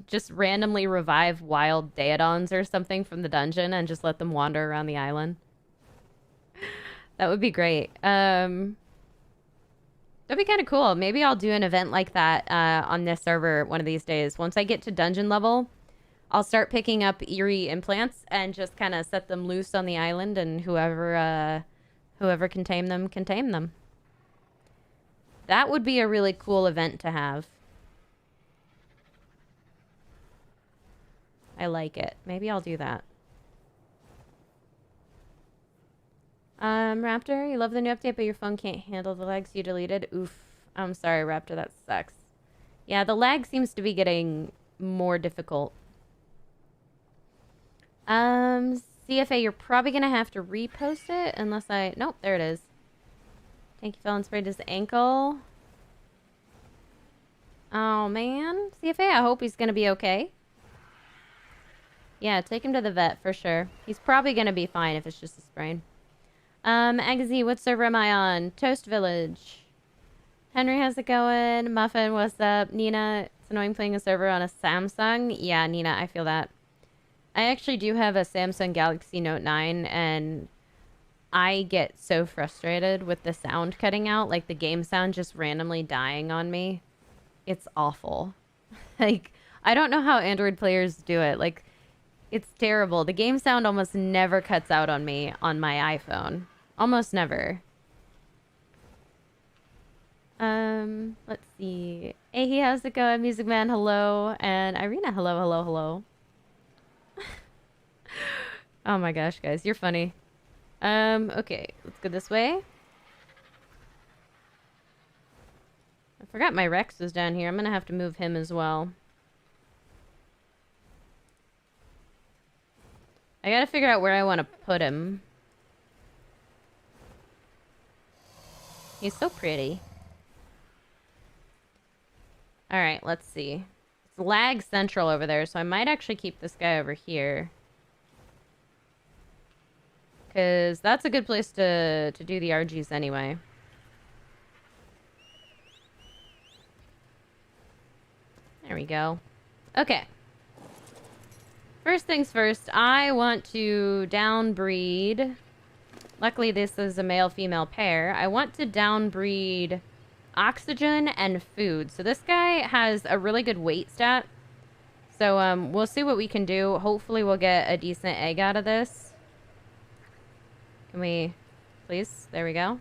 Just randomly revive wild Daedons or something from the dungeon and just let them wander around the island. That would be great. That'd be kind of cool. Maybe I'll do an event like that on this server one of these days. Once I get to dungeon level, I'll start picking up Eerie implants and just kind of set them loose on the island, and whoever can tame them can tame them. That would be a really cool event to have. I like it. Maybe I'll do that. Raptor, you love the new update, but your phone can't handle the legs you deleted. Oof. I'm sorry, Raptor, that sucks. Yeah, the lag seems to be getting more difficult. CFA, you're probably gonna have to repost it unless I... Nope, there it is. Tanky fell and sprained his ankle. Oh, man. CFA, I hope he's gonna be okay. Yeah, take him to the vet for sure. He's probably gonna be fine if it's just a sprain. Agazi, what server am I on? Toast Village. Henry, how's it going? Muffin, what's up? Nina, it's annoying playing a server on a Samsung. Yeah, Nina, I feel that. I actually do have a Samsung Galaxy Note 9, and I get so frustrated with the sound cutting out, like the game sound just randomly dying on me. It's awful. Like, I don't know how Android players do it. Like, it's terrible. The game sound almost never cuts out on me on my iPhone. Almost never. Let's see. Hey, how's it going? Music Man, hello. And Irina, hello, hello, hello. Oh my gosh, guys, you're funny. Okay, let's go this way. I forgot my Rex was down here. I'm gonna have to move him as well. I gotta figure out where I want to put him. He's so pretty. Alright, let's see. It's lag central over there, so I might actually keep this guy over here. Because that's a good place to do the argies anyway. There we go. Okay. First things first, I want to downbreed. Luckily, this is a male-female pair. I want to downbreed oxygen and food. So this guy has a really good weight stat. So we'll see what we can do. Hopefully we'll get a decent egg out of this. Can we... Please? There we go.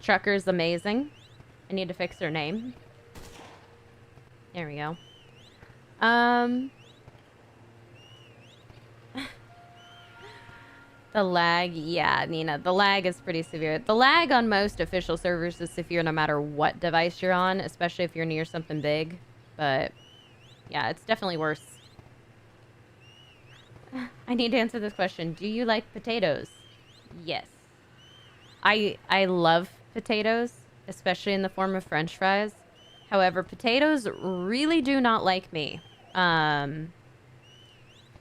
Trucker's amazing. I need to fix her name. There we go. The lag, yeah, Nina, the lag is pretty severe. The lag on most official servers is severe no matter what device you're on, especially if you're near something big. But, yeah, it's definitely worse. I need to answer this question. Do you like potatoes? Yes. I love potatoes, especially in the form of French fries. However, potatoes really do not like me.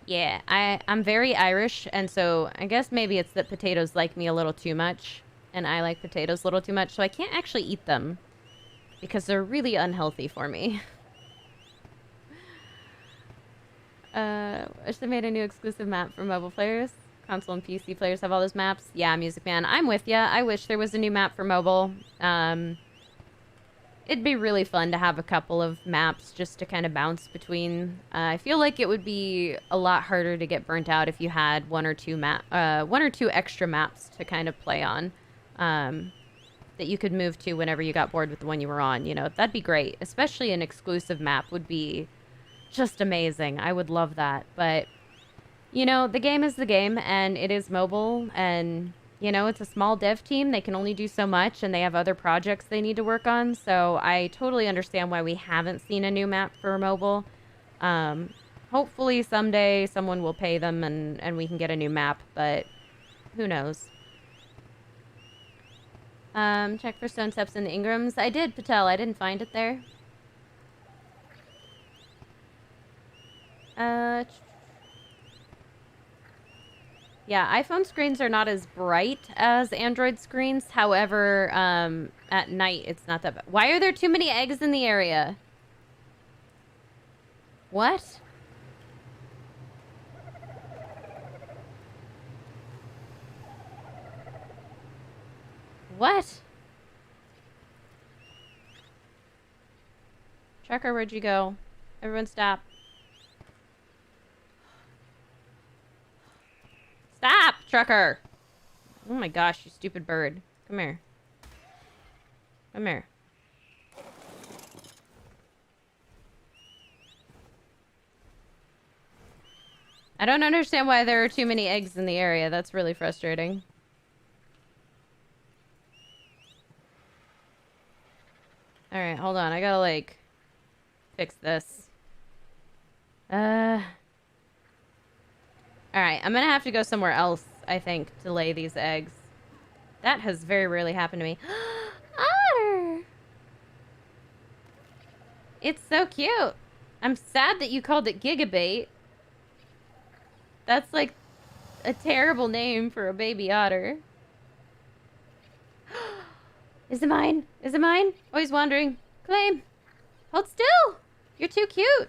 Yeah, I'm very Irish, and so I guess maybe it's that potatoes like me a little too much, and I like potatoes a little too much, so I can't actually eat them because they're really unhealthy for me. Wish they made a new exclusive map for mobile players. Console and PC players have all those maps. Yeah, Music Man, I'm with ya. I wish there was a new map for mobile. It'd be really fun to have a couple of maps just to kind of bounce between. I feel like it would be a lot harder to get burnt out if you had one or two extra maps to kind of play on, that you could move to whenever you got bored with the one you were on. You know, that'd be great. Especially an exclusive map would be just amazing. I would love that. But, you know, the game is the game, and it is mobile, and... You know, it's a small dev team. They can only do so much, and they have other projects they need to work on. So I totally understand why we haven't seen a new map for mobile. Hopefully someday someone will pay them and we can get a new map, but who knows. Check for stone steps in the Ingrams. I did, Patel. I didn't find it there. Yeah, iPhone screens are not as bright as Android screens. However, at night, it's not that bad. Why are there too many eggs in the area? What? What? Trucker, where'd you go? Everyone stop. Stop, Trucker! Oh my gosh, you stupid bird. Come here. Come here. I don't understand why there are too many eggs in the area. That's really frustrating. Alright, hold on. I gotta, like, fix this. Alright, I'm gonna have to go somewhere else, I think, to lay these eggs. That has very rarely happened to me. Otter! It's so cute. I'm sad that you called it Gigabait. That's, like, a terrible name for a baby otter. Is it mine? Is it mine? Oh, he's wandering. Claim. Hold still. You're too cute.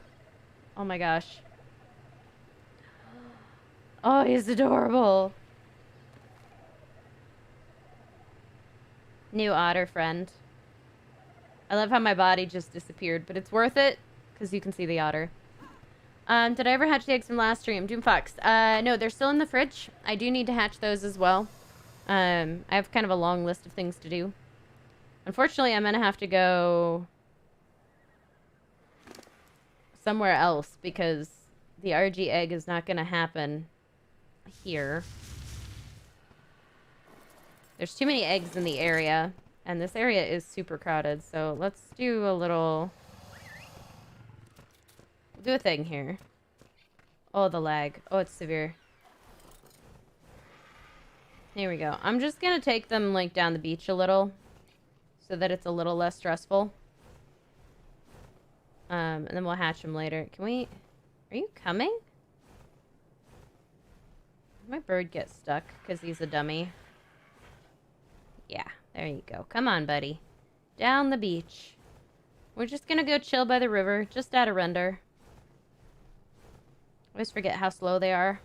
Oh my gosh. Oh, he's adorable. New otter friend. I love how my body just disappeared, but it's worth it because you can see the otter. Did I ever hatch the eggs from last stream? Doomfox. No, they're still in the fridge. I do need to hatch those as well. I have kind of a long list of things to do. Unfortunately, I'm gonna have to go somewhere else because the argy egg is not gonna happen here. There's too many eggs in the area, and this area is super crowded, so let's do a little... We'll do a thing here. Oh, the lag. Oh, it's severe. Here we go. I'm just gonna take them, like, down the beach a little so that it's a little less stressful. And then we'll hatch them later. Can we... Are you coming? Did my bird get stuck because he's a dummy? Yeah, there you go. Come on, buddy. Down the beach. We're just gonna go chill by the river, just out of render. I always forget how slow they are.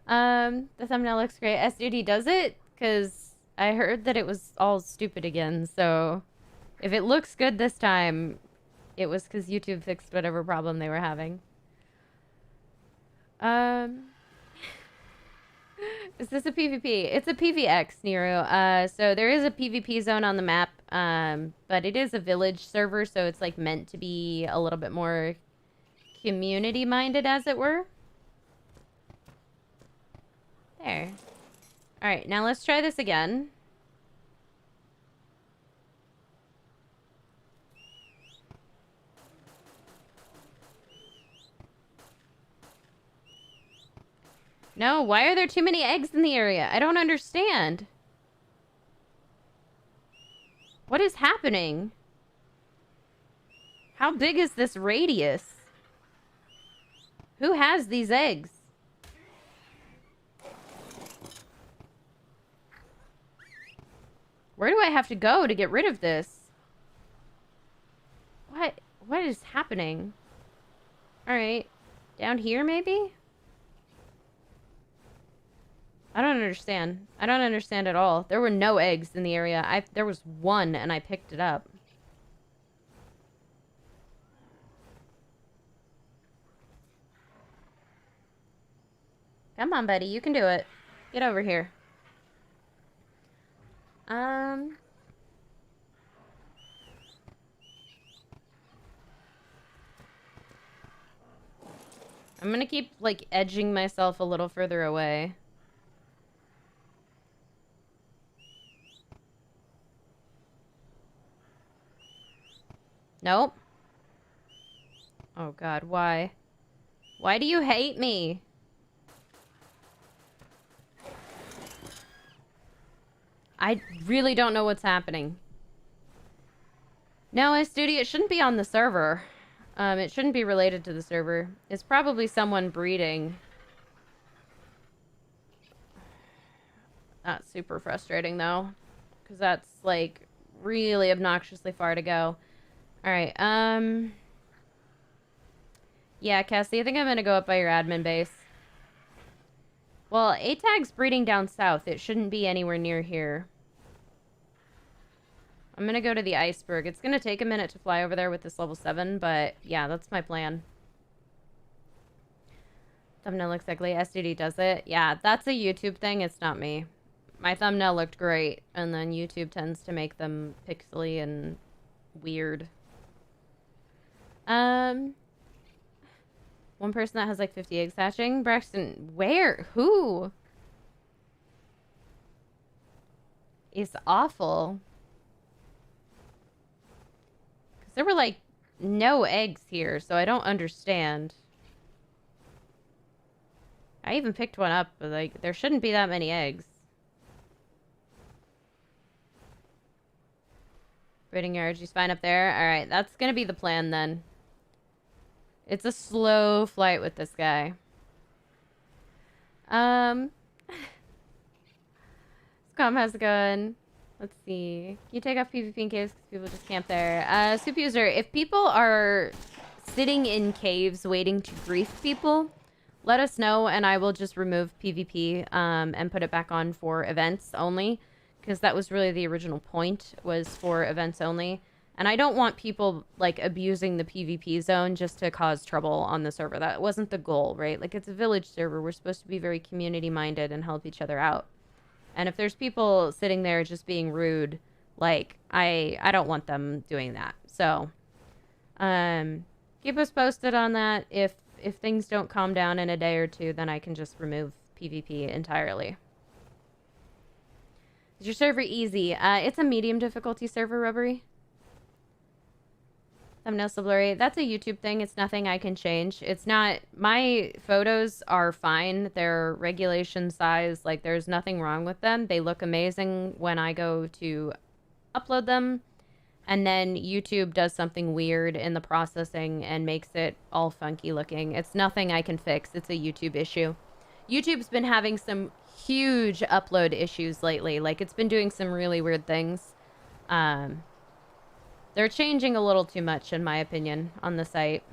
The thumbnail looks great. SDD does it? Because I heard that it was all stupid again, so... If it looks good this time, it was because YouTube fixed whatever problem they were having. Is this a PvP? It's a PvX, Nero. So there is a PvP zone on the map, but it is a village server, so it's like meant to be a little bit more community-minded, as it were. There. Alright, now let's try this again. No, why are there too many eggs in the area? I don't understand. What is happening? How big is this radius? Who has these eggs? Where do I have to go to get rid of this? What is happening? Alright. Down here, maybe? I don't understand. I don't understand at all. There were no eggs in the area. There was one, and I picked it up. Come on, buddy. You can do it. Get over here. I'm gonna keep, like, edging myself a little further away. Nope. Oh, God. Why? Why do you hate me? I really don't know what's happening. No, SDD, it shouldn't be on the server. It shouldn't be related to the server. It's probably someone breeding. That's super frustrating, though. Because that's, like, really obnoxiously far to go. Alright, yeah, Cassie, I think I'm gonna go up by your admin base. Well, A-Tag's breeding down south. It shouldn't be anywhere near here. I'm gonna go to the iceberg. It's gonna take a minute to fly over there with this level 7, but yeah, that's my plan. Thumbnail looks ugly. SDD does it. Yeah, that's a YouTube thing. It's not me. My thumbnail looked great, and then YouTube tends to make them pixely and weird. One person that has like 50 eggs hatching. Braxton, where? Who? It's awful. There were, like, no eggs here, so I don't understand. I even picked one up, but, like, there shouldn't be that many eggs. Breeding your argies fine up there. Alright, that's gonna be the plan, then. It's a slow flight with this guy. Scum, how's it going? Let's see. Can you take off PvP in caves because people just camp there? Soup user, if people are sitting in caves waiting to grief people, let us know and I will just remove PvP and put it back on for events only. Because that was really the original point, was for events only. And I don't want people, like, abusing the PvP zone just to cause trouble on the server. That wasn't the goal, right? Like, it's a village server. We're supposed to be very community-minded and help each other out. And if there's people sitting there just being rude, like, I don't want them doing that. So, keep us posted on that. If things don't calm down in a day or two, then I can just remove PvP entirely. Is your server easy? It's a medium difficulty server, Rubbery. Thumbnail so blurry. That's a YouTube thing. It's nothing I can change. It's not... My photos are fine. They're regulation size. Like, there's nothing wrong with them. They look amazing when I go to upload them. And then YouTube does something weird in the processing and makes it all funky looking. It's nothing I can fix. It's a YouTube issue. YouTube's been having some huge upload issues lately. Like, it's been doing some really weird things. They're changing a little too much, in my opinion, on the site.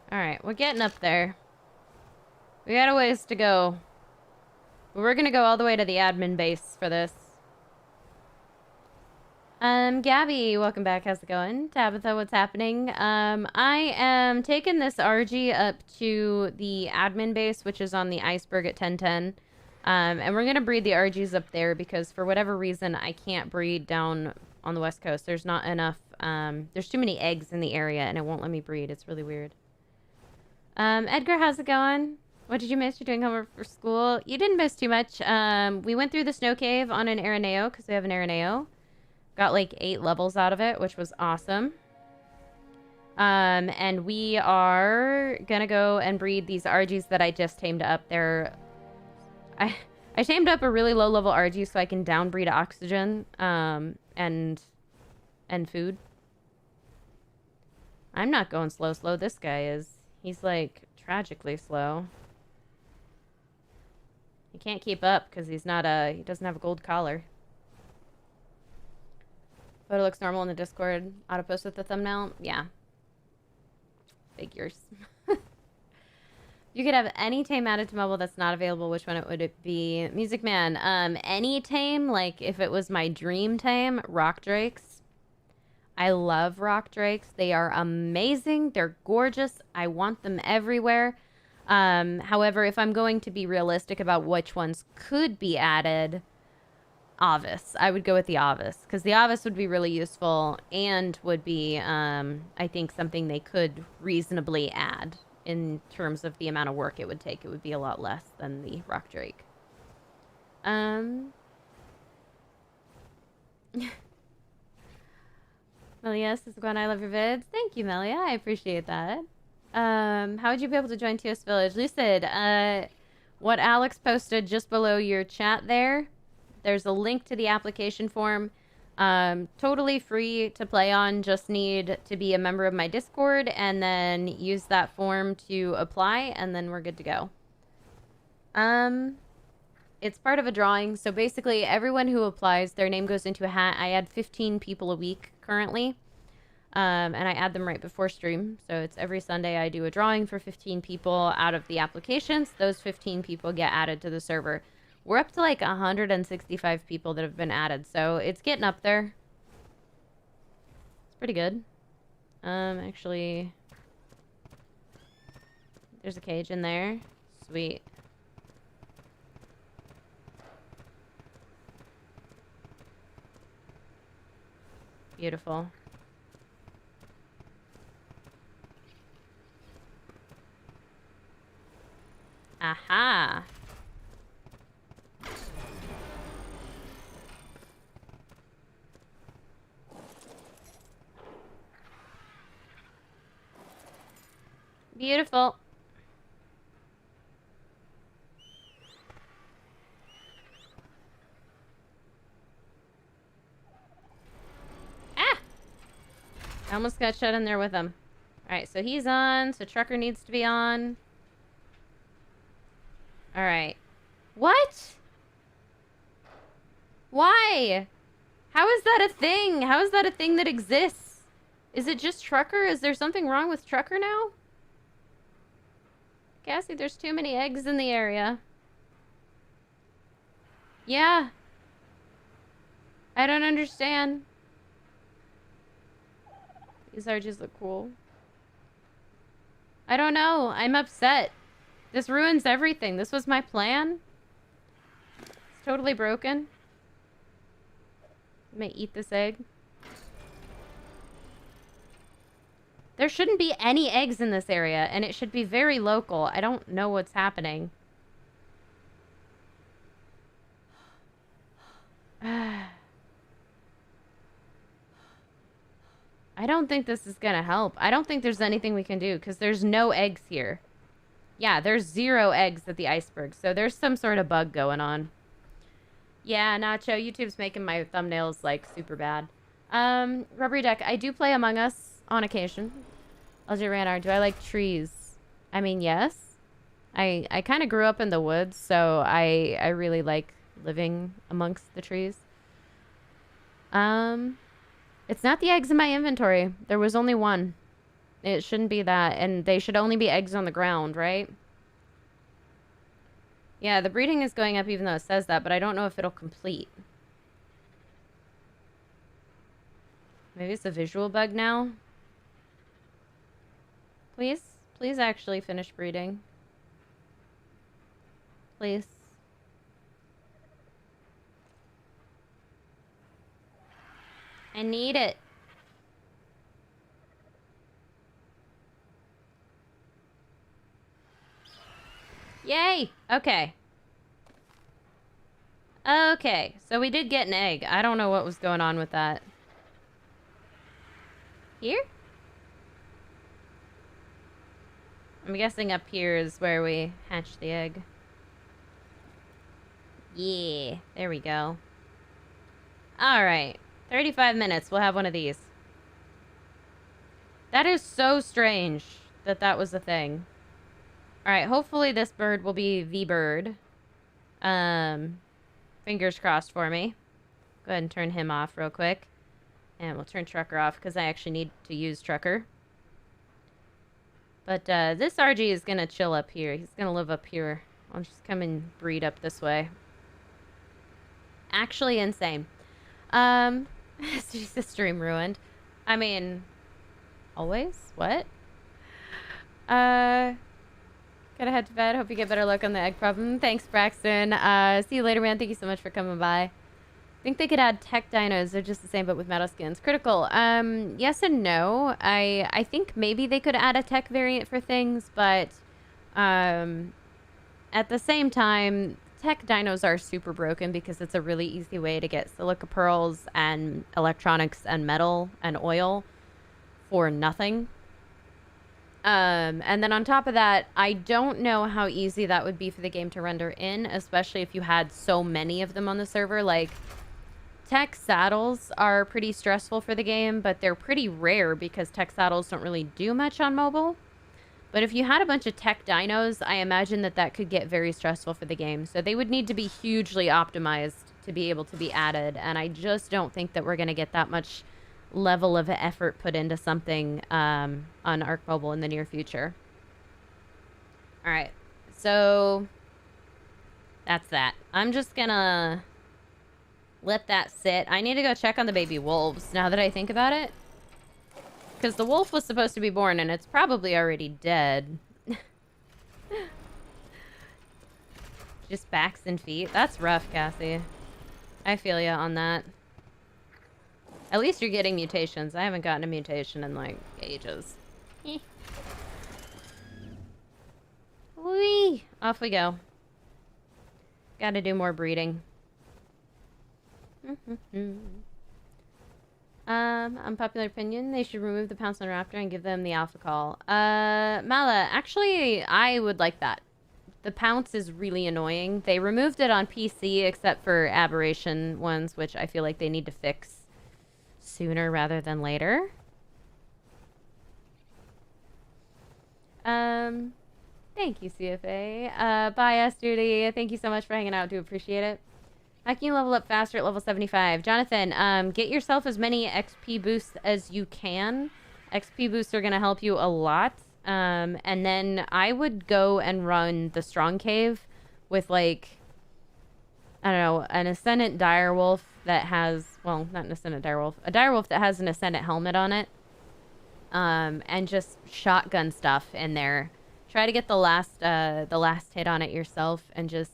Alright, we're getting up there. We got a ways to go. But we're gonna go all the way to the admin base for this. Gabby, welcome back. How's it going? Tabitha, what's happening? I am taking this argie up to the admin base, which is on the iceberg at 1010. And we're gonna breed the argies up there because for whatever reason, I can't breed down on the west coast. There's not enough, there's too many eggs in the area and it won't let me breed. It's really weird. Edgar, how's it going? What did you miss? You're doing homework for school? You didn't miss too much. We went through the snow cave on an Araneo because we have an Araneo. Got like 8 levels out of it, which was awesome. And we are gonna go and breed these argies that I just tamed up. I tamed up a really low level argie so I can downbreed oxygen, and food. I'm not going slow. This guy is. He's like tragically slow. He can't keep up because he doesn't have a gold collar. Photo looks normal in the Discord. Auto post with the thumbnail. Yeah. Figures. You could have any tame added to mobile that's not available. Which one would it be? Music Man. Any tame, like if it was my dream tame, rock drakes. I love rock drakes. They are amazing. They're gorgeous. I want them everywhere. However, if I'm going to be realistic about which ones could be added, Avis. I would go with the Avis because the Avis would be really useful and would be, I think, something they could reasonably add in terms of the amount of work it would take. It would be a lot less than the Rock Drake. Melia says, Gwen, I love your vids. Thank you, Melia. I appreciate that. How would you be able to join TOS Village? Lucid, what Alex posted just below your chat there, there's a link to the application form. Totally free to play on. Just need to be a member of my Discord and then use that form to apply, and then we're good to go. It's part of a drawing, so basically everyone who applies, their name goes into a hat. I add 15 people a week currently, and I add them right before stream. So it's every Sunday I do a drawing for 15 people out of the applications. Those 15 people get added to the server. We're up to like 165 people that have been added, so it's getting up there. It's pretty good. Actually, there's a cage in there. Sweet. Beautiful. Aha. Beautiful. Ah! I almost got shut in there with him. Alright, so he's on. So Trucker needs to be on. Alright. What? Why? How is that a thing? How is that a thing that exists? Is it just Trucker? Is there something wrong with Trucker now? Cassie, there's too many eggs in the area. Yeah. I don't understand. These argies look cool. I don't know. I'm upset. This ruins everything. This was my plan. It's totally broken. I may eat this egg. There shouldn't be any eggs in this area, and it should be very local. I don't know what's happening. I don't think this is gonna help. I don't think there's anything we can do, because there's no eggs here. Yeah, there's 0 eggs at the iceberg, so there's some sort of bug going on. Yeah, Nacho, YouTube's making my thumbnails, like, super bad. Rubbery Duck, I do play Among Us on occasion. LJ Ranar, do I like trees? I mean, yes. I kind of grew up in the woods, so I really like living amongst the trees. It's not the eggs in my inventory. There was only 1. It shouldn't be that, and they should only be eggs on the ground, right? Yeah, the breeding is going up even though it says that, but I don't know if it'll complete. Maybe it's a visual bug now? Please? Please actually finish breeding. Please. I need it. Yay! Okay. Okay, so we did get an egg. I don't know what was going on with that. Here? I'm guessing up here is where we hatched the egg. Yeah, there we go. Alright, 35 minutes, we'll have one of these. That is so strange that that was a thing. Alright, hopefully this bird will be the bird. Fingers crossed for me. Go ahead and turn him off real quick. And we'll turn Trucker off because I actually need to use Trucker. But this RG is going to chill up here. He's going to live up here. I'll just come and breed up this way. Actually insane. Is the stream ruined? I mean, always? What? Gotta head to bed. Hope you get better luck on the egg problem. Thanks, Braxton. See you later, man. Thank you so much for coming by. I think they could add tech dinos. They're just the same, but with metal skins. Critical. Yes and no. I think maybe they could add a tech variant for things, but at the same time, tech dinos are super broken because it's a really easy way to get silica pearls and electronics and metal and oil for nothing. And then on top of that, I don't know how easy that would be for the game to render in, especially if you had so many of them on the server. Like, tech saddles are pretty stressful for the game, but they're pretty rare because tech saddles don't really do much on mobile. But if you had a bunch of tech dinos, I imagine that that could get very stressful for the game. So they would need to be hugely optimized to be able to be added. And I just don't think that we're going to get that much level of effort put into something on ARK Mobile in the near future. All right. So that's that. I'm just going to let that sit. I need to go check on the baby wolves now that I think about it. Because the wolf was supposed to be born, and it's probably already dead. Just backs and feet. That's rough, Cassie. I feel ya on that. At least you're getting mutations. I haven't gotten a mutation in, like, ages. Whee! Off we go. Gotta do more breeding. Unpopular opinion, they should remove the Pounce on Raptor and give them the Alpha Call. Mala, actually, I would like that. The Pounce is really annoying. They removed it on PC except for Aberration ones, which I feel like they need to fix sooner rather than later. Thank you, CFA. Bye, S-Duty. Thank you so much for hanging out. Do appreciate it. How can you level up faster at level 75? Jonathan, get yourself as many XP boosts as you can. XP boosts are going to help you a lot. And then I would go and run the Strong Cave with, like, I don't know, an Ascendant Direwolf that has, well, not an Ascendant Direwolf, a Direwolf that has an Ascendant helmet on it. And just shotgun stuff in there. Try to get the last hit on it yourself and just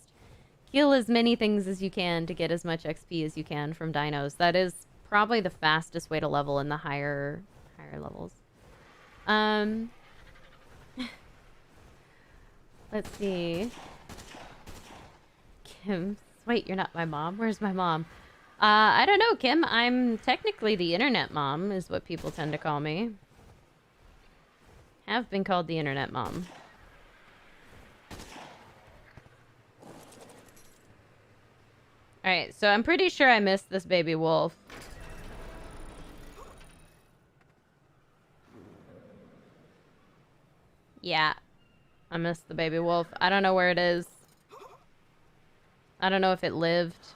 kill as many things as you can to get as much XP as you can from dinos. That is probably the fastest way to level in the higher levels. Let's see. Kim, wait, you're not my mom. Where's my mom? I don't know, Kim. I'm technically the internet mom, is what people tend to call me. Have been called the internet mom. Alright, so I'm pretty sure I missed this baby wolf. Yeah. I missed the baby wolf. I don't know where it is. I don't know if it lived.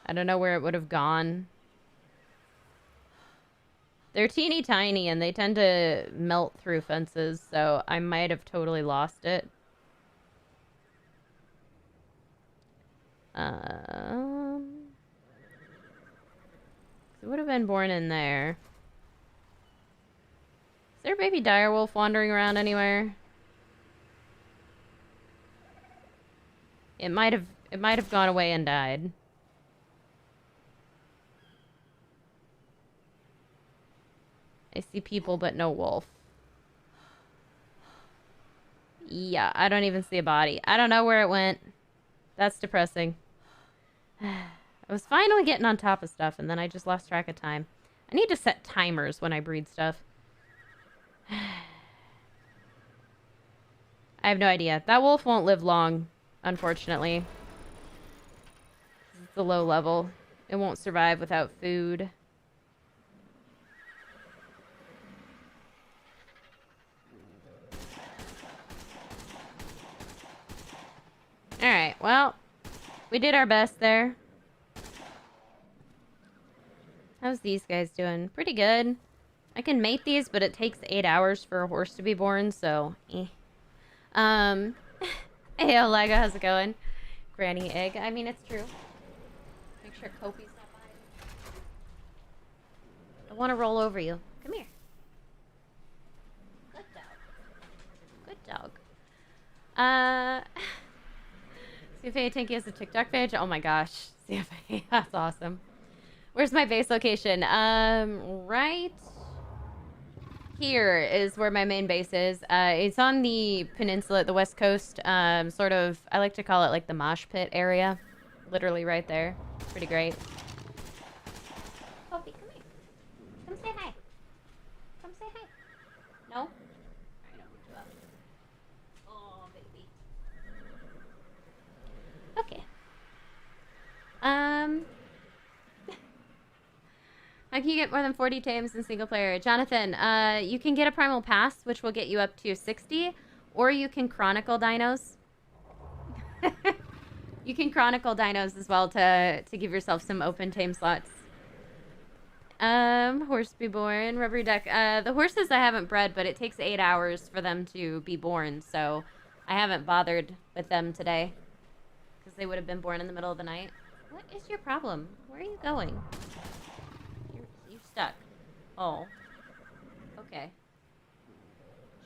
I don't know where it would have gone. They're teeny tiny and they tend to melt through fences, so I might have totally lost it. It would have been born in there. Is there a baby direwolf wandering around anywhere? It might have gone away and died. I see people, but no wolf. Yeah, I don't even see a body. I don't know where it went. That's depressing. I was finally getting on top of stuff, and then I just lost track of time. I need to set timers when I breed stuff. I have no idea. That wolf won't live long, unfortunately. It's a low level. It won't survive without food. Alright, well, we did our best there. How's these guys doing? Pretty good. I can mate these, but it takes 8 hours for a horse to be born, so eh. Hey, Olega, how's it going? Granny egg. I mean, it's true. Make sure Kopi's not by. I want to roll over you. Come here. Good dog. Good dog. CFA Tinky has a TikTok page. Oh my gosh. CFA. That's awesome. Where's my base location? Right here is where my main base is. It's on the peninsula at the west coast. Sort of, I like to call it like the mosh pit area. Literally right there. Pretty great. Kopi, come here. Come say hi. Come say hi. No? Alright, I'll put you up. Oh, baby. Okay. How can you get more than 40 tames in single player? Jonathan, you can get a primal pass, which will get you up to 60, or you can chronicle dinos. You can chronicle dinos as well to give yourself some open tame slots. Horse be born, rubbery duck. The horses I haven't bred, but it takes 8 hours for them to be born, so I haven't bothered with them today. Because they would have been born in the middle of the night. What is your problem? Where are you going? You're stuck. Oh. Okay.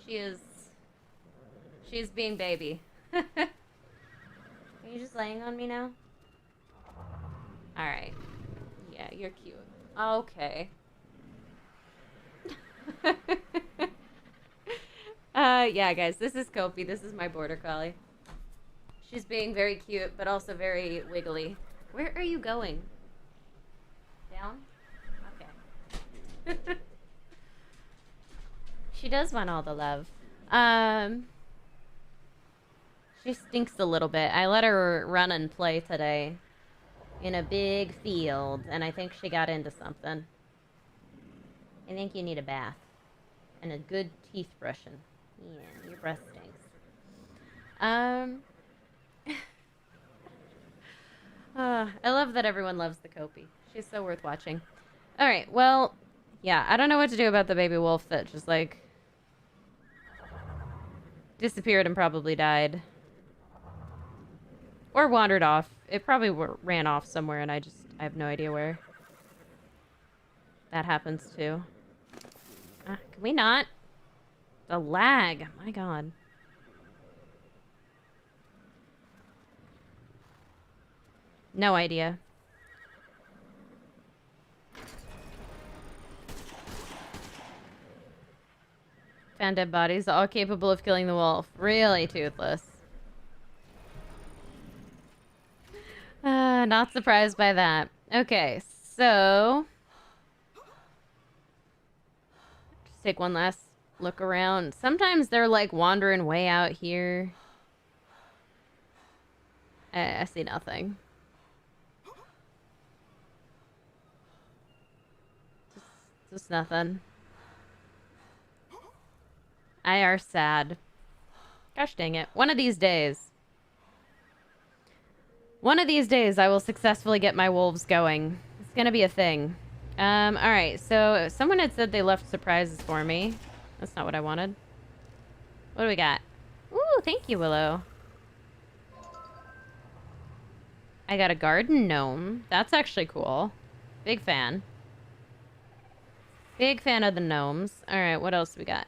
She is being baby. Are you just laying on me now? Alright. Yeah, you're cute. Yeah, guys, this is Kopi. This is my border collie. She's being very cute, but also very wiggly. Where are you going? Down? Okay. She does want all the love. She stinks a little bit. I let her run and play today in a big field, and I think she got into something. I think you need a bath and a good teeth brushing. Yeah, your breath stinks. I love that everyone loves the Kopi. She's so worth watching. All right, well, yeah, I don't know what to do about the baby wolf that just, like, disappeared and probably died. Or wandered off. It probably ran off somewhere and I have no idea where. That happens too. Can we not? The lag. My God. No idea. Found dead bodies, all capable of killing the wolf. Really, Toothless. Not surprised by that. Okay, so... just take one last look around. Sometimes they're, like, wandering way out here. I see nothing. Just nothing. I are sad. Gosh dang it. One of these days I will successfully get my wolves going. It's gonna be a thing. Alright, so someone had said they left surprises for me. That's not what I wanted. What do we got? Ooh, thank you, Willow. I got a garden gnome. That's actually cool. Big fan. Big fan of the gnomes. Alright, what else we got?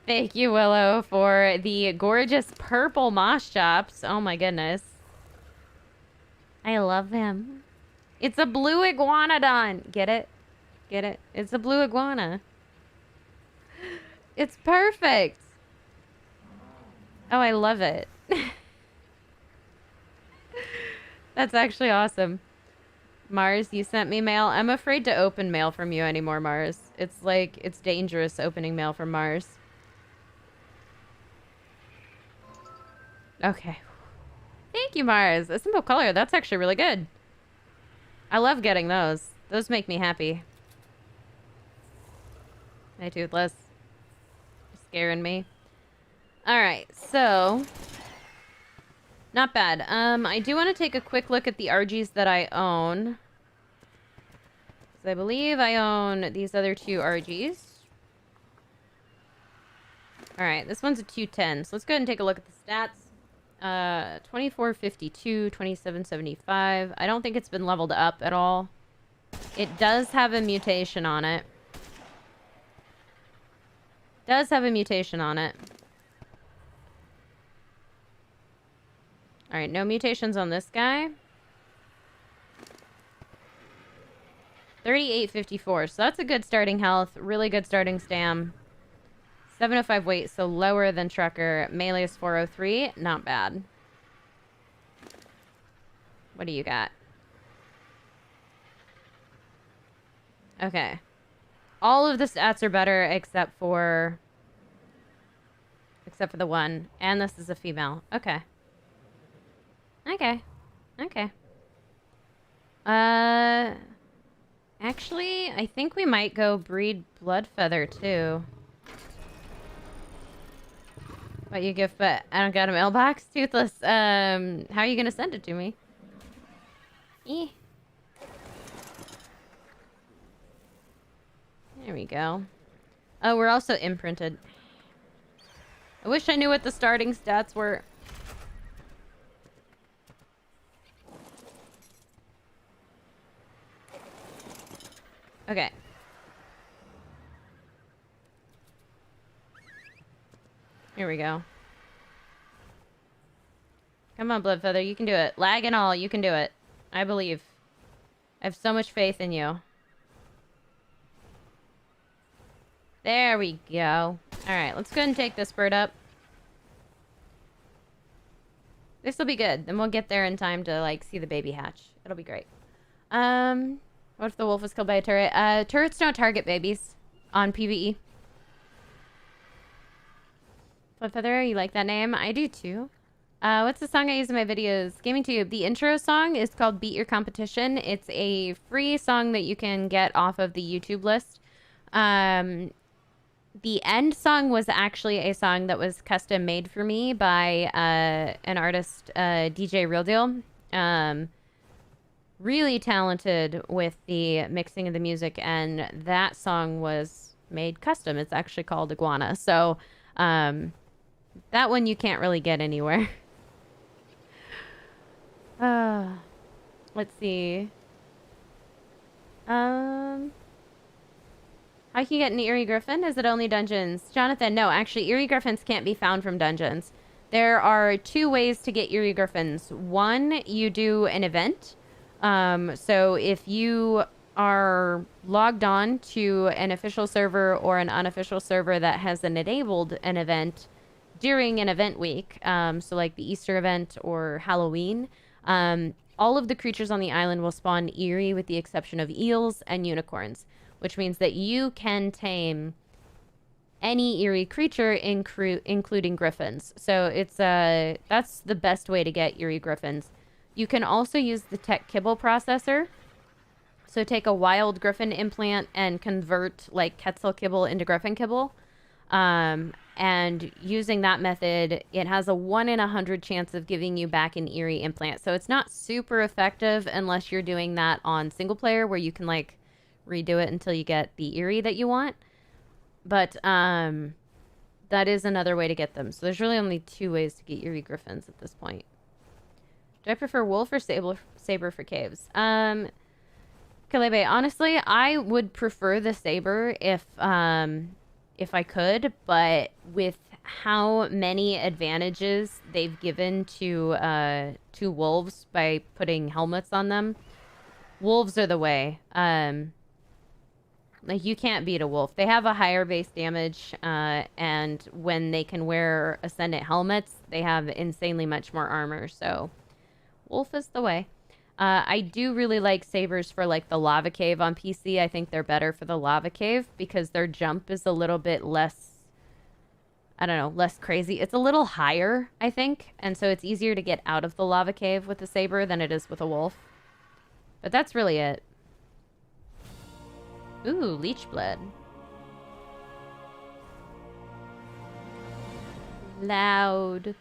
Thank you, Willow, for the gorgeous purple moss chops. Oh my goodness. I love him. It's a blue iguanodon. Get it? Get it? It's a blue iguana. It's perfect. Oh, I love it. That's actually awesome. Mars, you sent me mail. I'm afraid to open mail from you anymore, Mars. It's like, it's dangerous opening mail from Mars. Okay. Thank you, Mars. A simple color. That's actually really good. I love getting those. Those make me happy. Hey, Toothless. You're scaring me. Alright, so... not bad. I do want to take a quick look at the argies that I own. So I believe I own these other two argies. Alright, this one's a 210. So let's go ahead and take a look at the stats. 2452, 2775. I don't think it's been leveled up at all. It does have a mutation on it. Does have a mutation on it. Alright, no mutations on this guy. 3854, so that's a good starting health. Really good starting stam. 705 weight, so lower than Trucker. Melee is 403. Not bad. What do you got? Okay. All of the stats are better except for the one. And this is a female. Okay. Okay. Okay. Actually, I think we might go breed Bloodfeather too. What you gift, but I don't got a mailbox? Toothless, how are you gonna send it to me? Eh. There we go. Oh, we're also imprinted. I wish I knew what the starting stats were. Okay. Here we go. Come on, Bloodfeather, you can do it. Lag and all, you can do it. I believe. I have so much faith in you. There we go. All right, let's go ahead and take this bird up. This will be good. Then we'll get there in time to, like, see the baby hatch. It'll be great. What if the wolf was killed by a turret? Turrets don't target babies on PvE. Feather, you like that name? I do too. What's the song I use in my videos? Gaming Tube. The intro song is called Beat Your Competition. It's a free song that you can get off of the YouTube list. The end song was actually a song that was custom made for me by an artist, DJ Real Deal. Really talented with the mixing of the music, and that song was made custom. It's actually called Iguana. So, that one you can't really get anywhere. Let's see. How can you get an Eerie Griffin? Is it only dungeons? Jonathan, no, actually, Eerie Griffins can't be found from dungeons. There are two ways to get Eerie Griffins. One, you do an event. So if you are logged on to an official server or an unofficial server that has enabled an event during an event week, so like the Easter event or Halloween, all of the creatures on the island will spawn Eerie with the exception of eels and unicorns, which means that you can tame any Eerie creature, including griffins. So it's that's the best way to get Eerie griffins. You can also use the tech kibble processor. So take a wild griffin implant and convert like Quetzal kibble into griffin kibble. And using that method, it has a 1 in 100 chance of giving you back an Eerie implant. So it's not super effective unless you're doing that on single player where you can like redo it until you get the Eerie that you want. But that is another way to get them. So there's really only two ways to get Eerie griffins at this point. Do I prefer wolf or saber for caves? Kalebe, honestly, I would prefer the saber if I could, but with how many advantages they've given to wolves by putting helmets on them, wolves are the way. Like, you can't beat a wolf. They have a higher base damage, and when they can wear Ascendant helmets, they have insanely much more armor, so wolf is the way. I do really like sabers for, like, the lava cave on PC. I think they're better for the lava cave because their jump is a little bit less, I don't know, less crazy. It's a little higher, I think, and so it's easier to get out of the lava cave with a saber than it is with a wolf. But that's really it. Ooh, leech blood. Loud.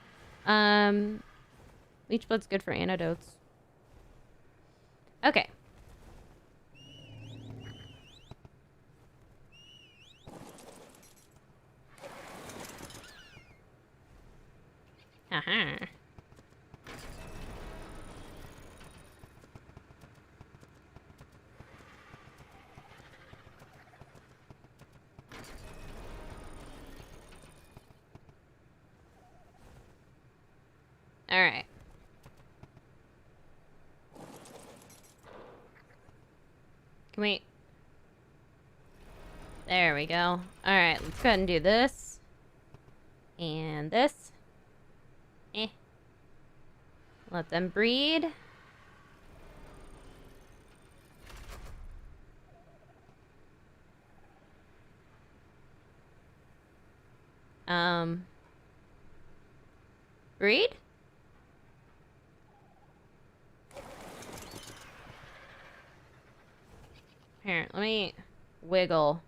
Leech blood's good for antidotes. Okay. Haha. All right. Can we... There we go. All right, let's go ahead and do this. And this. Let them breed. Breed? Here, let me wiggle.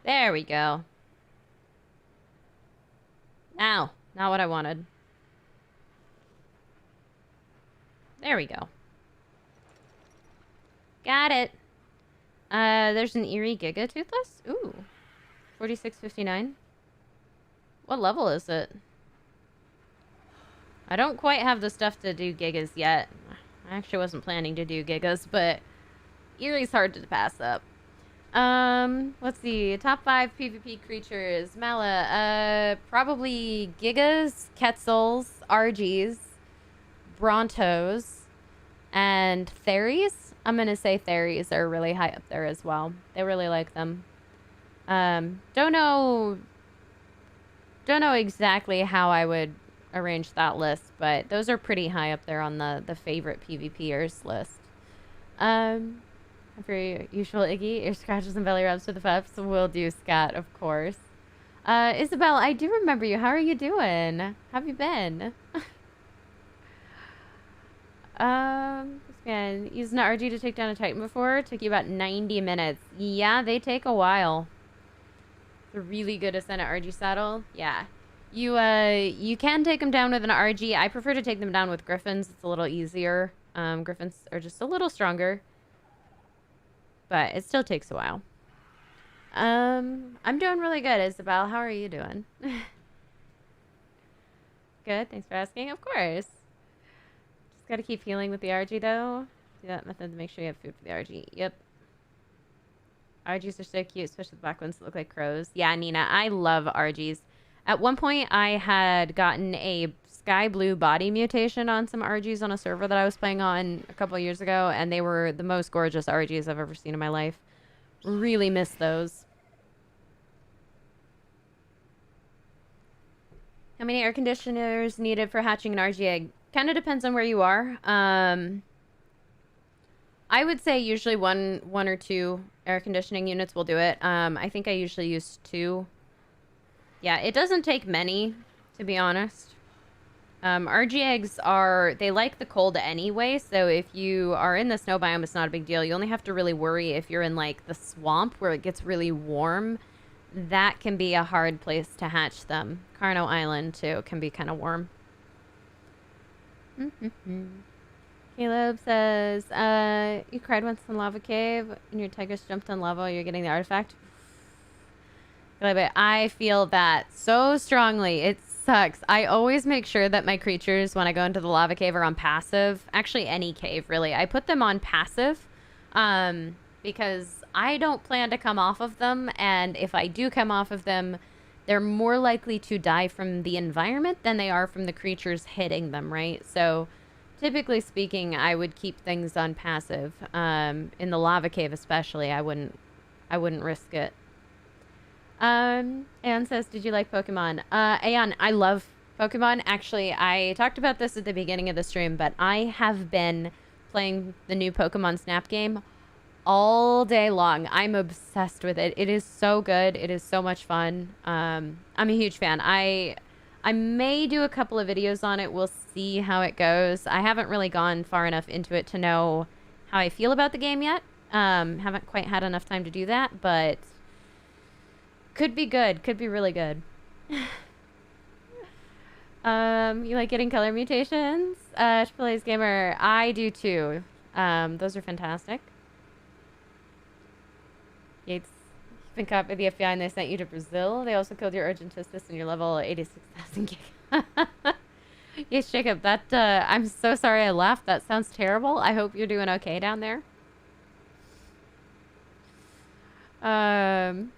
There we go. Now, not what I wanted. There we go. Got it. There's an Eerie Giga Toothless? Ooh. 4659. What level is it? I don't quite have the stuff to do Gigas yet. I actually wasn't planning to do Gigas, but Eerie's hard to pass up. Let's see. Top 5 PvP creatures. Mala. Probably Gigas, Quetzals, Argies, Brontos, and Fairies. I'm gonna say Theries are really high up there as well. They really like them. Don't know exactly how I would arrange that list, but those are pretty high up there on the favorite PvPers list. For your usual Iggy, ear scratches and belly rubs for the pups. Will do, Scott, of course. Isabel, I do remember you. How are you doing? How have you been? Man, using an RG to take down a Titan before took you about 90 minutes. Yeah, they take a while. It's a really good Ascendant RG saddle. Yeah. You can take them down with an RG. I prefer to take them down with Griffins. It's a little easier. Griffins are just a little stronger. But it still takes a while. I'm doing really good, Isabel. How are you doing? Good, thanks for asking. Of course. Just gotta keep healing with the RG, though. Do that method to make sure you have food for the RG. Yep. RGs are so cute, especially the black ones that look like crows. Yeah, Nina, I love RGs. At one point, I had gotten a sky blue body mutation on some RGs on a server that I was playing on a couple of years ago, and they were the most gorgeous RGs I've ever seen in my life. Really miss those. How many air conditioners needed for hatching an RG egg? Kind of depends on where you are. I would say usually one or two air conditioning units will do it. I think I usually use 2. Yeah, it doesn't take many, to be honest. RG eggs they like the cold anyway, so if you are in the snow biome, it's not a big deal. You only have to really worry if you're in, like, the swamp where it gets really warm. That can be a hard place to hatch them. Carno Island, too, can be kind of warm. Caleb says, you cried once in lava cave and your tigress jumped on lava while you're getting the artifact. I feel that so strongly. It sucks. I always make sure that my creatures, when I go into the lava cave, are on passive. Actually, any cave, really. I put them on passive because I don't plan to come off of them. And if I do come off of them, they're more likely to die from the environment than they are from the creatures hitting them, right? So typically speaking, I would keep things on passive. In the lava cave especially, I wouldn't risk it. Aeon says, did you like Pokemon? Aeon, I love Pokemon. Actually, I talked about this at the beginning of the stream, but I have been playing the new Pokemon Snap game all day long. I'm obsessed with it. It is so good. It is so much fun. I'm a huge fan. I may do a couple of videos on it. We'll see how it goes. I haven't really gone far enough into it to know how I feel about the game yet. Haven't quite had enough time to do that, but could be good. Could be really good. You like getting color mutations? Triple A's Gamer, I do too. Those are fantastic. Yates, you've been caught by the FBI and they sent you to Brazil. They also killed your Urgentistus and your level 86,000 gig. Yes, Jacob, that, I'm so sorry I laughed. That sounds terrible. I hope you're doing okay down there. Can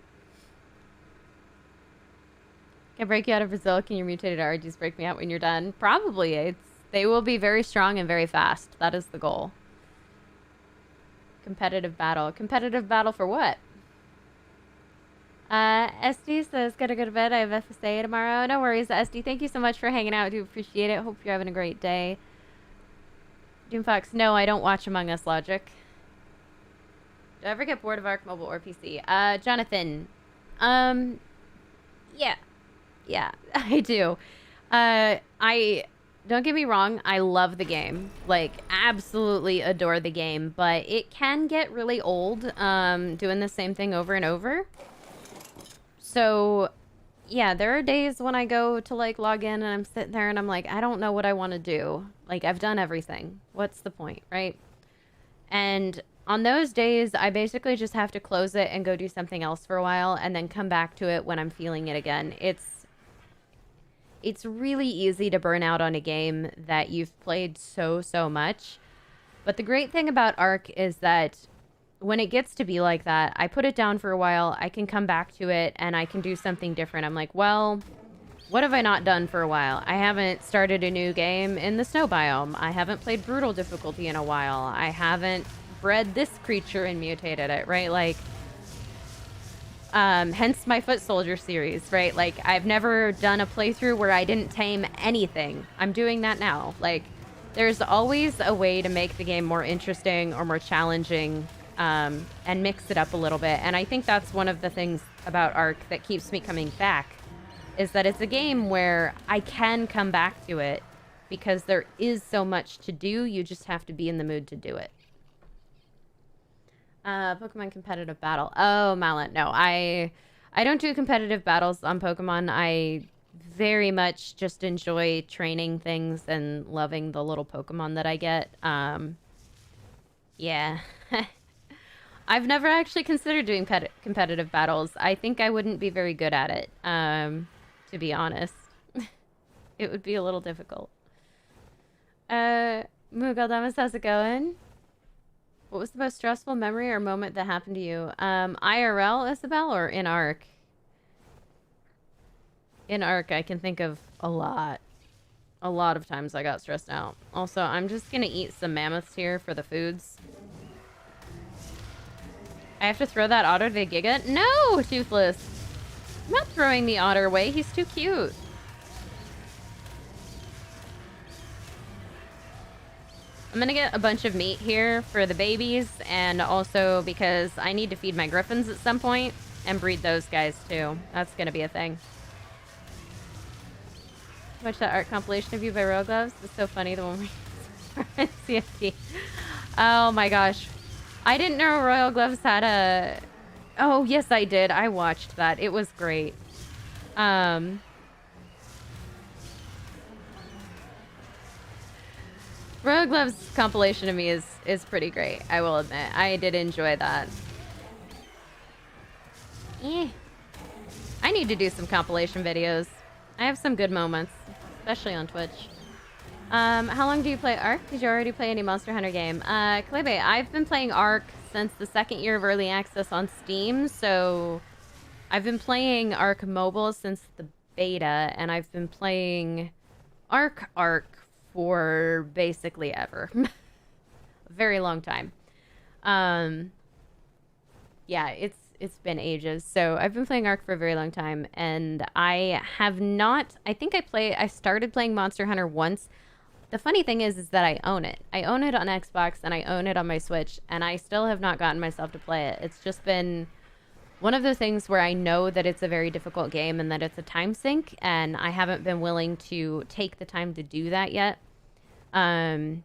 break you out of Brazil. Can your mutated RGs break me out when you're done? Probably. They will be very strong and very fast. That is the goal. Competitive battle. Competitive battle for what? SD says, gotta go to bed. I have FSA tomorrow. No worries, SD. Thank you so much for hanging out. I do appreciate it. Hope you're having a great day. Doomfox, no, I don't watch Among Us Logic. Do I ever get bored of ARK mobile or PC? Jonathan. Yeah, I do. Don't get me wrong, I love the game. Like, absolutely adore the game, but it can get really old, doing the same thing over and over. So, yeah, there are days when I go to, like, log in and I'm sitting there and I'm like, I don't know what I want to do. Like, I've done everything. What's the point, right? And on those days, I basically just have to close it and go do something else for a while and then come back to it when I'm feeling it again. It's really easy to burn out on a game that you've played so much. But the great thing about ARK is that when it gets to be like that, I put it down for a while, I can come back to it, and I can do something different. I'm like, well, what have I not done for a while? I haven't started a new game in the snow biome. I haven't played brutal difficulty in a while. I haven't bred this creature and mutated it, right? Like, hence my Foot Soldier series, right? Like, I've never done a playthrough where I didn't tame anything. I'm doing that now. Like, there's always a way to make the game more interesting or more challenging, and mix it up a little bit. And I think that's one of the things about ARK that keeps me coming back, is that it's a game where I can come back to it because there is so much to do. You just have to be in the mood to do it. Pokemon competitive battle. Oh, Mallet, no. I don't do competitive battles on Pokemon. I very much just enjoy training things and loving the little Pokemon that I get. Yeah. I've never actually considered doing competitive battles. I think I wouldn't be very good at it, to be honest. It would be a little difficult. Mugaldamas, how's it going? What was the most stressful memory or moment that happened to you? IRL, Isabel, or in ARK? In ARK, I can think of a lot. A lot of times I got stressed out. Also, I'm just gonna eat some mammoths here for the foods. I have to throw that otter to the Giga? No, Toothless! I'm not throwing the otter away. He's too cute. I'm gonna get a bunch of meat here for the babies, and also because I need to feed my griffins at some point and breed those guys too. That's gonna be a thing. Watch that art compilation of you by Royal Gloves. It's so funny, the one where CFT. Oh my gosh. I didn't know Royal Gloves had a... Oh, yes I did. I watched that. It was great. Royal Gloves compilation of me is pretty great, I will admit. I did enjoy that. I need to do some compilation videos. I have some good moments, especially on Twitch. How long do you play ARK? Did you already play any Monster Hunter game? Klebe, I've been playing ARK since the second year of early access on Steam, so I've been playing ARK Mobile since the beta, and I've been playing ARK for basically ever. A very long time. Yeah, it's been ages. So I've been playing ARK for a very long time, and I have not... I think I started playing Monster Hunter once. The funny thing is that I own it. I own it on Xbox, and I own it on my Switch, and I still have not gotten myself to play it. It's just been one of those things where I know that it's a very difficult game and that it's a time sink, and I haven't been willing to take the time to do that yet. And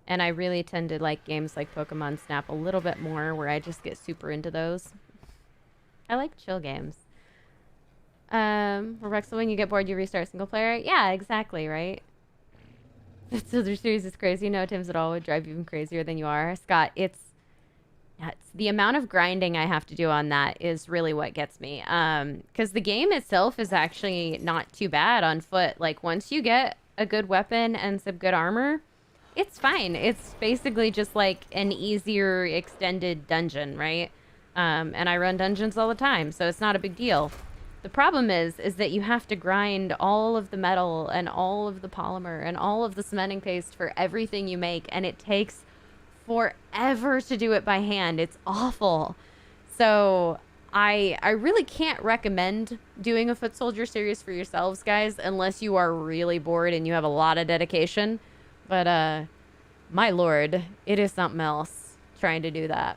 I really tend to like games like Pokemon Snap a little bit more, where I just get super into those. I like chill games. Rexel, when you get bored, you restart single player? Yeah, exactly, right? This other series is crazy. No attempts at all would drive you even crazier than you are. Scott, it's the amount of grinding I have to do on that is really what gets me. Because the game itself is actually not too bad on foot. Like, once you get a good weapon and some good armor, it's fine. It's basically just like an easier extended dungeon, right? And I run dungeons all the time, so it's not a big deal. The problem is that you have to grind all of the metal and all of the polymer and all of the cementing paste for everything you make, and it takes forever to do it by hand. It's awful. So I really can't recommend doing a Foot Soldier series for yourselves, guys, unless you are really bored and you have a lot of dedication. But, my lord, it is something else trying to do that.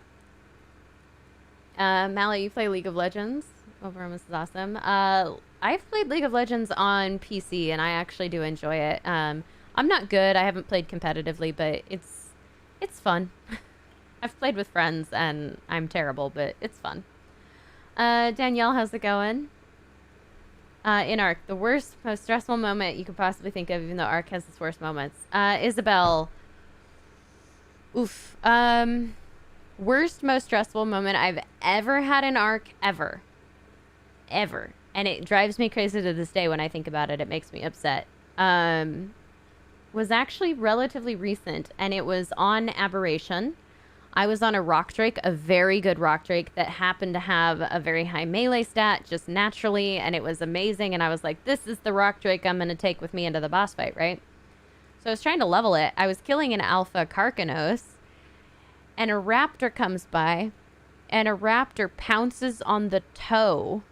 Mallet, you play League of Legends? Overalmus is awesome. I've played League of Legends on PC, and I actually do enjoy it. I'm not good. I haven't played competitively, but it's fun. I've played with friends, and I'm terrible, but it's fun. Danielle, how's it going? In ARK, the worst, most stressful moment you could possibly think of, even though ARK has its worst moments. Isabel. Oof. Worst, most stressful moment I've ever had in ARK, ever. And it drives me crazy to this day when I think about it. It makes me upset. Was actually relatively recent, and it was on Aberration. I was on a Rock Drake, a very good Rock Drake that happened to have a very high melee stat just naturally, and it was amazing, and I was like, this is the Rock Drake I'm going to take with me into the boss fight, right? So I was trying to level it. I was killing an alpha Karkanos, and a raptor comes by, and a raptor pounces on the toe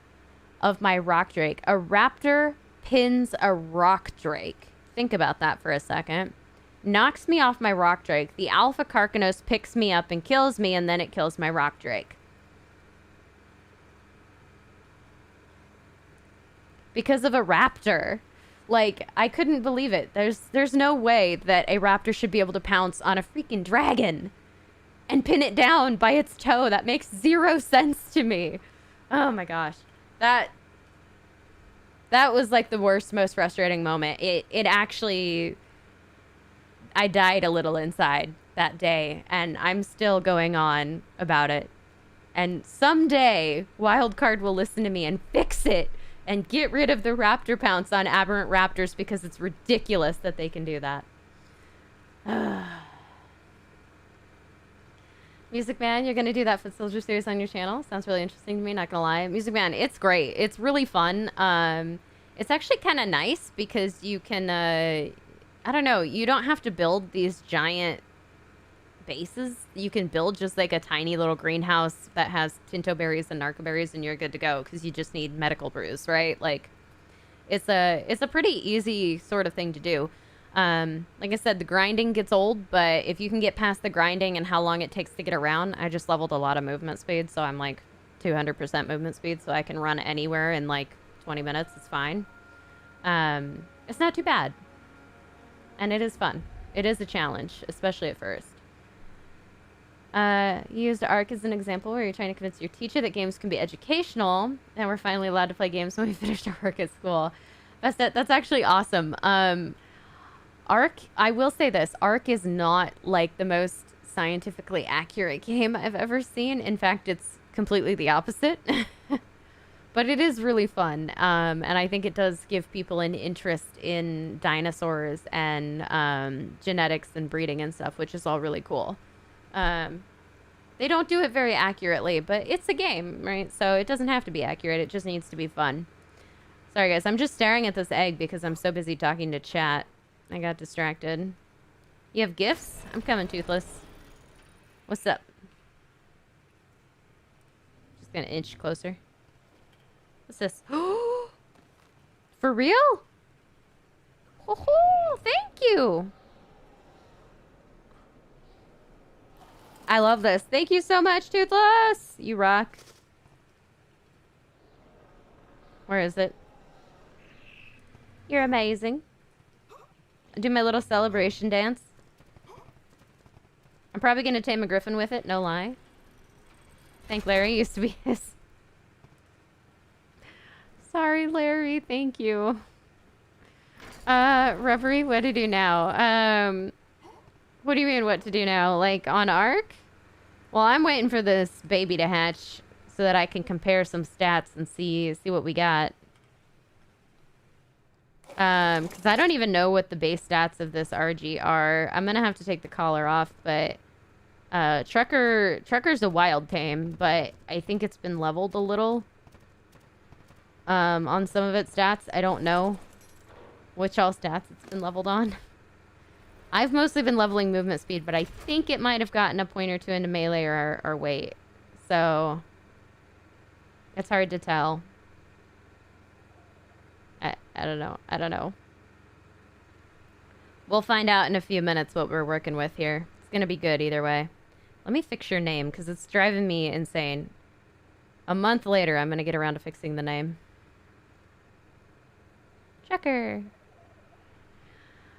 of my rock drake. A raptor pins a rock drake. Think about that for a second. Knocks me off my rock drake. The alpha Carcanos picks me up and kills me, and then it kills my rock drake. Because of a raptor. Like, I couldn't believe it. There's no way that a raptor should be able to pounce on a freaking dragon and pin it down by its toe. That makes zero sense to me. Oh my gosh. That was like the worst, most frustrating moment. It actually, I died a little inside that day, and I'm still going on about it. And someday, Wildcard will listen to me and fix it and get rid of the raptor pounce on aberrant raptors, because it's ridiculous that they can do that. Music Man, you're going to do that Foot Soldier series on your channel? Sounds really interesting to me, not going to lie. Music Man, it's great. It's really fun. It's actually kind of nice because you can, I don't know, you don't have to build these giant bases. You can build just like a tiny little greenhouse that has tinto berries and narco berries, and you're good to go, because you just need medical brews, right? Like, it's a pretty easy sort of thing to do. Like I said, the grinding gets old, but if you can get past the grinding and how long it takes to get around, I just leveled a lot of movement speed, so I'm like 200% movement speed, so I can run anywhere in like 20 minutes. It's fine. It's not too bad, and it is fun. It is a challenge, especially at first. You used ARK as an example where you're trying to convince your teacher that games can be educational, and we're finally allowed to play games when we finished our work at school. That's actually awesome. ARK, I will say this, ARK is not like the most scientifically accurate game I've ever seen. In fact, it's completely the opposite. But it is really fun, and I think it does give people an interest in dinosaurs and genetics and breeding and stuff, which is all really cool. They don't do it very accurately, but it's a game, right? So it doesn't have to be accurate. It just needs to be fun. Sorry, guys. I'm just staring at this egg because I'm so busy talking to chat. I got distracted. You have gifts? I'm coming, Toothless. What's up? Just gonna inch closer. What's this? For real? Oh, thank you. I love this. Thank you so much, Toothless. You rock. Where is it? You're amazing. Do my little celebration dance. I'm probably going to tame a griffin with it, no lie. I think Larry used to be his. Sorry, Larry. Thank you. Reverie, what to do now? What do you mean what to do now? Like on ARK? Well, I'm waiting for this baby to hatch so that I can compare some stats and see what we got. Because I don't even know what the base stats of this RG are. I'm gonna have to take the collar off, but Trucker's a wild tame, but I think it's been leveled a little. On some of its stats. I don't know which all stats it's been leveled on. I've mostly been leveling movement speed, but I think it might have gotten a point or two into melee or weight. So it's hard to tell. I don't know. I don't know. We'll find out in a few minutes what we're working with here. It's going to be good either way. Let me fix your name because it's driving me insane. A month later, I'm going to get around to fixing the name. Checker.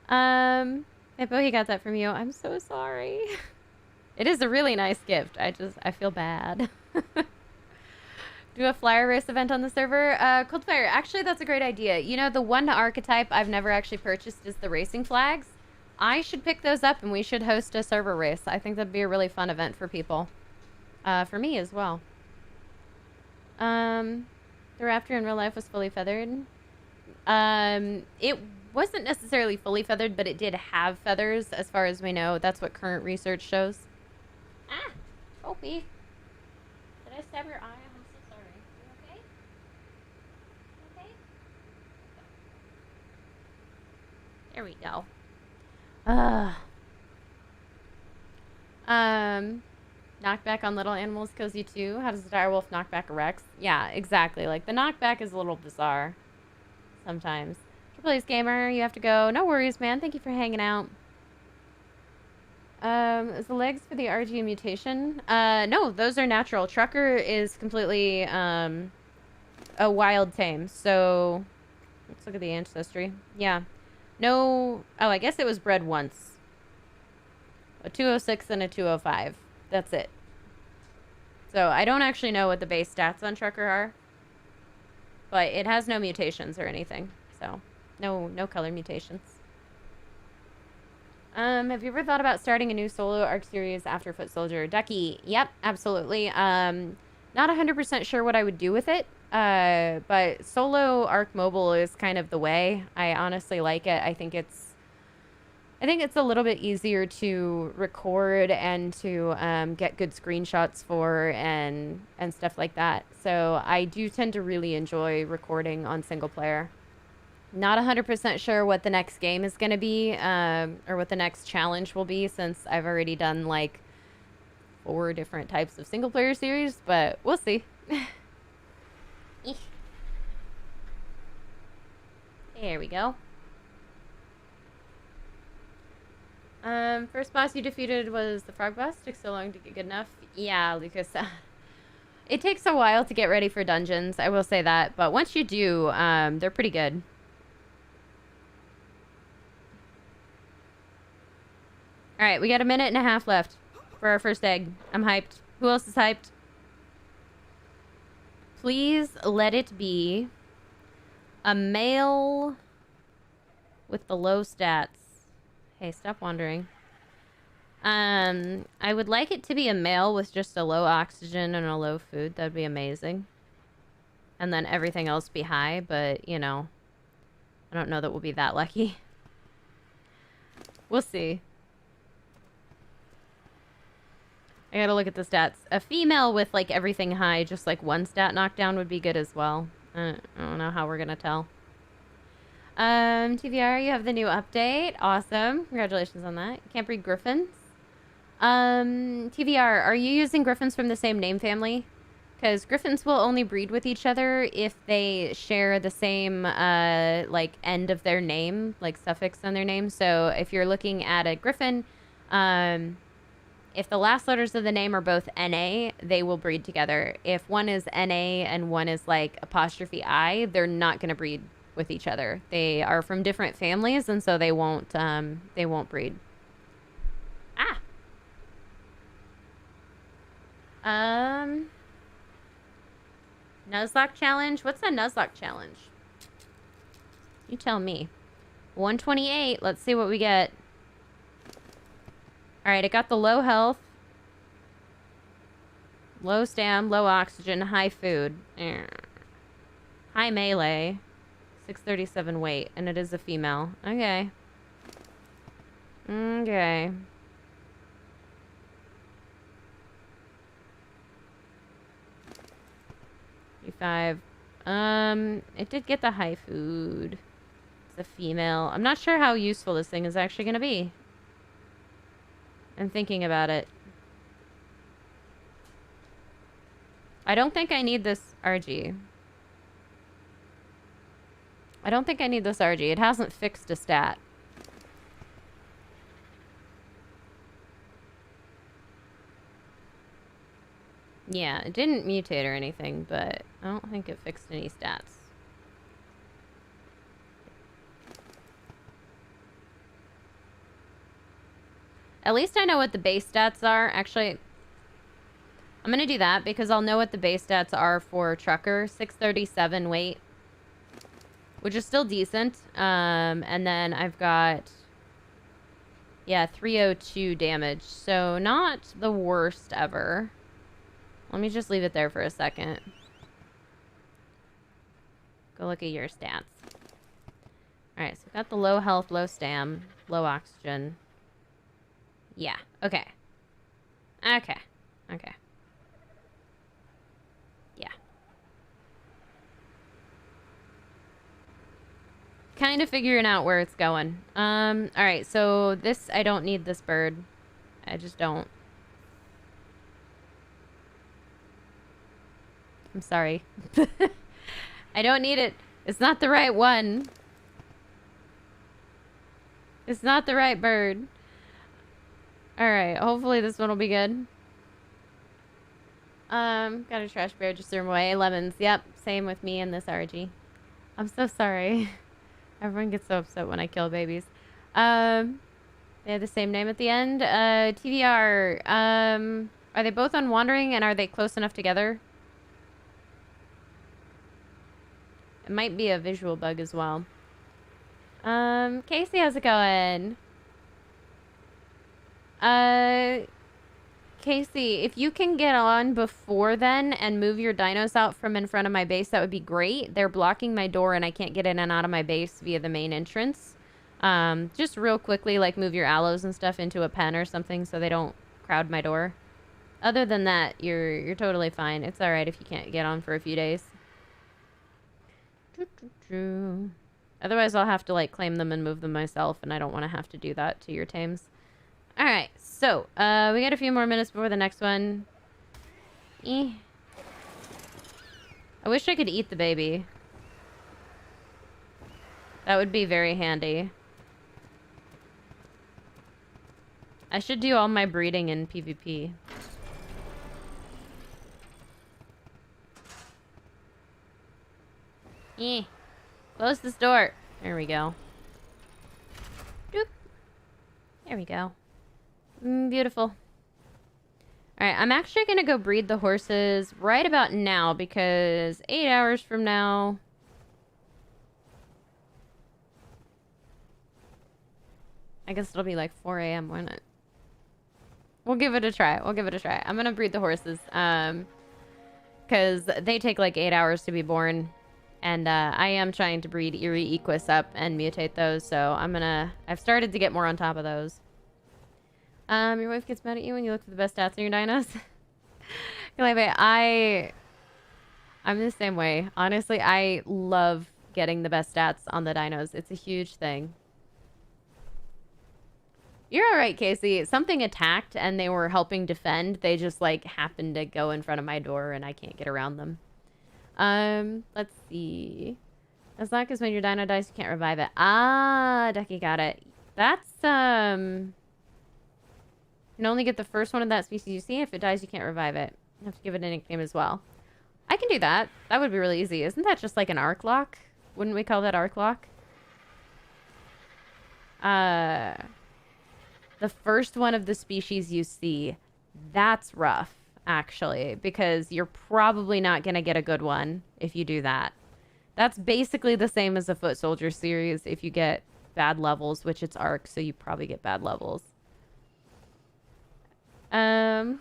Hippo, he got that from you. I'm so sorry. It is a really nice gift. I feel bad. Do a flyer race event on the server. Coldfire, actually that's a great idea. You know, the one archetype I've never actually purchased is the racing flags. I should pick those up and we should host a server race. I think that'd be a really fun event for people. For me as well. The raptor in real life was fully feathered. It wasn't necessarily fully feathered, but it did have feathers as far as we know. That's what current research shows. Ah, Opie. Did I stab your eye? I'm so sorry. You okay? Okay? There we go. Knockback on little animals kills you too. How does a direwolf knock back a Rex? Yeah, exactly. Like, the knockback is a little bizarre sometimes. Triple A's Gamer, you have to go. No worries, man. Thank you for hanging out. Is the legs for the RG mutation? No, those are natural. Trucker is completely, a wild tame. So, let's look at the ancestry. Yeah. No, oh, I guess it was bred once. A 206 and a 205. That's it. So, I don't actually know what the base stats on Trucker are. But it has no mutations or anything. So, no color mutations. Have you ever thought about starting a new solo ARK series after Foot Soldier? Ducky, yep, absolutely. Not 100% sure what I would do with it. But solo ARK mobile is kind of the way. I honestly like it. I think it's a little bit easier to record and to get good screenshots for and stuff like that. So I do tend to really enjoy recording on single player. Not 100% sure what the next game is going to be, or what the next challenge will be, since I've already done like 4 different types of single player series, but we'll see. There we go. First boss you defeated was the frog boss. Took so long to get good enough. Yeah, Lucas. It takes a while to get ready for dungeons, I will say that, but once you do, they're pretty good. Alright, we got a minute and a half left for our first egg. I'm hyped. Who else is hyped? Please let it be a male with the low stats. Hey, stop wandering. I would like it to be a male with just a low oxygen and a low food. That'd be amazing. And then everything else be high, but, you know, I don't know that we'll be that lucky. We'll see. I gotta look at the stats. A female with, like, everything high, just, like, 1 stat knockdown would be good as well. I don't know how we're gonna tell. TVR, you have the new update. Awesome. Congratulations on that. Can't breed griffins. TVR, are you using griffins from the same name family? Because griffins will only breed with each other if they share the same, like, end of their name, like, suffix on their name. So if you're looking at a griffin, if the last letters of the name are both NA, they will breed together. If one is NA and one is like apostrophe I, they're not going to breed with each other. They are from different families, and so they won't breed. Ah. Nuzlocke challenge? What's a Nuzlocke challenge? You tell me. 128. Let's see what we get. Alright, I got the low health, low stam, low oxygen, high food, high melee, 637 weight, and it is a female. Okay. Okay. $5. It did get the high food. It's a female. I'm not sure how useful this thing is actually going to be. I'm thinking about it. I don't think I need this RG. I don't think I need this RG. It hasn't fixed a stat. Yeah, it didn't mutate or anything, but I don't think it fixed any stats. At least I know what the base stats are. Actually, I'm going to do that because I'll know what the base stats are for Trucker. 637 weight, which is still decent. And then I've got, yeah, 302 damage. So not the worst ever. Let me just leave it there for a second. Go look at your stats. Alright, so we've got the low health, low stam, low oxygen. Yeah, okay. Okay. Okay. Yeah. Kind of figuring out where it's going. Alright, so this, I don't need this bird. I just don't. I'm sorry. I don't need it. It's not the right one. It's not the right bird. Alright, hopefully this one will be good. Got a trash bear, just threw them away. Lemons, yep, same with me and this RG. I'm so sorry. Everyone gets so upset when I kill babies. They have the same name at the end. TVR, are they both on wandering and are they close enough together? It might be a visual bug as well. Casey, how's it going? Casey, if you can get on before then and move your dinos out from in front of my base, that would be great. They're blocking my door and I can't get in and out of my base via the main entrance. Just real quickly, like move your aloes and stuff into a pen or something so they don't crowd my door. Other than that, you're totally fine. It's alright if you can't get on for a few days. Otherwise, I'll have to like claim them and move them myself, and I don't want to have to do that to your tames. Alright, so, we got a few more minutes before the next one. I wish I could eat the baby. That would be very handy. I should do all my breeding in PvP. Close this door. There we go. Doop. There we go. Beautiful. Alright, I'm actually going to go breed the horses right about now because 8 hours from now... I guess it'll be like 4 a.m., won't it? We'll give it a try. We'll give it a try. I'm going to breed the horses because they take like 8 hours to be born. And I am trying to breed Erie Equus up and mutate those, so I've started to get more on top of those. Your wife gets mad at you when you look for the best stats in your dinos? I'm the same way. Honestly, I love getting the best stats on the dinos. It's a huge thing. You're alright, Casey. Something attacked and they were helping defend. They just like happened to go in front of my door and I can't get around them. Let's see. As long as when your dino dies, you can't revive it. Ah, Ducky got it. That's, you can only get the first one of that species you see. If it dies, you can't revive it. You have to give it a nickname as well. I can do that. That would be really easy. Isn't that just like an ARK lock? Wouldn't we call that ARK lock? The first one of the species you see. That's rough. Actually, because you're probably not going to get a good one if you do that. That's basically the same as the Foot Soldier series if you get bad levels, which it's ARK, so you probably get bad levels. Let's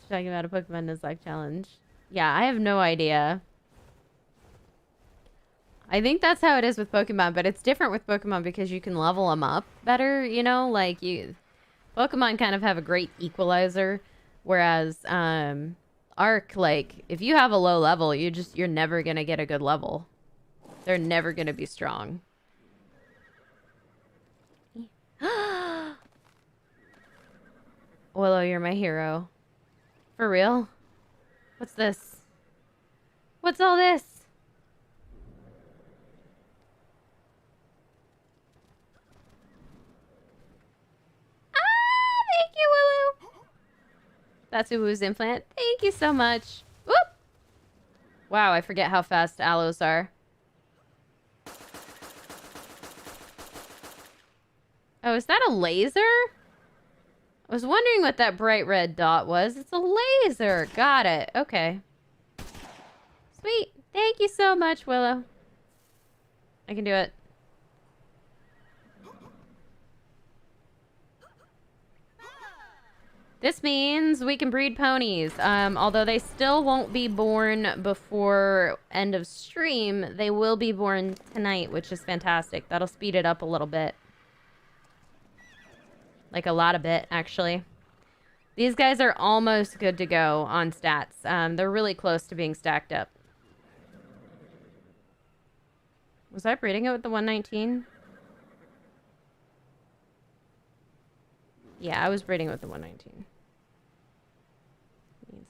talking about a Pokemon Nuzlocke challenge. Yeah, I have no idea. I think that's how it is with Pokemon, but it's different with Pokemon because you can level them up better, you know? Like, Pokemon kind of have a great equalizer, whereas ARK, like, if you have a low level, you're never gonna get a good level. They're never gonna be strong. Willow, you're my hero. For real? What's this? What's all this? Thank you, Willow. That's Uwu's implant. Thank you so much. Whoop! Wow, I forget how fast aloes are. Oh, is that a laser? I was wondering what that bright red dot was. It's a laser. Got it. Okay. Sweet. Thank you so much, Willow. I can do it. This means we can breed ponies. Although they still won't be born before end of stream, they will be born tonight, which is fantastic. That'll speed it up a little bit. Like a lot of bit, actually. These guys are almost good to go on stats. They're really close to being stacked up. Was I breeding it with the 119? Yeah, I was breeding it with the 119.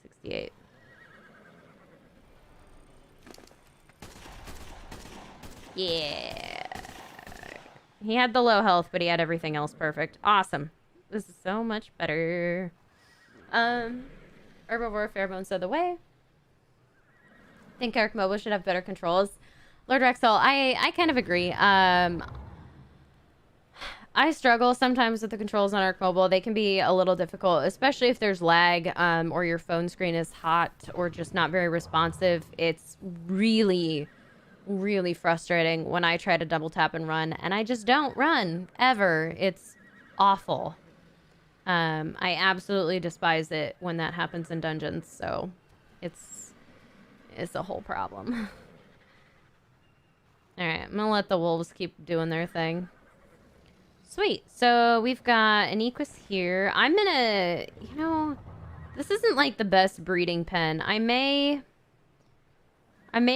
68. Yeah. He had the low health, but he had everything else perfect. Awesome. This is so much better. Herbivore Pheromones of the way. Think ARK Mobile should have better controls. Lord Rexel, I kind of agree. I struggle sometimes with the controls on ARK Mobile. They can be a little difficult, especially if there's lag, or your phone screen is hot or just not very responsive. It's really, really frustrating when I try to double tap and run, and I just don't run, ever. It's awful. I absolutely despise it when that happens in dungeons, so it's a whole problem. Alright, I'm gonna let the wolves keep doing their thing. Sweet, so we've got an Equus here. I'm gonna, you know, this isn't like the best breeding pen. I may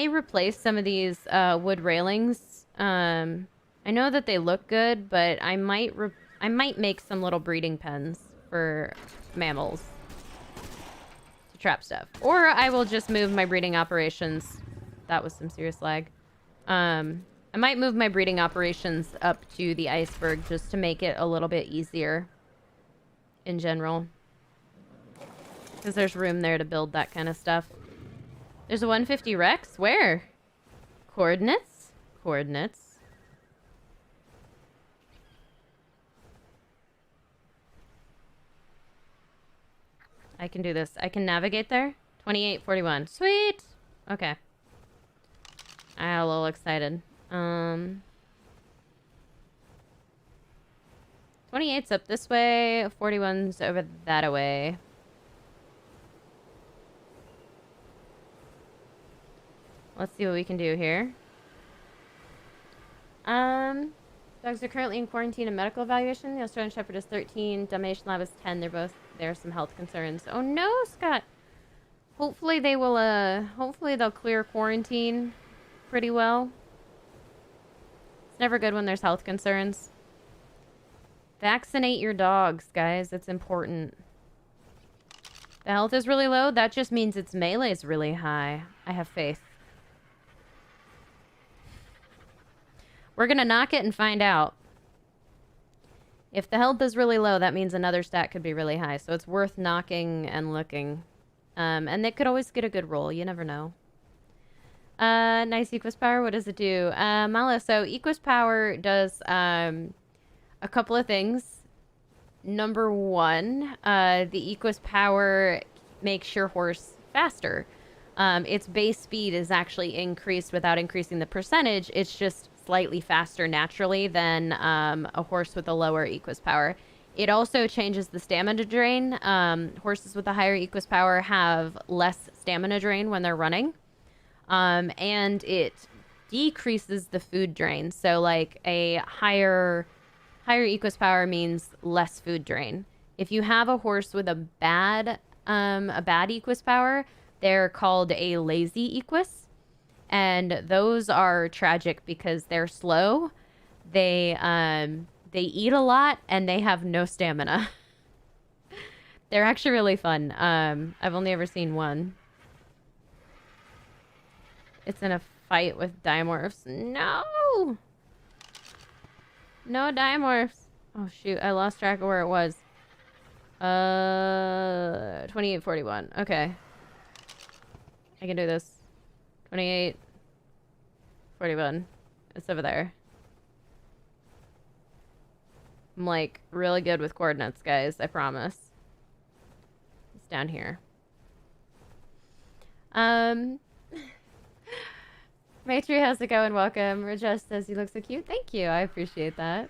replace some of these wood railings. I know that they look good, but I might make some little breeding pens for mammals to trap stuff. Or I will just move my breeding operations. That was some serious lag. I might move my breeding operations up to the iceberg just to make it a little bit easier in general. Because there's room there to build that kind of stuff. There's a 150 Rex? Where? Coordinates? Coordinates. I can do this. I can navigate there. 2841. Sweet! Okay. I got a little excited. 28's up this way. 41's over that way. Let's see what we can do here. Dogs are currently in quarantine and medical evaluation. The Australian Shepherd is 13. Dalmatian Lab is 10. There are some health concerns. Oh no, Scott. Hopefully they will, hopefully they'll clear quarantine pretty well. It's never good when there's health concerns. Vaccinate your dogs, guys. It's important. The health is really low. That just means its melee is really high. I have faith. We're gonna knock it and find out. If the health is really low, that means another stat could be really high. So it's worth knocking and looking. And it could always get a good roll. You never know. Nice Equus Power. What does it do? Malo, so Equus Power does a couple of things. Number one, the Equus Power makes your horse faster. Its base speed is actually increased without increasing the percentage. It's just slightly faster naturally than a horse with a lower Equus Power. It also changes the stamina drain. Horses with a higher Equus Power have less stamina drain when they're running. And it decreases the food drain. So like a higher Equus Power means less food drain. If you have a horse with a bad Equus Power, they're called a lazy Equus. And those are tragic because they're slow. They eat a lot and they have no stamina. They're actually really fun. I've only ever seen one. It's in a fight with dimorphs. No! No dimorphs. Oh shoot, I lost track of where it was. 2841. Okay. I can do this. 2841. It's over there. I'm like really good with coordinates, guys. I promise. It's down here. Matri, how's it going? Welcome. Rajesh says you look so cute. Thank you. I appreciate that.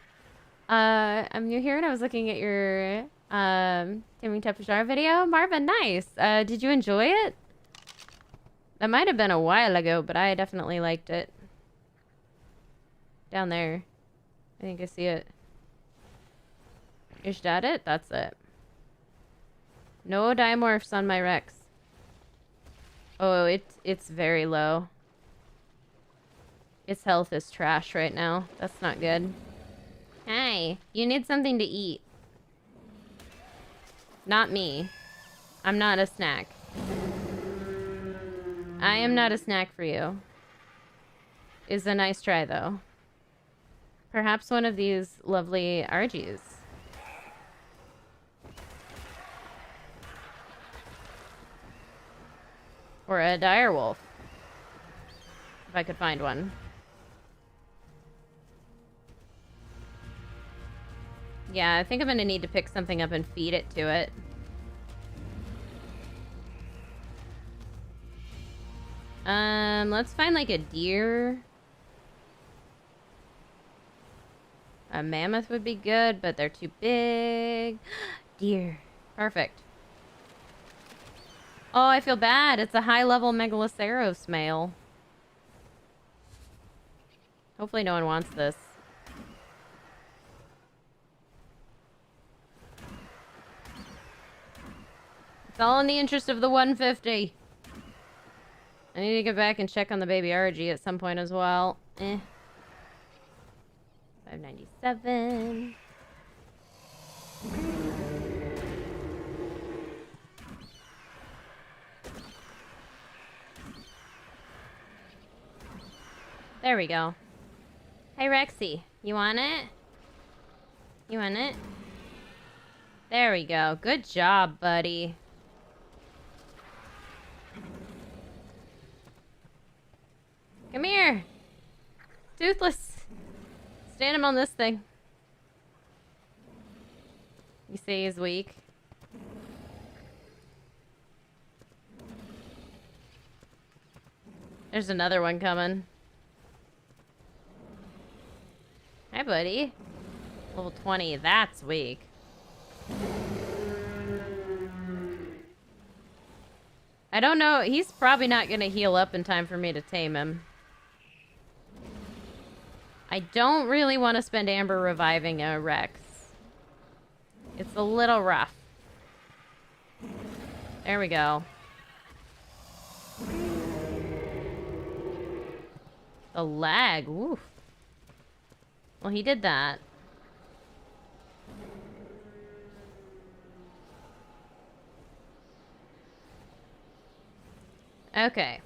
I'm new here and I was looking at your Taming Tepishar video. Marvin, nice. Did you enjoy it? That might have been a while ago, but I definitely liked it. Down there. I think I see it. Is that it? That's it. No dimorphs on my Rex. Oh, it's very low. Its health is trash right now. That's not good. Hey, you need something to eat. Not me. I'm not a snack. I am not a snack for you. Is a nice try, though. Perhaps one of these lovely argies. Or a direwolf. If I could find one. Yeah, I think I'm gonna need to pick something up and feed it to it. Let's find like a deer. A mammoth would be good, but they're too big. Deer. Perfect. Oh, I feel bad. It's a high-level Megaloceros male. Hopefully no one wants this. It's all in the interest of the 150. I need to get back and check on the baby RG at some point as well. 597. There we go. Hey, Rexy. You want it? You want it? There we go. Good job, buddy. Come here. Toothless. Stand him on this thing. You say he's weak. There's another one coming. Hi, buddy. Level 20. That's weak. I don't know. He's probably not going to heal up in time for me to tame him. I don't really want to spend Amber reviving a Rex. It's a little rough. There we go. The lag. Oof. Well, he did that. Okay.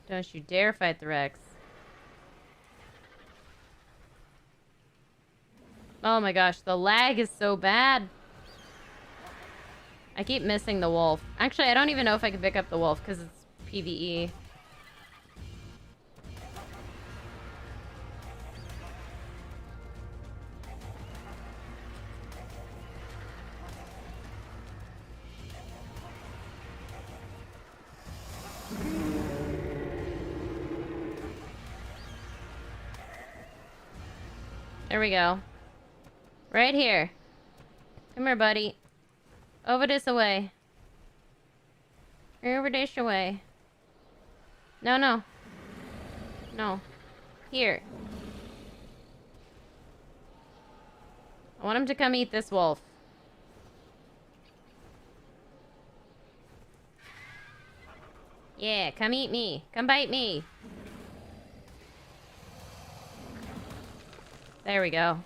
Don't you dare fight the Rex. Oh my gosh, the lag is so bad. I keep missing the wolf. Actually, I don't even know if I can pick up the wolf because it's PvE. There we go. Right here. Come here, buddy. Over this away. Over this away. No, no. No. Here. I want him to come eat this wolf. Yeah, come eat me. Come bite me. There we go.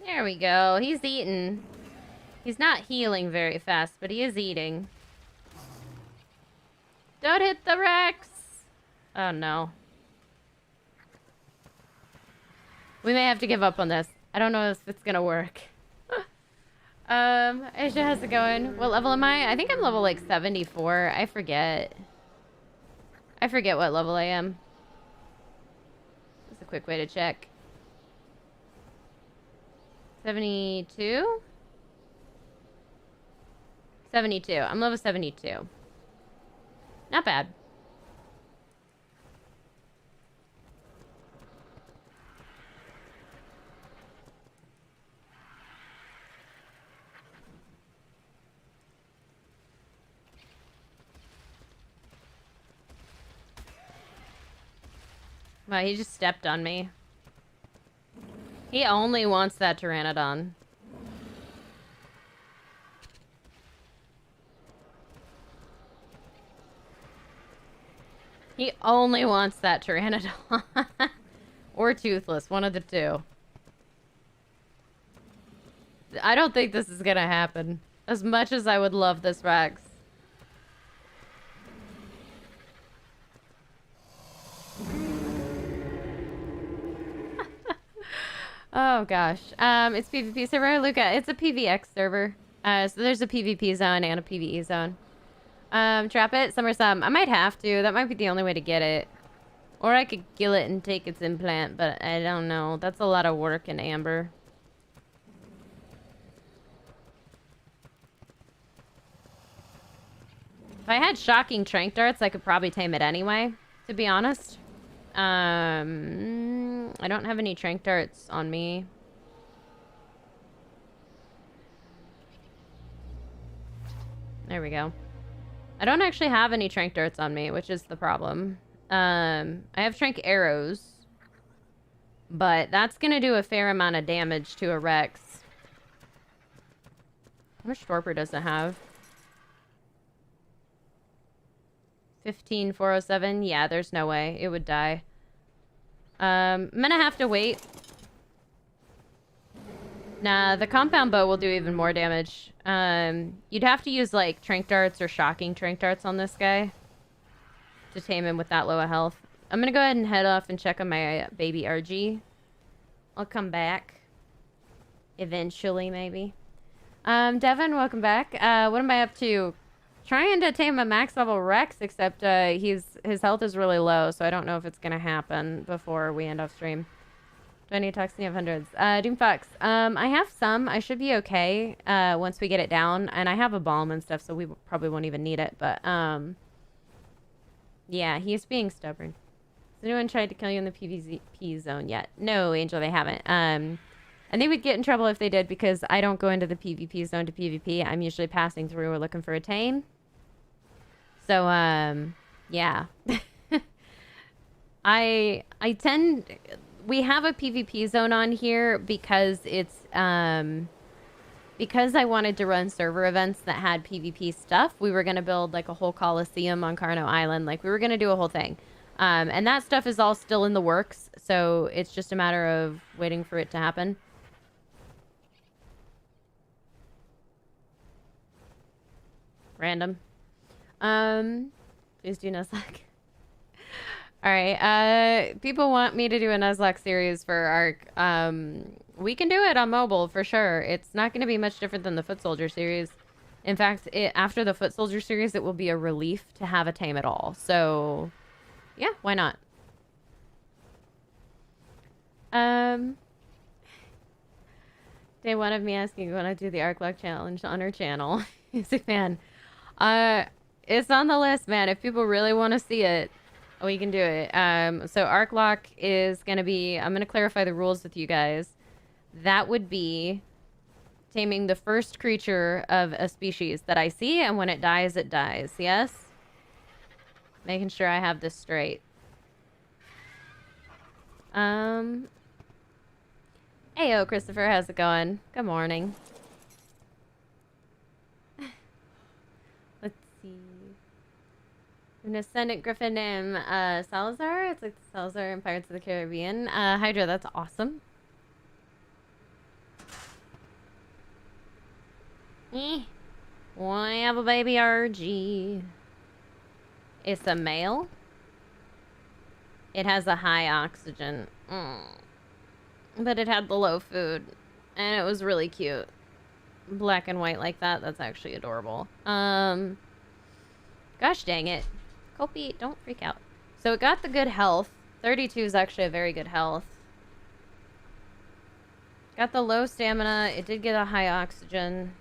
There we go. He's eating. He's not healing very fast, but he is eating. Don't hit the Rex! Oh no. We may have to give up on this. I don't know if it's gonna work. Asia, how's it going? What level am I? I think I'm level like 74. I forget. I forget what level I am. That's a quick way to check. 72? 72. I'm level 72. Not bad. Wow, he just stepped on me. He only wants that pteranodon. He only wants that pteranodon. Or toothless, one of the two. I don't think this is gonna happen. As much as I would love this Rex. Oh gosh. It's PvP server, Luca. It's a PvX server. So there's a PvP zone and a PvE zone. Trap it, some. I might have to. That might be the only way to get it. Or I could kill it and take its implant, but I don't know. That's a lot of work in Amber. If I had shocking trank darts, I could probably tame it anyway, to be honest. I don't have any trank darts on me. There we go. I don't actually have any trank darts on me, which is the problem. I have trank arrows, but that's gonna do a fair amount of damage to a Rex. How much torpor does it have? 15,407. Yeah, there's no way it would die. I'm gonna have to wait. Nah, the compound bow will do even more damage. You'd have to use like trank darts or shocking trank darts on this guy to tame him with that low of health. I'm gonna go ahead and head off and check on my baby RG. I'll come back. Eventually, maybe. Devin, welcome back. What am I up to? Trying to tame a max level Rex, except his health is really low, so I don't know if it's gonna happen before we end off stream. Do I need toxin? You have hundreds. Doomfox. I have some. I should be okay once we get it down, and I have a balm and stuff, so we probably won't even need it. But yeah, he's being stubborn. Has anyone tried to kill you in the PvP zone yet? No, Angel, they haven't. And they would get in trouble if they did, because I don't go into the PvP zone to PvP. I'm usually passing through or looking for a tame. So, yeah. We have a PvP zone on here because it's, because I wanted to run server events that had PvP stuff. We were going to build like a whole Coliseum on Carno Island. Like we were going to do a whole thing. And that stuff is all still in the works. So it's just a matter of waiting for it to happen. Random. Please do Nuzlocke. Alright, people want me to do a Nuzlocke series for ARK. We can do it on mobile for sure. It's not going to be much different than the Foot Soldier series. In fact, after the Foot Soldier series, it will be a relief to have a tame at all. So, yeah, why not? Day one of me asking when I do the ARK Lock challenge on her channel. Music fan. It's on the list, man. If people really want to see it, we can do it. So ARK Lock is going to be... I'm going to clarify the rules with you guys. That would be taming the first creature of a species that I see, and when it dies, yes? Making sure I have this straight. Heyo, Christopher, how's it going? Good morning. Let's see. An Ascendant Griffin named Salazar. It's like Salazar in Pirates of the Caribbean. Hydra, that's awesome. Why have a baby RG? It's a male. It has a high oxygen. But it had the low food. And it was really cute. Black and white like that. That's actually adorable. Gosh dang it. Kopi, don't freak out. So it got the good health. 32 is actually a very good health. Got the low stamina. It did get a high oxygen.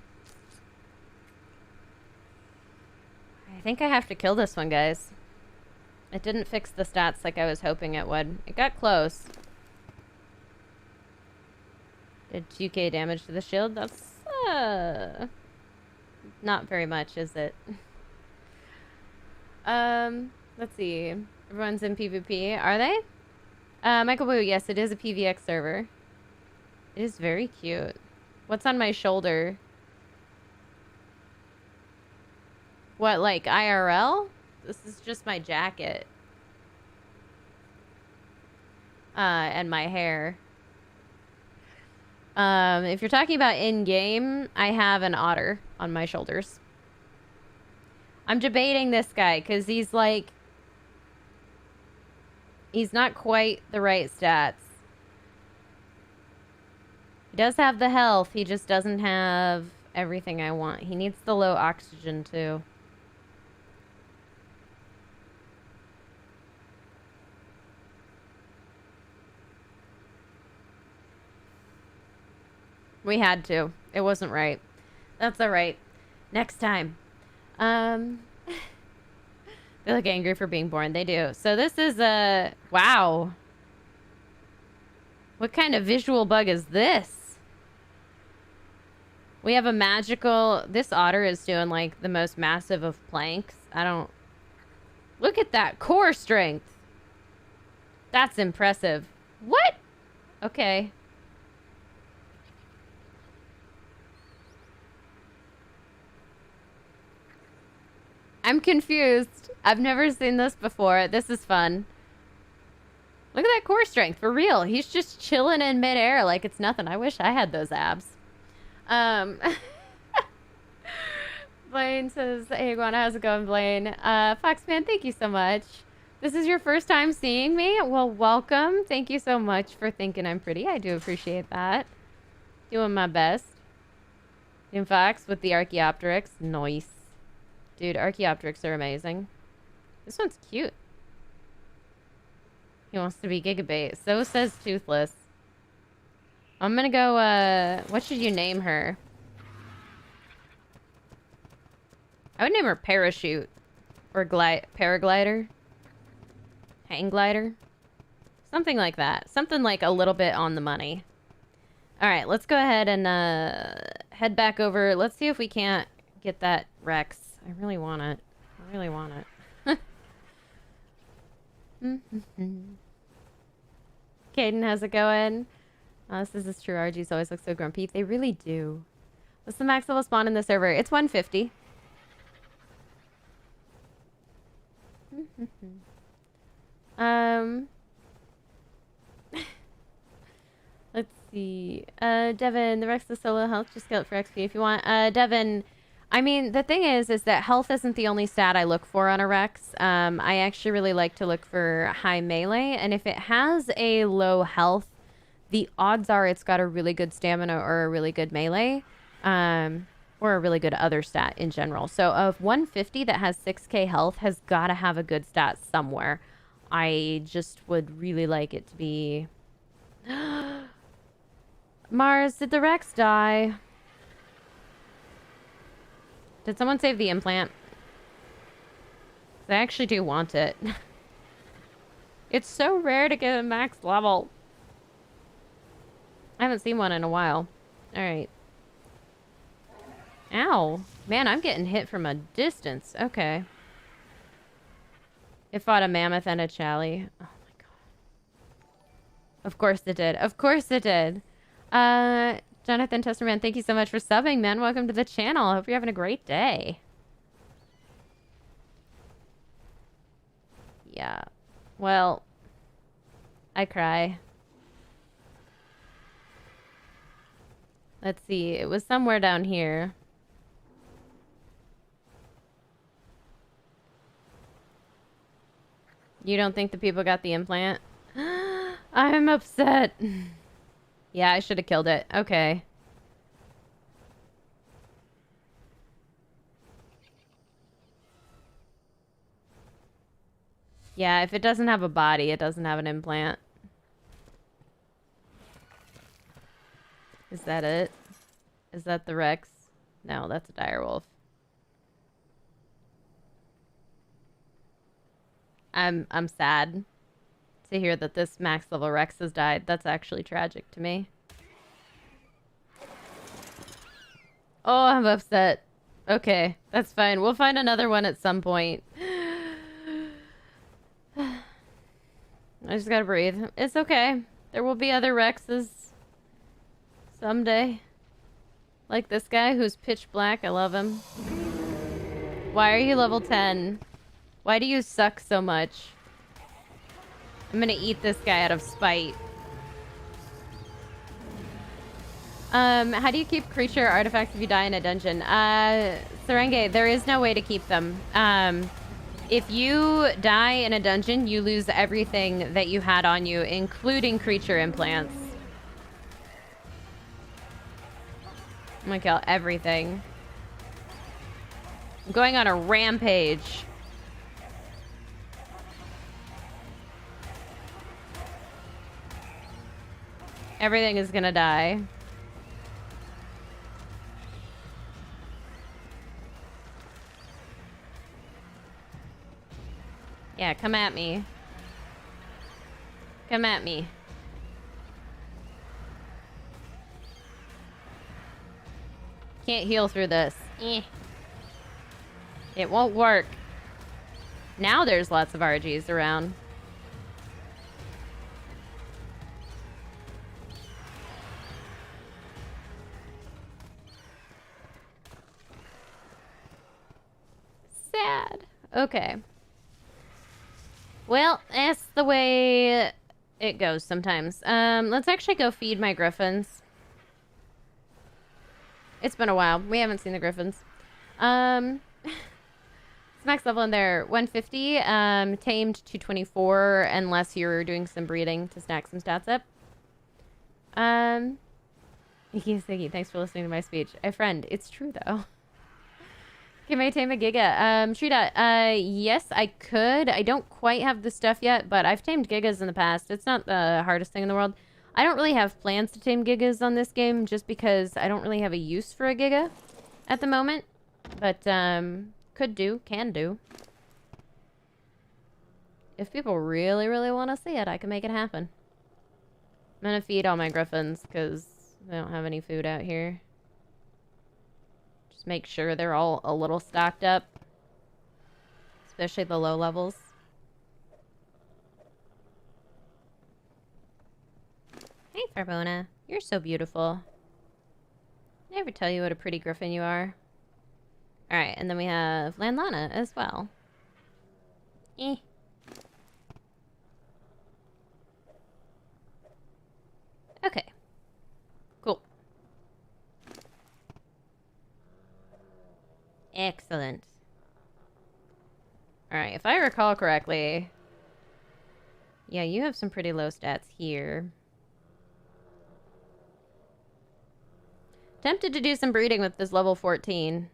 I think I have to kill this one, guys. It didn't fix the stats like I was hoping it would. It got close. Did 2k damage to the shield? That's, not very much, is it? Let's see. Everyone's in PvP. Are they? Michael Boo, yes, it is a PVX server. It is very cute. What's on my shoulder? What, like IRL? This is just my jacket. And my hair. If you're talking about in-game, I have an otter on my shoulders. I'm debating this guy, because he's like... He's not quite the right stats. He does have the health, he just doesn't have everything I want. He needs the low oxygen, too. We had to. It wasn't right. That's alright. Next time. They look angry for being born. They do. So this is a... Wow. What kind of visual bug is this? We have a magical... This otter is doing, like, the most massive of planks. I don't... Look at that core strength. That's impressive. What? Okay. I'm confused. I've never seen this before. This is fun. Look at that core strength. For real. He's just chilling in midair like it's nothing. I wish I had those abs. Blaine says, hey, Iguana, how's it going, Blaine? Foxman, thank you so much. This is your first time seeing me? Well, welcome. Thank you so much for thinking I'm pretty. I do appreciate that. Doing my best. Team Fox with the Archaeopteryx. Nice. Dude, Archaeopteryx are amazing. This one's cute. He wants to be Gigabait. So says Toothless. I'm gonna go, what should you name her? I would name her Parachute. Or Paraglider. Hang Glider. Something like that. Something like a little bit on the money. Alright, let's go ahead and, head back over. Let's see if we can't get that Rex. I really want it. I really want it. Caden, how's it going? This is true. RGs always look so grumpy. They really do. What's the max level spawn in the server? It's 150. Let's see. Devin, the Rex is solo health. Just scale it for XP if you want. Devin... I mean, the thing is that health isn't the only stat I look for on a Rex. I actually really like to look for high melee, and if it has a low health, the odds are it's got a really good stamina or a really good melee, or a really good other stat in general. So of 150 that has 6k health has got to have a good stat somewhere. I just would really like it to be... Mars, did the Rex die? Did someone save the implant? I actually do want it. It's so rare to get a max level. I haven't seen one in a while. Alright. Ow. Man, I'm getting hit from a distance. Okay. It fought a mammoth and a chally. Oh my god. Of course it did. Of course it did. Jonathan Testerman, thank you so much for subbing, man. Welcome to the channel. Hope you're having a great day. Yeah. Well, I cry. Let's see. It was somewhere down here. You don't think the people got the implant? I'm upset. Yeah, I should have killed it. Okay. Yeah, if it doesn't have a body, it doesn't have an implant. Is that it? Is that the Rex? No, that's a direwolf. I'm sad to hear that this max level Rex has died. That's actually tragic to me. Oh, I'm upset. Okay, that's fine. We'll find another one at some point. I just gotta breathe. It's okay. There will be other Rexes someday. Like this guy who's pitch black. I love him. Why are you level 10? Why do you suck so much? I'm gonna eat this guy out of spite. How do you keep creature artifacts if you die in a dungeon? Serenge, there is no way to keep them. If you die in a dungeon, you lose everything that you had on you, including creature implants. Oh my god, everything. I'm going on a rampage. Everything is gonna die. Yeah, come at me. Come at me. Can't heal through this. Eh. It won't work. Now there's lots of argies around. Sad. Okay. Well, that's the way it goes sometimes. Let's actually go feed my griffins. It's been a while. We haven't seen the griffins. It's max level in there. 150. Tamed to 24 unless you're doing some breeding to stack some stats up. Siggy, thanks for listening to my speech. Friend, it's true though. Can I tame a Giga? Shrita, yes, I could. I don't quite have the stuff yet, but I've tamed Gigas in the past. It's not the hardest thing in the world. I don't really have plans to tame Gigas on this game, just because I don't really have a use for a Giga at the moment. But, could do, can do. If people really, really want to see it, I can make it happen. I'm gonna feed all my griffins, because they don't have any food out here. Make sure they're all a little stocked up, especially the low levels. Hey, Farbona. You're so beautiful. I never tell you what a pretty griffin you are. Alright, and then we have Landlana as well. Eh. Okay. Cool. Excellent. Alright, if I recall correctly... Yeah, you have some pretty low stats here. Tempted to do some breeding with this level 14.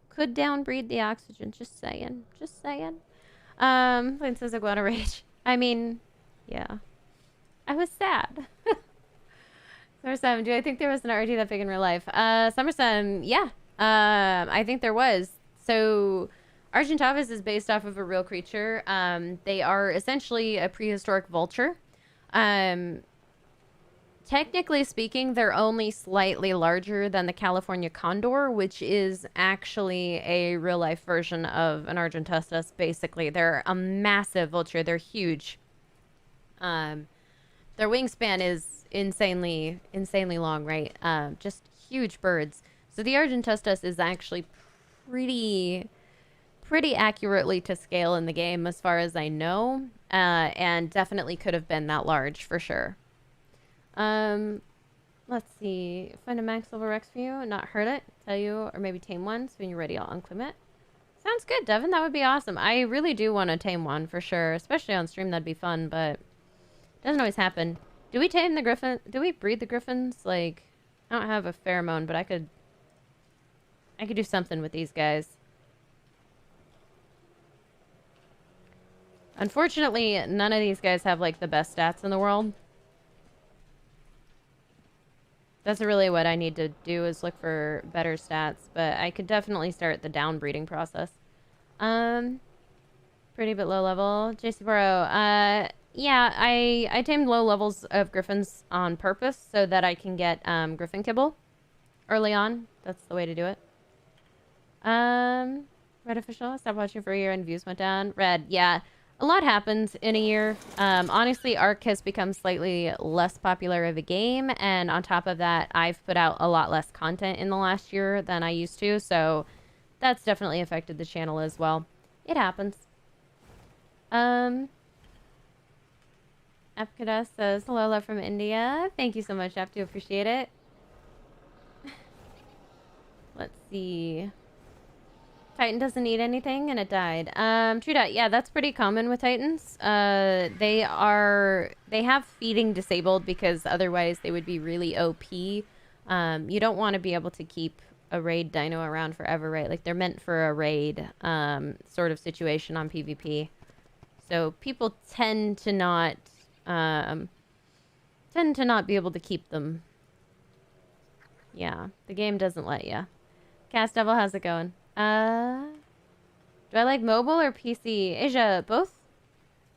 Could downbreed the oxygen, just saying. Just saying. Lynn says Iguana Rage. I mean, yeah. I was sad. SummerSlam, do I think there was an RG that big in real life? SummerSlam, yeah. I think there was. So, Argentavis is based off of a real creature. They are essentially a prehistoric vulture. Technically speaking, they're only slightly larger than the California condor, which is actually a real-life version of an Argentestus, basically. They're a massive vulture. They're huge. Their wingspan is insanely long, right? Just huge birds. So the Argentestus is actually pretty accurately to scale in the game, as far as I know, and definitely could have been that large for sure. Let's see. Find a max level Rex for you, not hurt it, tell you, or maybe tame one. So when you're ready, I'll unclaim it. Sounds good, Devin. That would be awesome. I really do want to tame one for sure, especially on stream. That'd be fun, but it doesn't always happen. Do we tame the griffin? Do we breed the griffins? Like, I don't have a pheromone, but I could do something with these guys. Unfortunately, none of these guys have like the best stats in the world. That's really what I need to do, is look for better stats, but I could definitely start the down breeding process. Pretty but low level. JC Burrow, yeah, I tamed low levels of griffins on purpose so that I can get griffin kibble early on. That's the way to do it. Red official, stop watching for a year and views went down. Red, yeah. A lot happens in a year. Honestly, ARK has become slightly less popular of a game, and on top of that, I've put out a lot less content in the last year than I used to, so that's definitely affected the channel as well. It happens. Apkada says, hello, love from India. Thank you so much, Ap. Do appreciate it. Let's see. Titan doesn't need anything, and it died. True dat. Yeah, that's pretty common with Titans. They have feeding disabled because otherwise they would be really OP. You don't want to be able to keep a raid dino around forever, right? Like, they're meant for a raid, sort of situation on PvP. So people tend to not be able to keep them. Yeah, the game doesn't let ya. Cast Devil, how's it going? Do I like mobile or PC? Asia, both?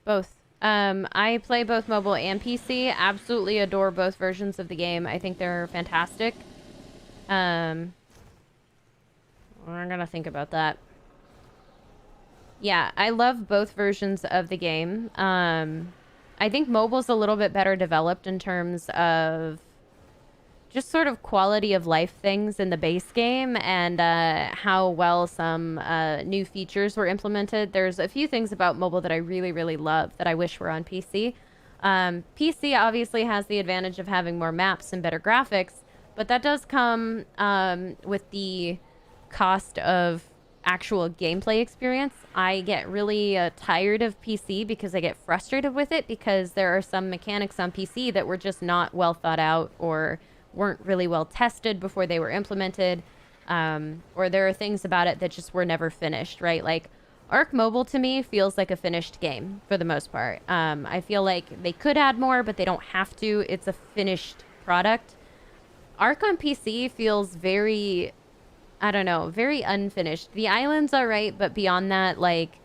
Both. I play both mobile and PC. Absolutely adore both versions of the game. I think they're fantastic. We're gonna think about that. Yeah, I love both versions of the game. I think mobile's a little bit better developed in terms of just sort of quality of life things in the base game and how well some new features were implemented. There's a few things about mobile that I really, really love that I wish were on PC. PC obviously has the advantage of having more maps and better graphics, but that does come with the cost of actual gameplay experience. I get really tired of PC because I get frustrated with it because there are some mechanics on PC that were just not well thought out or weren't really well tested before they were implemented, or there are things about it that just were never finished, right? Like, ARK Mobile to me feels like a finished game for the most part. I feel like they could add more, but they don't have to. It's a finished product. ARK on PC feels very, I don't know, very unfinished. The islands are right, but beyond that, like,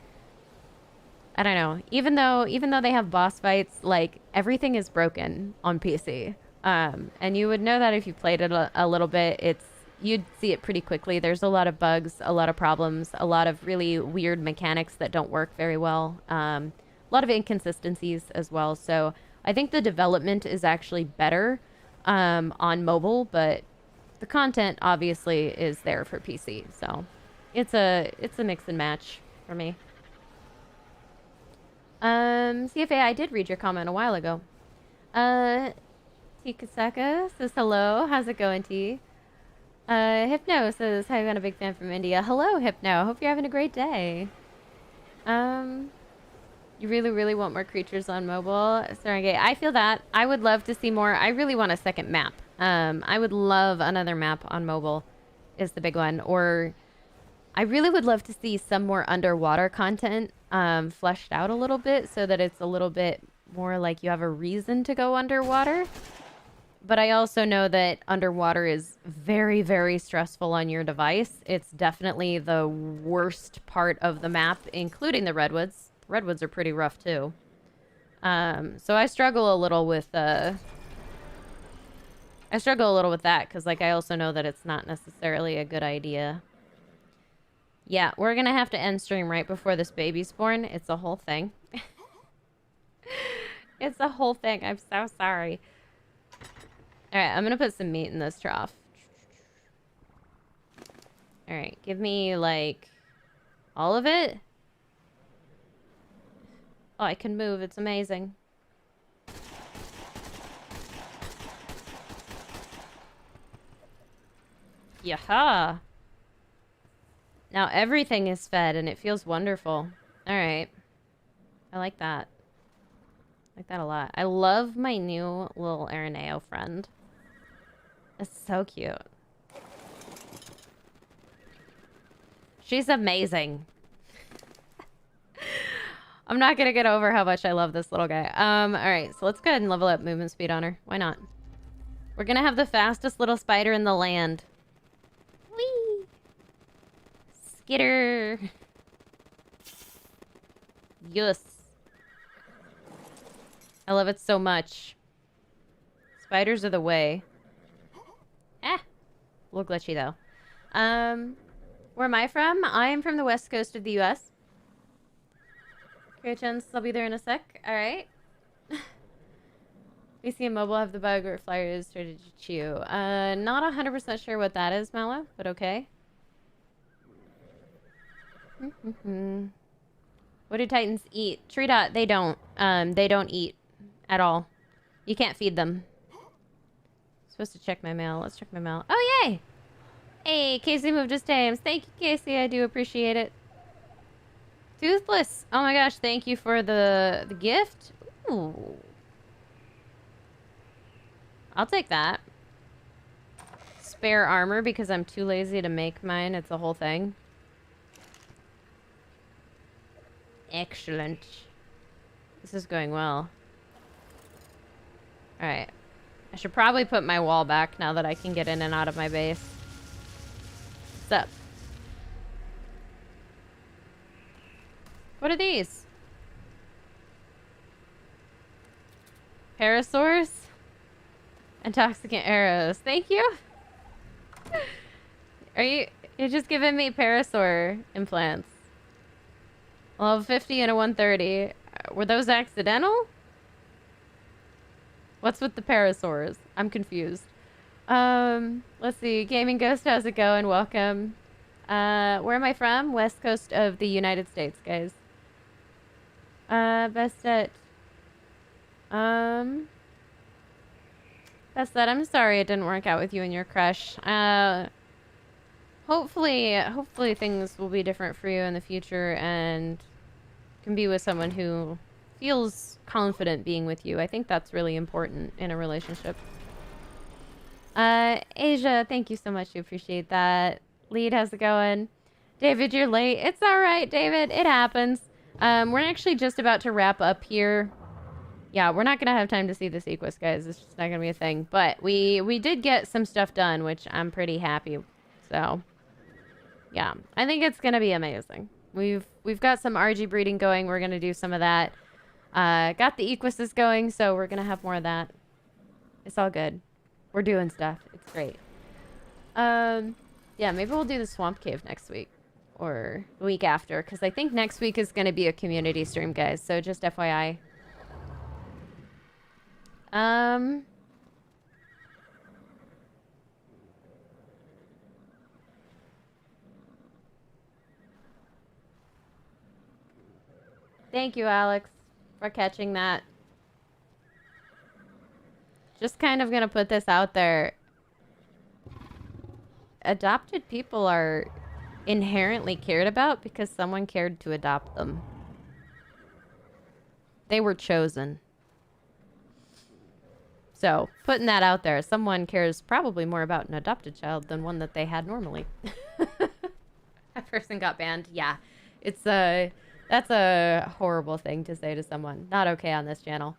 I don't know. Even though they have boss fights, like, everything is broken on PC. And you would know that if you played it a little bit. You'd see it pretty quickly. There's a lot of bugs, a lot of problems, a lot of really weird mechanics that don't work very well. A lot of inconsistencies as well. So I think the development is actually better on mobile, but the content obviously is there for PC. So it's a mix and match for me. CFA, I did read your comment a while ago. Tikasaka says hello. How's it going, T? Hypno says, hi, I've been a big fan from India. Hello, Hypno. Hope you're having a great day. You really, really want more creatures on mobile? Serengeti. I feel that. I would love to see more. I really want a second map. I would love another map on mobile is the big one. Or I really would love to see some more underwater content fleshed out a little bit so that it's a little bit more like you have a reason to go underwater. But I also know that underwater is very, very stressful on your device. It's definitely the worst part of the map, including the redwoods. Redwoods are pretty rough too. So I struggle a little with that because, like, I also know that it's not necessarily a good idea. Yeah, we're gonna have to end stream right before this baby's born. It's a whole thing. It's a whole thing. I'm so sorry. Alright, I'm gonna put some meat in this trough. Alright, give me, like, all of it? Oh, I can move. It's amazing. Yaha! Now everything is fed and it feels wonderful. Alright. I like that. I like that a lot. I love my new little Araneo friend. It's so cute. She's amazing. I'm not gonna get over how much I love this little guy. Alright, so let's go ahead and level up movement speed on her. Why not? We're gonna have the fastest little spider in the land. Whee! Skitter! Yes. I love it so much. Spiders are the way. A little glitchy though. Where am I from? I am from the west coast of the US. Great chance. I'll be there in a sec. All right. PC and mobile have the bug where flyers started to chew. Not 100% sure what that is, Mala, but okay. What do Titans eat? Tree Dot, they don't. They don't eat at all. You can't feed them. Supposed to check my mail. Let's check my mail. Oh, yay! Hey, Casey moved his tames. Thank you, Casey. I do appreciate it. Toothless. Oh my gosh, thank you for the gift. Ooh. I'll take that. Spare armor because I'm too lazy to make mine. It's a whole thing. Excellent. This is going well. Alright. I should probably put my wall back now that I can get in and out of my base. What's up? What are these? Parasaurs? Intoxicant arrows. Thank you. You're just giving me parasaur implants. Level 50 and a 130. Were those accidental? What's with the parasaurs? I'm confused. Let's see. Gaming Ghost, how's it going? Welcome. Where am I from? West Coast of the United States, guys. Best at... That's that. I'm sorry it didn't work out with you and your crush. Hopefully things will be different for you in the future and can be with someone who feels confident being with you. I think that's really important in a relationship. Asia, thank you so much. I appreciate that. Lead, how's it going? David, you're late. It's all right, David. It happens. We're actually just about to wrap up here. Yeah, we're not going to have time to see the sequence, guys. It's just not going to be a thing. But we did get some stuff done, which I'm pretty happy. So, yeah. I think it's going to be amazing. We've got some argy breeding going. We're going to do some of that. Got the equises going, so we're going to have more of that. It's all good. We're doing stuff. It's great. Yeah, maybe we'll do the swamp cave next week. Or the week after. Because I think next week is going to be a community stream, guys. So just FYI. Thank you, Alex, for catching that. Just kind of gonna put this out there. Adopted people are inherently cared about because someone cared to adopt them. They were chosen. So, putting that out there, someone cares probably more about an adopted child than one that they had normally. That person got banned. Yeah, that's a horrible thing to say to someone. Not okay on this channel.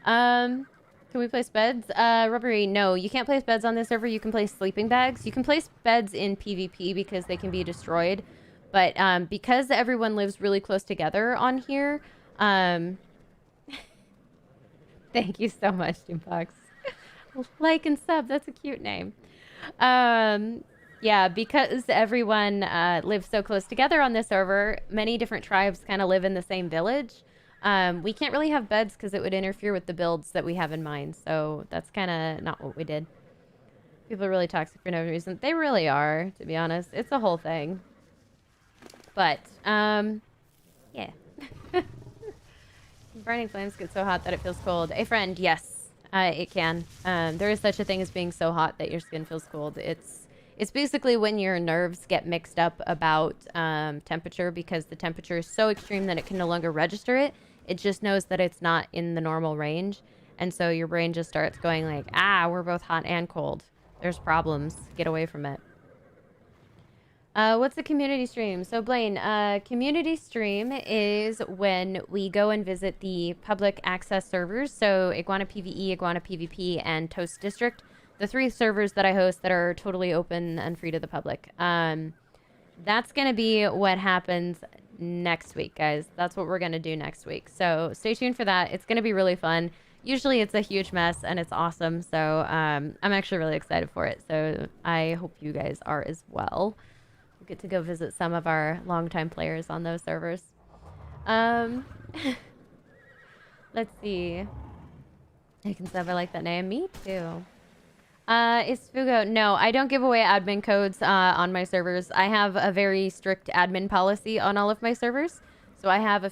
Can we place beds? Rubbery, no, you can't place beds on this server. You can place sleeping bags. You can place beds in PvP because they can be destroyed. But because everyone lives really close together on here, thank you so much, Doombox. Like and sub, that's a cute name. Yeah, because everyone lives so close together on this server, many different tribes kind of live in the same village. We can't really have beds because it would interfere with the builds that we have in mind. So that's kind of not what we did. People are really toxic for no reason. They really are, to be honest. It's a whole thing. But, yeah. Burning flames get so hot that it feels cold. A friend, yes. It can. There is such a thing as being so hot that your skin feels cold. It's basically when your nerves get mixed up about temperature because the temperature is so extreme that it can no longer register it. It just knows that it's not in the normal range. And so your brain just starts going like, we're both hot and cold. There's problems. Get away from it. What's a community stream? So Blaine, community stream is when we go and visit the public access servers. So Iguana PvE, Iguana PvP, and Toast District. The 3 servers that I host that are totally open and free to the public. That's going to be what happens next week, guys. That's what we're going to do next week. So stay tuned for that. It's going to be really fun. Usually it's a huge mess and it's awesome. So I'm actually really excited for it. So I hope you guys are as well. We'll get to go visit some of our longtime players on those servers. Let's see. I can sub. I like that name. Me too. Is Fugo? No, I don't give away admin codes on my servers. I have a very strict admin policy on all of my servers. So I have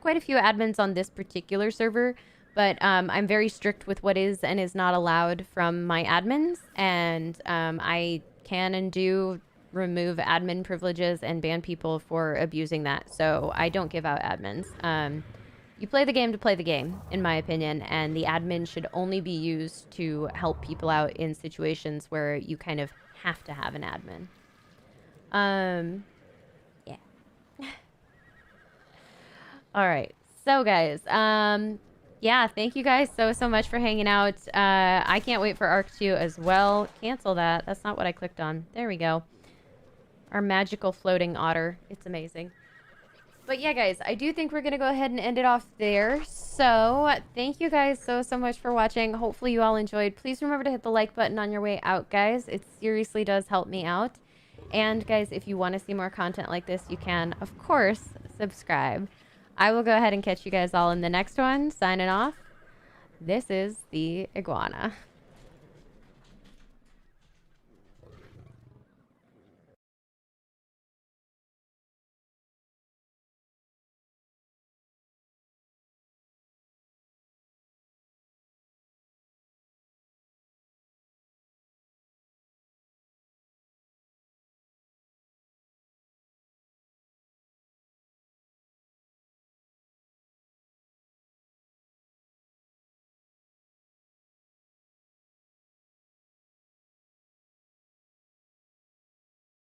quite a few admins on this particular server, but I'm very strict with what is and is not allowed from my admins, and I can and do remove admin privileges and ban people for abusing that. So I don't give out admins. You play the game to play the game, in my opinion, and the admin should only be used to help people out in situations where you kind of have to have an admin. Yeah. All right. So, guys, yeah, thank you guys so much for hanging out. I can't wait for ARK 2 as well. Cancel that. That's not what I clicked on. There we go. Our magical floating otter. It's amazing. But yeah, guys, I do think we're going to go ahead and end it off there. So thank you guys so much for watching. Hopefully you all enjoyed. Please remember to hit the like button on your way out, guys. It seriously does help me out. And guys, if you want to see more content like this, you can, of course, subscribe. I will go ahead and catch you guys all in the next one. Signing off. This is the Iguana.